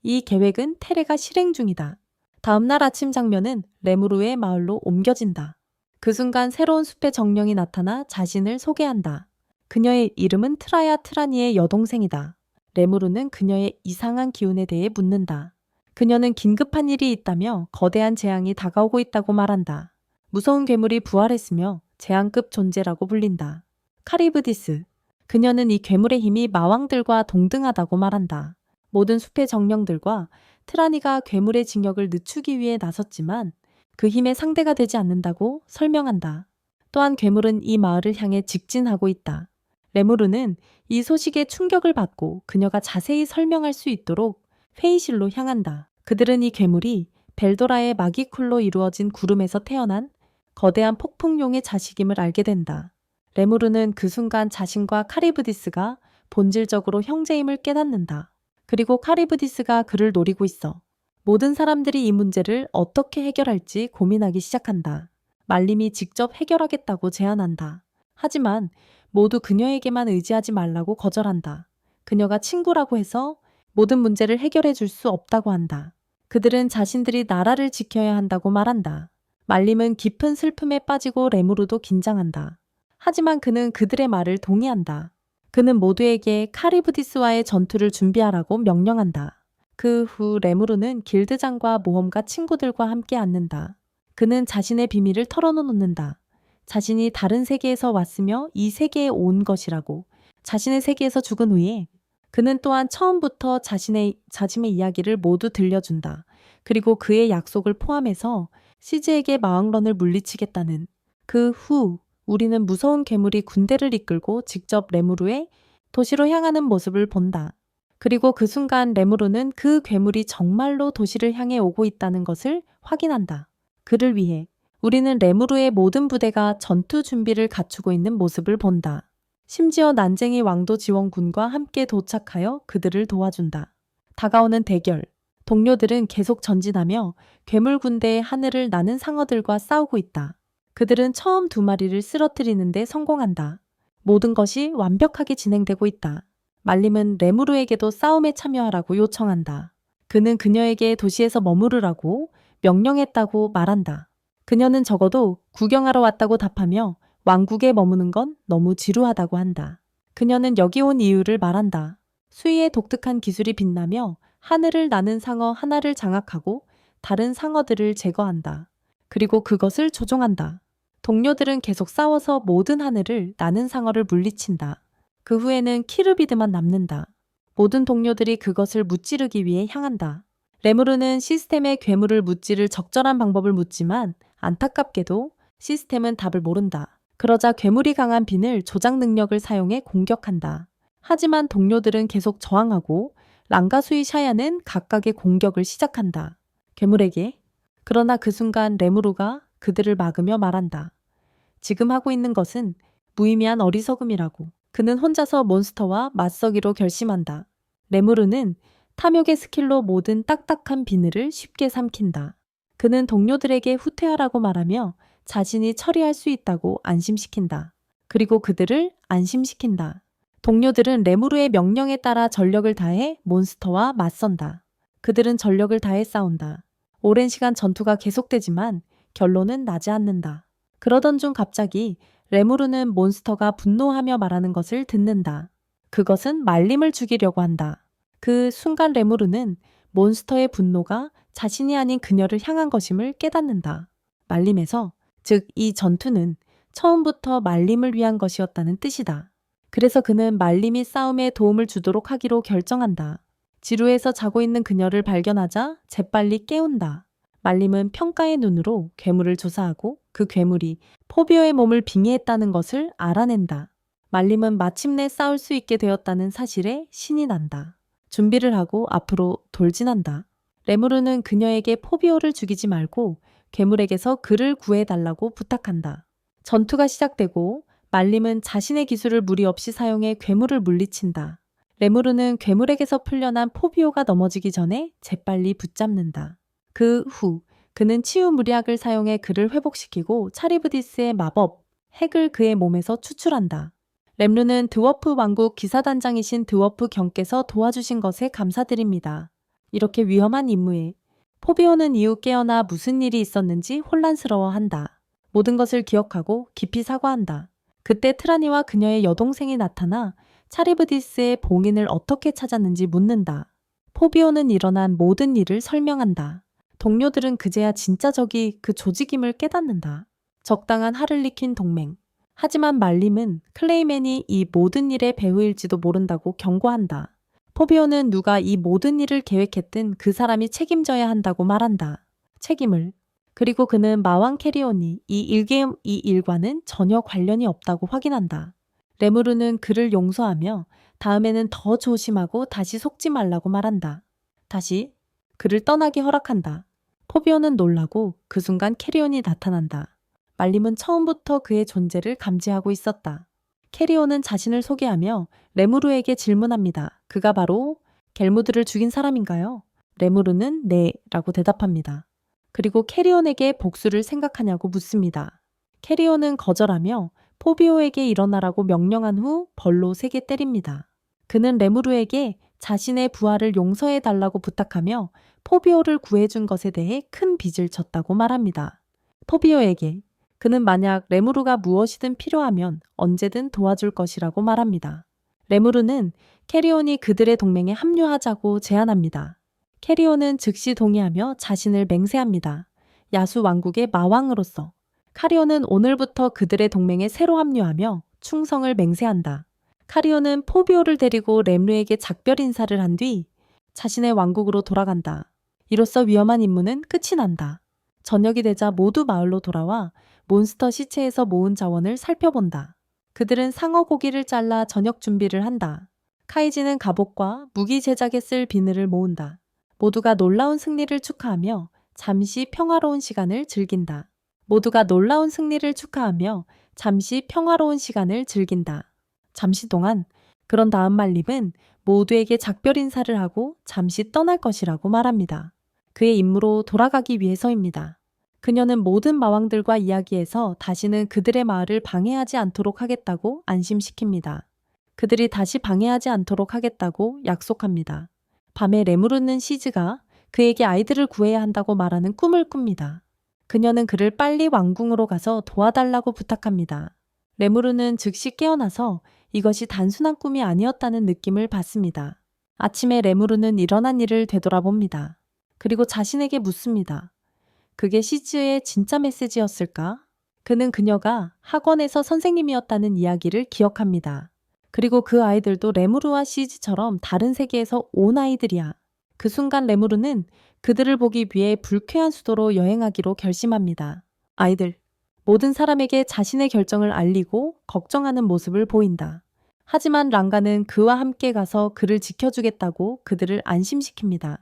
이 계획은 테레가 실행 중이다. 다음날 아침 장면은 레무르의 마을로 옮겨진다. 그 순간 새로운 숲의 정령이 나타나 자신을 소개한다. 그녀의 이름은 트라야 트라니의 여동생이다. 레무르는 그녀의 이상한 기운에 대해 묻는다. 그녀는 긴급한 일이 있다며 거대한 재앙이 다가오고 있다고 말한다. 무서운 괴물이 부활했으며 재앙급 존재라고 불린다. 카리브디스. 그녀는 이 괴물의 힘이 마왕들과 동등하다고 말한다. 모든 숲의 정령들과 트라니가 괴물의 징역을 늦추기 위해 나섰지만 그 힘의 상대가 되지 않는다고 설명한다. 또한 괴물은 이 마을을 향해 직진하고 있다. 레무르는 이 소식에 충격을 받고 그녀가 자세히 설명할 수 있도록 회의실로 향한다. 그들은 이 괴물이 벨도라의 마기쿨로 이루어진 구름에서 태어난 거대한 폭풍용의 자식임을 알게 된다. 레무르는 그 순간 자신과 카리브디스가 본질적으로 형제임을 깨닫는다. 그리고 카리브디스가 그를 노리고 있어. 모든 사람들이 이 문제를 어떻게 해결할지 고민하기 시작한다. 말림이 직접 해결하겠다고 제안한다. 하지만 모두 그녀에게만 의지하지 말라고 거절한다. 그녀가 친구라고 해서 모든 문제를 해결해 줄 수 없다고 한다. 그들은 자신들이 나라를 지켜야 한다고 말한다. 말림은 깊은 슬픔에 빠지고 레무르도 긴장한다. 하지만 그는 그들의 말을 동의한다. 그는 모두에게 카리브디스와의 전투를 준비하라고 명령한다. 그 후 레무르는 길드장과 모험가 친구들과 함께 앉는다. 그는 자신의 비밀을 털어놓는다. 자신이 다른 세계에서 왔으며 이 세계에 온 것이라고. 자신의 세계에서 죽은 후에 그는 또한 처음부터 자신의 이야기를 모두 들려준다. 그리고 그의 약속을 포함해서 시즈에게 마왕런을 물리치겠다는. 그 후 우리는 무서운 괴물이 군대를 이끌고 직접 레무르의 도시로 향하는 모습을 본다. 그리고 그 순간 레무르는 그 괴물이 정말로 도시를 향해 오고 있다는 것을 확인한다. 그를 위해 우리는 레무르의 모든 부대가 전투 준비를 갖추고 있는 모습을 본다. 심지어 난쟁이 왕도 지원군과 함께 도착하여 그들을 도와준다. 다가오는 대결. 동료들은 계속 전진하며 괴물 군대의 하늘을 나는 상어들과 싸우고 있다. 그들은 처음 두 마리를 쓰러뜨리는 데 성공한다. 모든 것이 완벽하게 진행되고 있다. 말림은 레무르에게도 싸움에 참여하라고 요청한다. 그는 그녀에게 도시에서 머무르라고 명령했다고 말한다. 그녀는 적어도 구경하러 왔다고 답하며 왕국에 머무는 건 너무 지루하다고 한다. 그녀는 여기 온 이유를 말한다. 수위의 독특한 기술이 빛나며 하늘을 나는 상어 하나를 장악하고 다른 상어들을 제거한다. 그리고 그것을 조종한다. 동료들은 계속 싸워서 모든 하늘을 나는 상어를 물리친다. 그 후에는 키르비드만 남는다. 모든 동료들이 그것을 무찌르기 위해 향한다. 레무르는 시스템에 괴물을 무찌를 적절한 방법을 묻지만 안타깝게도 시스템은 답을 모른다. 그러자 괴물이 강한 빈을 조작 능력을 사용해 공격한다. 하지만 동료들은 계속 저항하고 랑가수이 샤야는 각각의 공격을 시작한다. 괴물에게. 그러나 그 순간 레무르가 그들을 막으며 말한다. 지금 하고 있는 것은 무의미한 어리석음이라고. 그는 혼자서 몬스터와 맞서기로 결심한다. 레무르는 탐욕의 스킬로 모든 딱딱한 비늘을 쉽게 삼킨다. 그는 동료들에게 후퇴하라고 말하며 자신이 처리할 수 있다고 안심시킨다. 그리고 그들을 안심시킨다. 동료들은 레무르의 명령에 따라 전력을 다해 몬스터와 맞선다. 그들은 전력을 다해 싸운다. 오랜 시간 전투가 계속되지만 결론은 나지 않는다. 그러던 중 갑자기 레무르는 몬스터가 분노하며 말하는 것을 듣는다. 그것은 말림을 죽이려고 한다. 그 순간 레무르는 몬스터의 분노가 자신이 아닌 그녀를 향한 것임을 깨닫는다. 말림에서, 즉 이 전투는 처음부터 말림을 위한 것이었다는 뜻이다. 그래서 그는 말림이 싸움에 도움을 주도록 하기로 결정한다. 지루해서 자고 있는 그녀를 발견하자 재빨리 깨운다. 말림은 평가의 눈으로 괴물을 조사하고 그 괴물이 포비오의 몸을 빙의했다는 것을 알아낸다. 말림은 마침내 싸울 수 있게 되었다는 사실에 신이 난다. 준비를 하고 앞으로 돌진한다. 레무르는 그녀에게 포비오를 죽이지 말고 괴물에게서 그를 구해달라고 부탁한다. 전투가 시작되고 말림은 자신의 기술을 무리 없이 사용해 괴물을 물리친다. 레무르는 괴물에게서 풀려난 포비오가 넘어지기 전에 재빨리 붙잡는다. 그 후 그는 치유무리학을 사용해 그를 회복시키고 차리브디스의 마법, 핵을 그의 몸에서 추출한다. 렘루는 드워프 왕국 기사단장이신 드워프 경께서 도와주신 것에 감사드립니다. 이렇게 위험한 임무에 포비오는 이후 깨어나 무슨 일이 있었는지 혼란스러워한다. 모든 것을 기억하고 깊이 사과한다. 그때 트라니와 그녀의 여동생이 나타나 차리브디스의 봉인을 어떻게 찾았는지 묻는다. 포비오는 일어난 모든 일을 설명한다. 동료들은 그제야 진짜 적이 그 조직임을 깨닫는다. 적당한 하를리퀸 동맹. 하지만 말림은 클레이맨이 이 모든 일의 배후일지도 모른다고 경고한다. 포비오는 누가 이 모든 일을 계획했든 그 사람이 책임져야 한다고 말한다. 책임을. 그리고 그는 마왕 캐리온이 이 일과는 전혀 관련이 없다고 확인한다. 레무르는 그를 용서하며 다음에는 더 조심하고 다시 속지 말라고 말한다. 다시 그를 떠나게 허락한다. 포비오는 놀라고 그 순간 캐리온이 나타난다. 말림은 처음부터 그의 존재를 감지하고 있었다. 캐리온은 자신을 소개하며 레무르에게 질문합니다. 그가 바로 겔무드를 죽인 사람인가요? 레무르는 네 라고 대답합니다. 그리고 캐리온에게 복수를 생각하냐고 묻습니다. 캐리온은 거절하며 포비오에게 일어나라고 명령한 후 벌로 3개 때립니다. 그는 레무르에게 자신의 부하를 용서해달라고 부탁하며 포비오를 구해준 것에 대해 큰 빚을 졌다고 말합니다. 포비오에게 그는 만약 레무르가 무엇이든 필요하면 언제든 도와줄 것이라고 말합니다. 레무르는 캐리온이 그들의 동맹에 합류하자고 제안합니다. 캐리온은 즉시 동의하며 자신을 맹세합니다. 야수 왕국의 마왕으로서. 카리온은 오늘부터 그들의 동맹에 새로 합류하며 충성을 맹세한다. 카리온은 포비오를 데리고 렘루에게 작별 인사를 한 뒤 자신의 왕국으로 돌아간다. 이로써 위험한 임무는 끝이 난다. 저녁이 되자 모두 마을로 돌아와 몬스터 시체에서 모은 자원을 살펴본다. 그들은 상어 고기를 잘라 저녁 준비를 한다. 카이지는 갑옷과 무기 제작에 쓸 비늘을 모은다. 모두가 놀라운 승리를 축하하며 잠시 평화로운 시간을 즐긴다. 잠시 동안 그런 다음 말림은 모두에게 작별 인사를 하고 잠시 떠날 것이라고 말합니다. 그의 임무로 돌아가기 위해서입니다. 그녀는 모든 마왕들과 이야기해서 다시는 그들의 마을을 방해하지 않도록 하겠다고 안심시킵니다. 그들이 다시 방해하지 않도록 하겠다고 약속합니다. 밤에 레무르는 시즈가 그에게 아이들을 구해야 한다고 말하는 꿈을 꿉니다. 그녀는 그를 빨리 왕궁으로 가서 도와달라고 부탁합니다. 레무르는 즉시 깨어나서 이것이 단순한 꿈이 아니었다는 느낌을 받습니다. 아침에 레무르는 일어난 일을 되돌아봅니다. 그리고 자신에게 묻습니다. 그게 시즈의 진짜 메시지였을까? 그는 그녀가 학원에서 선생님이었다는 이야기를 기억합니다. 그리고 그 아이들도 레무르와 시즈처럼 다른 세계에서 온 아이들이야. 그 순간 레무르는 그들을 보기 위해 불쾌한 수도로 여행하기로 결심합니다. 아이들, 모든 사람에게 자신의 결정을 알리고 걱정하는 모습을 보인다. 하지만 랑가는 그와 함께 가서 그를 지켜주겠다고 그들을 안심시킵니다.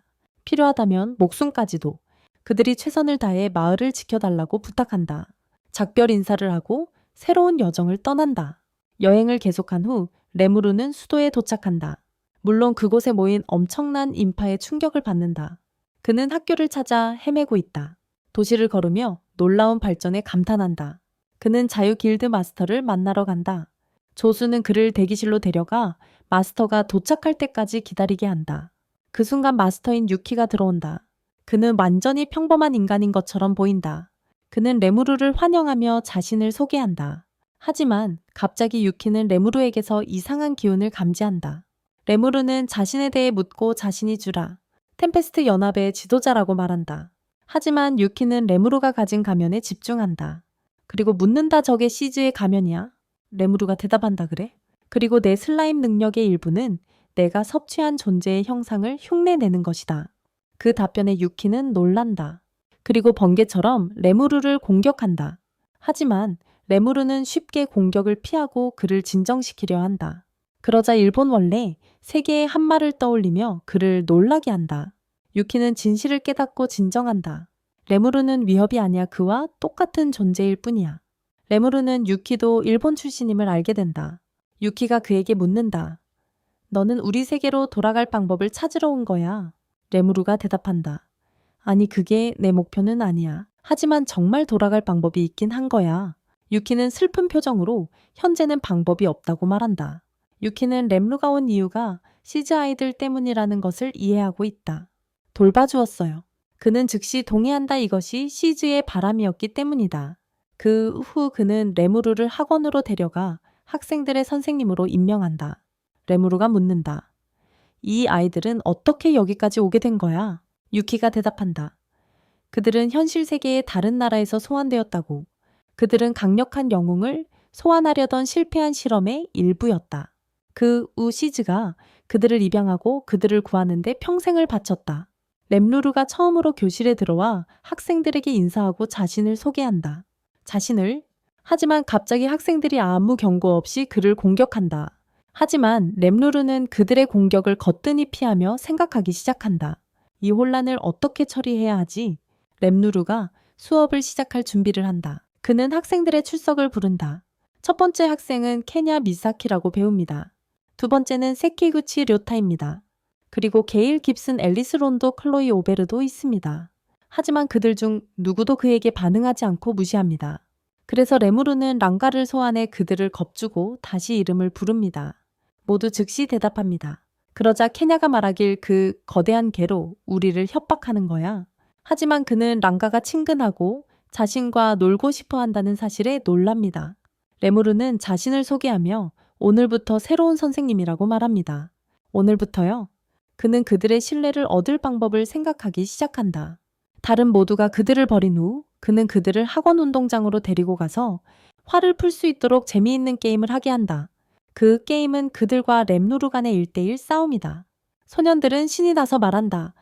필요하다면 목숨까지도. 그들이 최선을 다해 마을을 지켜달라고 부탁한다. 작별 인사를 하고 새로운 여정을 떠난다. 여행을 계속한 후 레무르는 수도에 도착한다. 물론 그곳에 모인 엄청난 인파에 충격을 받는다. 그는 학교를 찾아 헤매고 있다. 도시를 걸으며 놀라운 발전에 감탄한다. 그는 자유 길드 마스터를 만나러 간다. 조수는 그를 대기실로 데려가 마스터가 도착할 때까지 기다리게 한다. 그 순간 마스터인 유키가 들어온다. 그는 완전히 평범한 인간인 것처럼 보인다. 그는 레무르를 환영하며 자신을 소개한다. 하지만 갑자기 유키는 레무르에게서 이상한 기운을 감지한다. 레무르는 자신에 대해 묻고 자신이 주라. 템페스트 연합의 지도자라고 말한다. 하지만 유키는 레무르가 가진 가면에 집중한다. 그리고 묻는다. 저게 시즈의 가면이야? 레무르가 대답한다 그래? 그리고 내 슬라임 능력의 일부는 내가 섭취한 존재의 형상을 흉내내는 것이다. 그 답변에 유키는 놀란다. 그리고 번개처럼 레무르를 공격한다. 하지만 레무르는 쉽게 공격을 피하고 그를 진정시키려 한다. 그러자 일본 원래 세계의 한 말을 떠올리며 그를 놀라게 한다. 유키는 진실을 깨닫고 진정한다. 레무르는 위협이 아니야. 그와 똑같은 존재일 뿐이야. 레무르는 유키도 일본 출신임을 알게 된다. 유키가 그에게 묻는다. 너는 우리 세계로 돌아갈 방법을 찾으러 온 거야. 레무르가 대답한다. 아니, 그게 내 목표는 아니야. 하지만 정말 돌아갈 방법이 있긴 한 거야. 유키는 슬픈 표정으로 현재는 방법이 없다고 말한다. 유키는 램루가 온 이유가 시즈 아이들 때문이라는 것을 이해하고 있다. 돌봐주었어요. 그는 즉시 동의한다. 이것이 시즈의 바람이었기 때문이다. 그 후 그는 레무르를 학원으로 데려가 학생들의 선생님으로 임명한다. 레무르가 묻는다. 이 아이들은 어떻게 여기까지 오게 된 거야? 유키가 대답한다. 그들은 현실 세계의 다른 나라에서 소환되었다고. 그들은 강력한 영웅을 소환하려던 실패한 실험의 일부였다. 그 후 시즈가 그들을 입양하고 그들을 구하는데 평생을 바쳤다. 램루르가 처음으로 교실에 들어와 학생들에게 인사하고 자신을 소개한다. 자신을? 하지만 갑자기 학생들이 아무 경고 없이 그를 공격한다. 하지만 램루르는 그들의 공격을 거뜬히 피하며 생각하기 시작한다. 이 혼란을 어떻게 처리해야 하지? 램루르가 수업을 시작할 준비를 한다. 그는 학생들의 출석을 부른다. 첫 번째 학생은 케냐 미사키라고 배웁니다. 두 번째는 세키구치 료타입니다. 그리고 게일 깁슨, 앨리스 론도, 클로이 오베르도 있습니다. 하지만 그들 중 누구도 그에게 반응하지 않고 무시합니다. 그래서 레무르는 랑가를 소환해 그들을 겁주고 다시 이름을 부릅니다. 모두 즉시 대답합니다. 그러자 케냐가 말하길 그 거대한 개로 우리를 협박하는 거야. 하지만 그는 랑가가 친근하고 자신과 놀고 싶어 한다는 사실에 놀랍니다. 레무르는 자신을 소개하며 오늘부터 새로운 선생님이라고 말합니다. 오늘부터요? 그는 그들의 신뢰를 얻을 방법을 생각하기 시작한다. 다른 모두가 그들을 버린 후 그는 그들을 학원 운동장으로 데리고 가서 화를 풀 수 있도록 재미있는 게임을 하게 한다. 그 게임은 그들과 램루르 간의 1대1 싸움이다. 소년들은 신이 나서 말한다.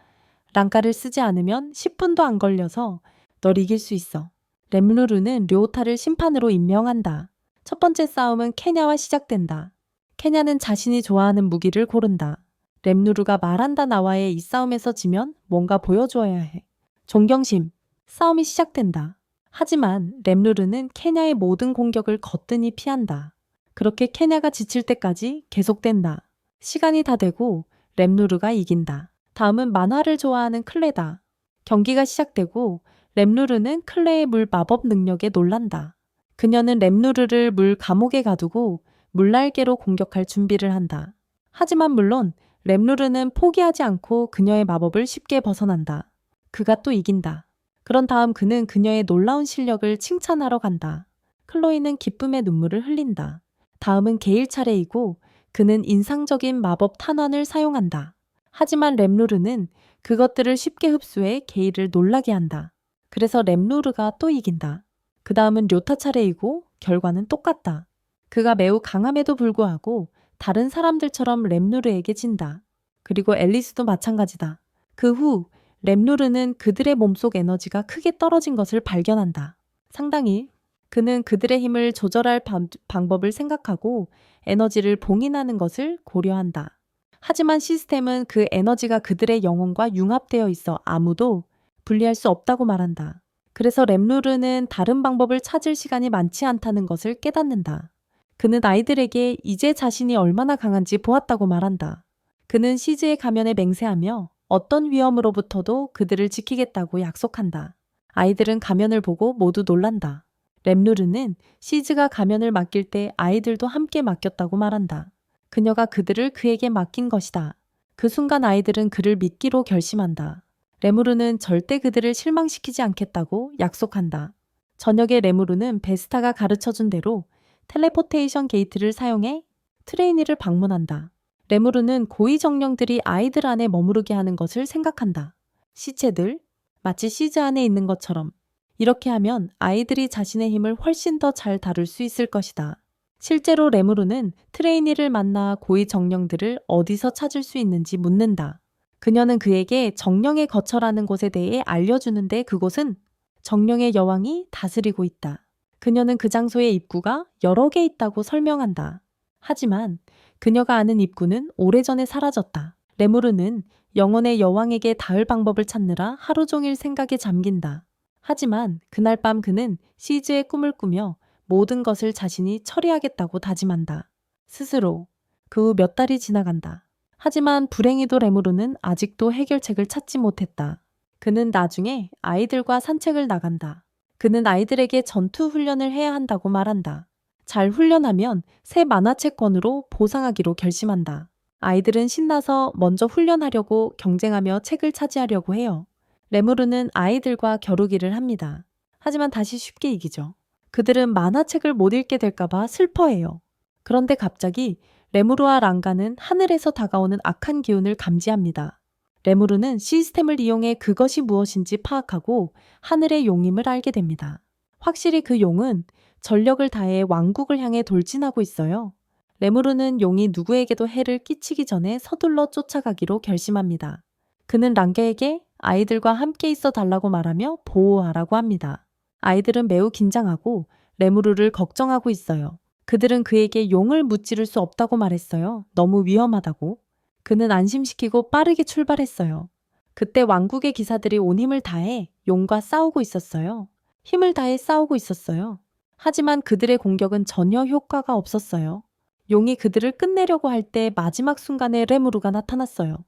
랑가를 쓰지 않으면 10분도 안 걸려서 널 이길 수 있어. 램루르는 료타를 심판으로 임명한다. 첫 번째 싸움은 케냐와 시작된다. 케냐는 자신이 좋아하는 무기를 고른다. 램루르가 말한다. 나와의 이 싸움에서 지면 뭔가 보여주어야 해. 존경심. 싸움이 시작된다. 하지만 램루르는 케냐의 모든 공격을 거뜬히 피한다. 그렇게 케냐가 지칠 때까지 계속된다. 시간이 다 되고 램루르가 이긴다. 다음은 만화를 좋아하는 클레다. 경기가 시작되고 램루르는 클레의 물 마법 능력에 놀란다. 그녀는 램루르를 물 감옥에 가두고 물날개로 공격할 준비를 한다. 하지만 물론 램루르는 포기하지 않고 그녀의 마법을 쉽게 벗어난다. 그가 또 이긴다. 그런 다음 그는 그녀의 놀라운 실력을 칭찬하러 간다. 클로이는 기쁨의 눈물을 흘린다. 다음은 게일 차례이고 그는 인상적인 마법 탄환을 사용한다. 하지만 램루르는 그것들을 쉽게 흡수해 게일을 놀라게 한다. 그래서 램루르가 또 이긴다. 그 다음은 료타 차례이고 결과는 똑같다. 그가 매우 강함에도 불구하고 다른 사람들처럼 램루르에게 진다. 그리고 앨리스도 마찬가지다. 그 후 램루르는 그들의 몸속 에너지가 크게 떨어진 것을 발견한다. 상당히 그는 그들의 힘을 조절할 방법을 생각하고 에너지를 봉인하는 것을 고려한다. 하지만 시스템은 그 에너지가 그들의 영혼과 융합되어 있어 아무도 분리할 수 없다고 말한다. 그래서 램루르는 다른 방법을 찾을 시간이 많지 않다는 것을 깨닫는다. 그는 아이들에게 이제 자신이 얼마나 강한지 보았다고 말한다. 그는 시즈의 가면에 맹세하며 어떤 위험으로부터도 그들을 지키겠다고 약속한다. 아이들은 가면을 보고 모두 놀란다. 램루르는 시즈가 가면을 맡길 때 아이들도 함께 맡겼다고 말한다. 그녀가 그들을 그에게 맡긴 것이다. 그 순간 아이들은 그를 믿기로 결심한다. 레무르는 절대 그들을 실망시키지 않겠다고 약속한다. 저녁에 레무르는 베스타가 가르쳐준 대로 텔레포테이션 게이트를 사용해 트레이니를 방문한다. 레무르는 고위 정령들이 아이들 안에 머무르게 하는 것을 생각한다. 시체들, 마치 시즈 안에 있는 것처럼. 이렇게 하면 아이들이 자신의 힘을 훨씬 더 잘 다룰 수 있을 것이다. 실제로 레무르는 트레이니를 만나 고위 정령들을 어디서 찾을 수 있는지 묻는다. 그녀는 그에게 정령의 거처라는 곳에 대해 알려주는데 그곳은 정령의 여왕이 다스리고 있다. 그녀는 그 장소의 입구가 여러 개 있다고 설명한다. 하지만 그녀가 아는 입구는 오래전에 사라졌다. 레무르는 영혼의 여왕에게 닿을 방법을 찾느라 하루 종일 생각에 잠긴다. 하지만 그날 밤 그는 시즈의 꿈을 꾸며 모든 것을 자신이 처리하겠다고 다짐한다. 스스로. 그 후 몇 달이 지나간다. 하지만 불행히도 레무르는 아직도 해결책을 찾지 못했다. 그는 나중에 아이들과 산책을 나간다. 그는 아이들에게 전투 훈련을 해야 한다고 말한다. 잘 훈련하면 새 만화책권으로 보상하기로 결심한다. 아이들은 신나서 먼저 훈련하려고 경쟁하며 책을 차지하려고 해요. 레무르는 아이들과 겨루기를 합니다. 하지만 다시 쉽게 이기죠. 그들은 만화책을 못 읽게 될까봐 슬퍼해요. 그런데 갑자기 레무르와 랑가는 하늘에서 다가오는 악한 기운을 감지합니다. 레무르는 시스템을 이용해 그것이 무엇인지 파악하고 하늘의 용임을 알게 됩니다. 확실히 그 용은 전력을 다해 왕국을 향해 돌진하고 있어요. 레무르는 용이 누구에게도 해를 끼치기 전에 서둘러 쫓아가기로 결심합니다. 그는 랑게에게 아이들과 함께 있어 달라고 말하며 보호하라고 합니다. 아이들은 매우 긴장하고 레무르를 걱정하고 있어요. 그들은 그에게 용을 무찌를 수 없다고 말했어요. 너무 위험하다고. 그는 안심시키고 빠르게 출발했어요. 그때 왕국의 기사들이 온 힘을 다해 용과 싸우고 있었어요. 힘을 다해 싸우고 있었어요. 하지만 그들의 공격은 전혀 효과가 없었어요. 용이 그들을 끝내려고 할 때 마지막 순간에 레무르가 나타났어요.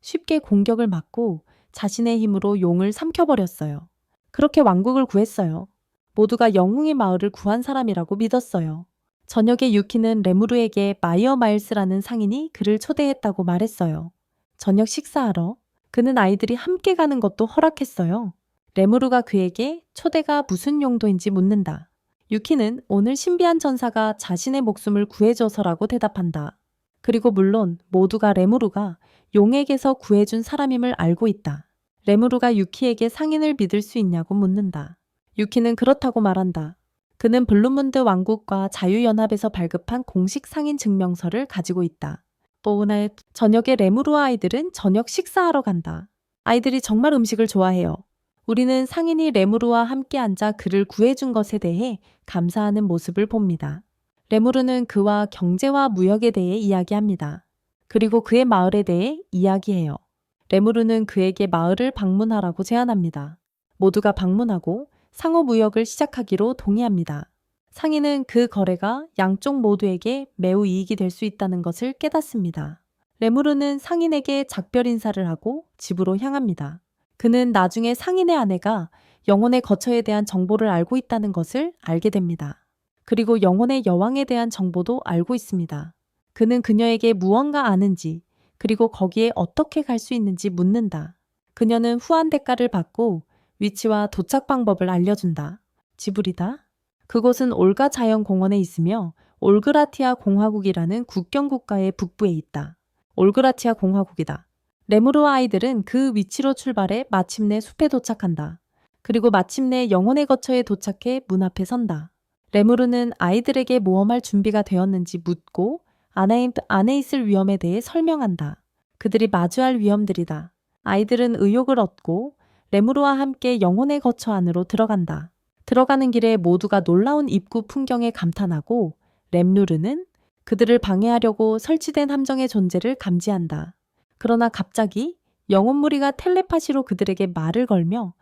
쉽게 공격을 막고 자신의 힘으로 용을 삼켜버렸어요. 그렇게 왕국을 구했어요. 모두가 영웅의 마을을 구한 사람이라고 믿었어요. 저녁에 유키는 레무르에게 마이어 마일스라는 상인이 그를 초대했다고 말했어요. 저녁 식사하러 그는 아이들이 함께 가는 것도 허락했어요. 레무르가 그에게 초대가 무슨 용도인지 묻는다. 유키는 오늘 신비한 전사가 자신의 목숨을 구해줘서라고 대답한다. 그리고 물론 모두가 레무르가 용에게서 구해준 사람임을 알고 있다. 레무르가 유키에게 상인을 믿을 수 있냐고 묻는다. 유키는 그렇다고 말한다. 그는 블루문드 왕국과 자유연합에서 발급한 공식 상인 증명서를 가지고 있다. 오늘 저녁에 레무르와 아이들은 저녁 식사하러 간다. 아이들이 정말 음식을 좋아해요. 우리는 상인이 레무르와 함께 앉아 그를 구해준 것에 대해 감사하는 모습을 봅니다. 레무르는 그와 경제와 무역에 대해 이야기합니다. 그리고 그의 마을에 대해 이야기해요. 레무르는 그에게 마을을 방문하라고 제안합니다. 모두가 방문하고 상호 무역을 시작하기로 동의합니다. 상인은 그 거래가 양쪽 모두에게 매우 이익이 될 수 있다는 것을 깨닫습니다. 레무르는 상인에게 작별 인사를 하고 집으로 향합니다. 그는 나중에 상인의 아내가 영혼의 거처에 대한 정보를 알고 있다는 것을 알게 됩니다. 그리고 영혼의 여왕에 대한 정보도 알고 있습니다. 그는 그녀에게 무언가 아는지, 그리고 거기에 어떻게 갈 수 있는지 묻는다. 그녀는 후한 대가를 받고 위치와 도착 방법을 알려준다. 지브리다. 그곳은 올가 자연공원에 있으며 올그라티아 공화국이라는 국경국가의 북부에 있다. 올그라티아 공화국이다. 레무르와 아이들은 그 위치로 출발해 마침내 숲에 도착한다. 그리고 마침내 영혼의 거처에 도착해 문 앞에 선다. 레무르는 아이들에게 모험할 준비가 되었는지 묻고 안에 있을 위험에 대해 설명한다. 그들이 마주할 위험들이다. 아이들은 의욕을 얻고 레무르와 함께 영혼의 거처 안으로 들어간다. 들어가는 길에 모두가 놀라운 입구 풍경에 감탄하고 렘누르는 그들을 방해하려고 설치된 함정의 존재를 감지한다. 그러나 갑자기 영혼 무리가 텔레파시로 그들에게 말을 걸며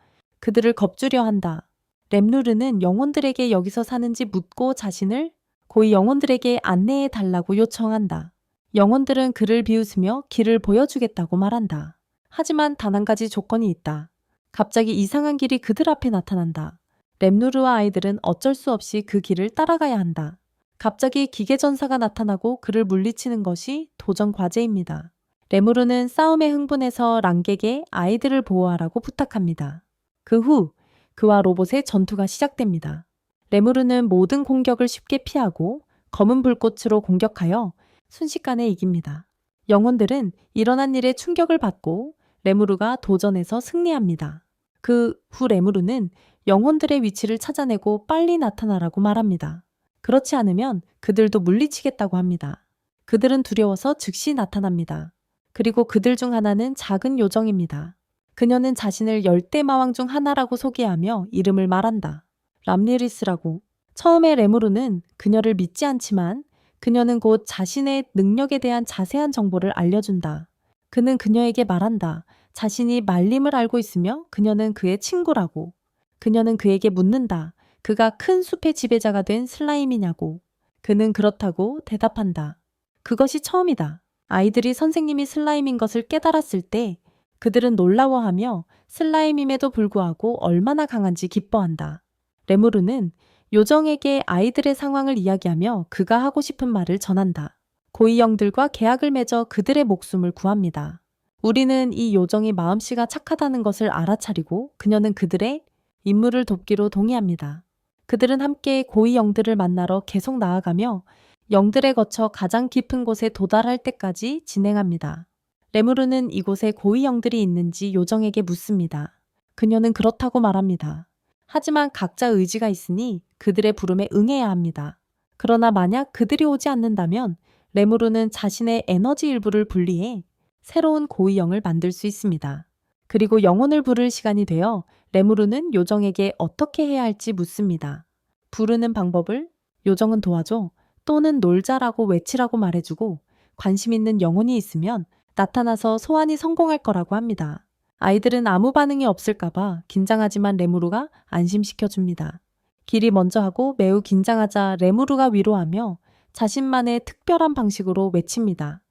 그들을 겁주려 한다. 렘누르는 영혼들에게 여기서 사는지 묻고 자신을 고이 영혼들에게 안내해 달라고 요청한다. 영혼들은 그를 비웃으며 길을 보여주겠다고 말한다. 하지만 단 한 가지 조건이 있다. 갑자기 이상한 길이 그들 앞에 나타난다. 렘누르와 아이들은 어쩔 수 없이 그 길을 따라가야 한다. 갑자기 기계전사가 나타나고 그를 물리치는 것이 도전 과제입니다. 레무르는 싸움에 흥분해서 랑객에 아이들을 보호하라고 부탁합니다. 그 후 그와 로봇의 전투가 시작됩니다. 레무르는 모든 공격을 쉽게 피하고 검은 불꽃으로 공격하여 순식간에 이깁니다. 영혼들은 일어난 일에 충격을 받고 레무르가 도전에서 승리합니다. 그 후 레무르는 영혼들의 위치를 찾아내고 빨리 나타나라고 말합니다. 그렇지 않으면 그들도 물리치겠다고 합니다. 그들은 두려워서 즉시 나타납니다. 그리고 그들 중 하나는 작은 요정입니다. 그녀는 자신을 열대 마왕 중 하나라고 소개하며 이름을 말한다. 람리리스라고. 처음에 레무르는 그녀를 믿지 않지만 그녀는 곧 자신의 능력에 대한 자세한 정보를 알려준다. 그는 그녀에게 말한다. 자신이 말림을 알고 있으며 그녀는 그의 친구라고. 그녀는 그에게 묻는다. 그가 큰 숲의 지배자가 된 슬라임이냐고. 그는 그렇다고 대답한다. 그것이 처음이다. 아이들이 선생님이 슬라임인 것을 깨달았을 때 그들은 놀라워하며 슬라임임에도 불구하고 얼마나 강한지 기뻐한다. 레무르는 요정에게 아이들의 상황을 이야기하며 그가 하고 싶은 말을 전한다. 고위영들과 계약을 맺어 그들의 목숨을 구합니다. 우리는 이 요정이 마음씨가 착하다는 것을 알아차리고 그녀는 그들의 임무를 돕기로 동의합니다. 그들은 함께 고위영들을 만나러 계속 나아가며 영들에 거쳐 가장 깊은 곳에 도달할 때까지 진행합니다. 레무르는 이곳에 고위영들이 있는지 요정에게 묻습니다. 그녀는 그렇다고 말합니다. 하지만 각자 의지가 있으니 그들의 부름에 응해야 합니다. 그러나 만약 그들이 오지 않는다면 레무르는 자신의 에너지 일부를 분리해 새로운 고위영을 만들 수 있습니다. 그리고 영혼을 부를 시간이 되어 레무르는 요정에게 어떻게 해야 할지 묻습니다. 부르는 방법을 요정은 도와줘 또는 놀자라고 외치라고 말해주고 관심 있는 영혼이 있으면 나타나서 소환이 성공할 거라고 합니다. 아이들은 아무 반응이 없을까봐 긴장하지만 레무르가 안심시켜줍니다. 길이 먼저 하고 매우 긴장하자 레무르가 위로하며 자신만의 특별한 방식으로 외칩니다.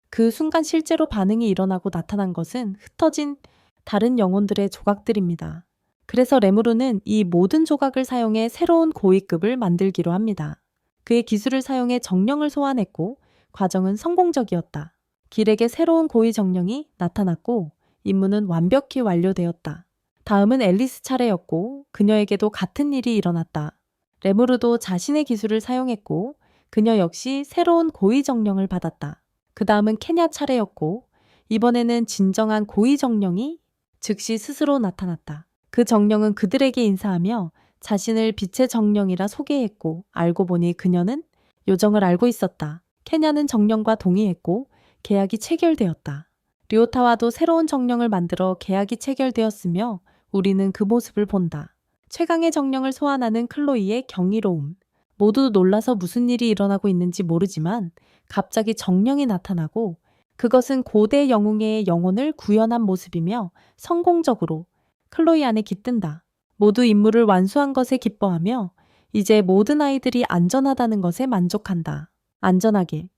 그 순간 실제로 반응이 일어나고 나타난 것은 흩어진 다른 영혼들의 조각들입니다. 그래서 레무르는 이 모든 조각을 사용해 새로운 고위급을 만들기로 합니다. 그의 기술을 사용해 정령을 소환했고 과정은 성공적이었다. 길에게 새로운 고위 정령이 나타났고 임무는 완벽히 완료되었다. 다음은 앨리스 차례였고 그녀에게도 같은 일이 일어났다. 레무르도 자신의 기술을 사용했고 그녀 역시 새로운 고위 정령을 받았다. 그 다음은 케냐 차례였고 이번에는 진정한 고위 정령이 즉시 스스로 나타났다. 그 정령은 그들에게 인사하며 자신을 빛의 정령이라 소개했고 알고 보니 그녀는 요정을 알고 있었다. 케냐는 정령과 동의했고 계약이 체결되었다. 류오타와도 새로운 정령을 만들어 계약이 체결되었으며 우리는 그 모습을 본다. 최강의 정령을 소환하는 클로이의 경이로움. 모두 놀라서 무슨 일이 일어나고 있는지 모르지만 갑자기 정령이 나타나고 그것은 고대 영웅의 영혼을 구현한 모습이며 성공적으로 클로이 안에 깃든다. 모두 임무를 완수한 것에 기뻐하며 이제 모든 아이들이 안전하다는 것에 만족한다. 안전하게.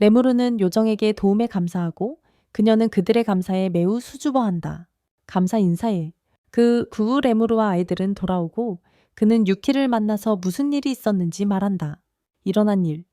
레무르는 요정에게 도움에 감사하고 그녀는 그들의 감사에 매우 수줍어한다. 감사 인사해. 그 후 레무르와 아이들은 돌아오고 그는 유키를 만나서 무슨 일이 있었는지 말한다. 일어난 일.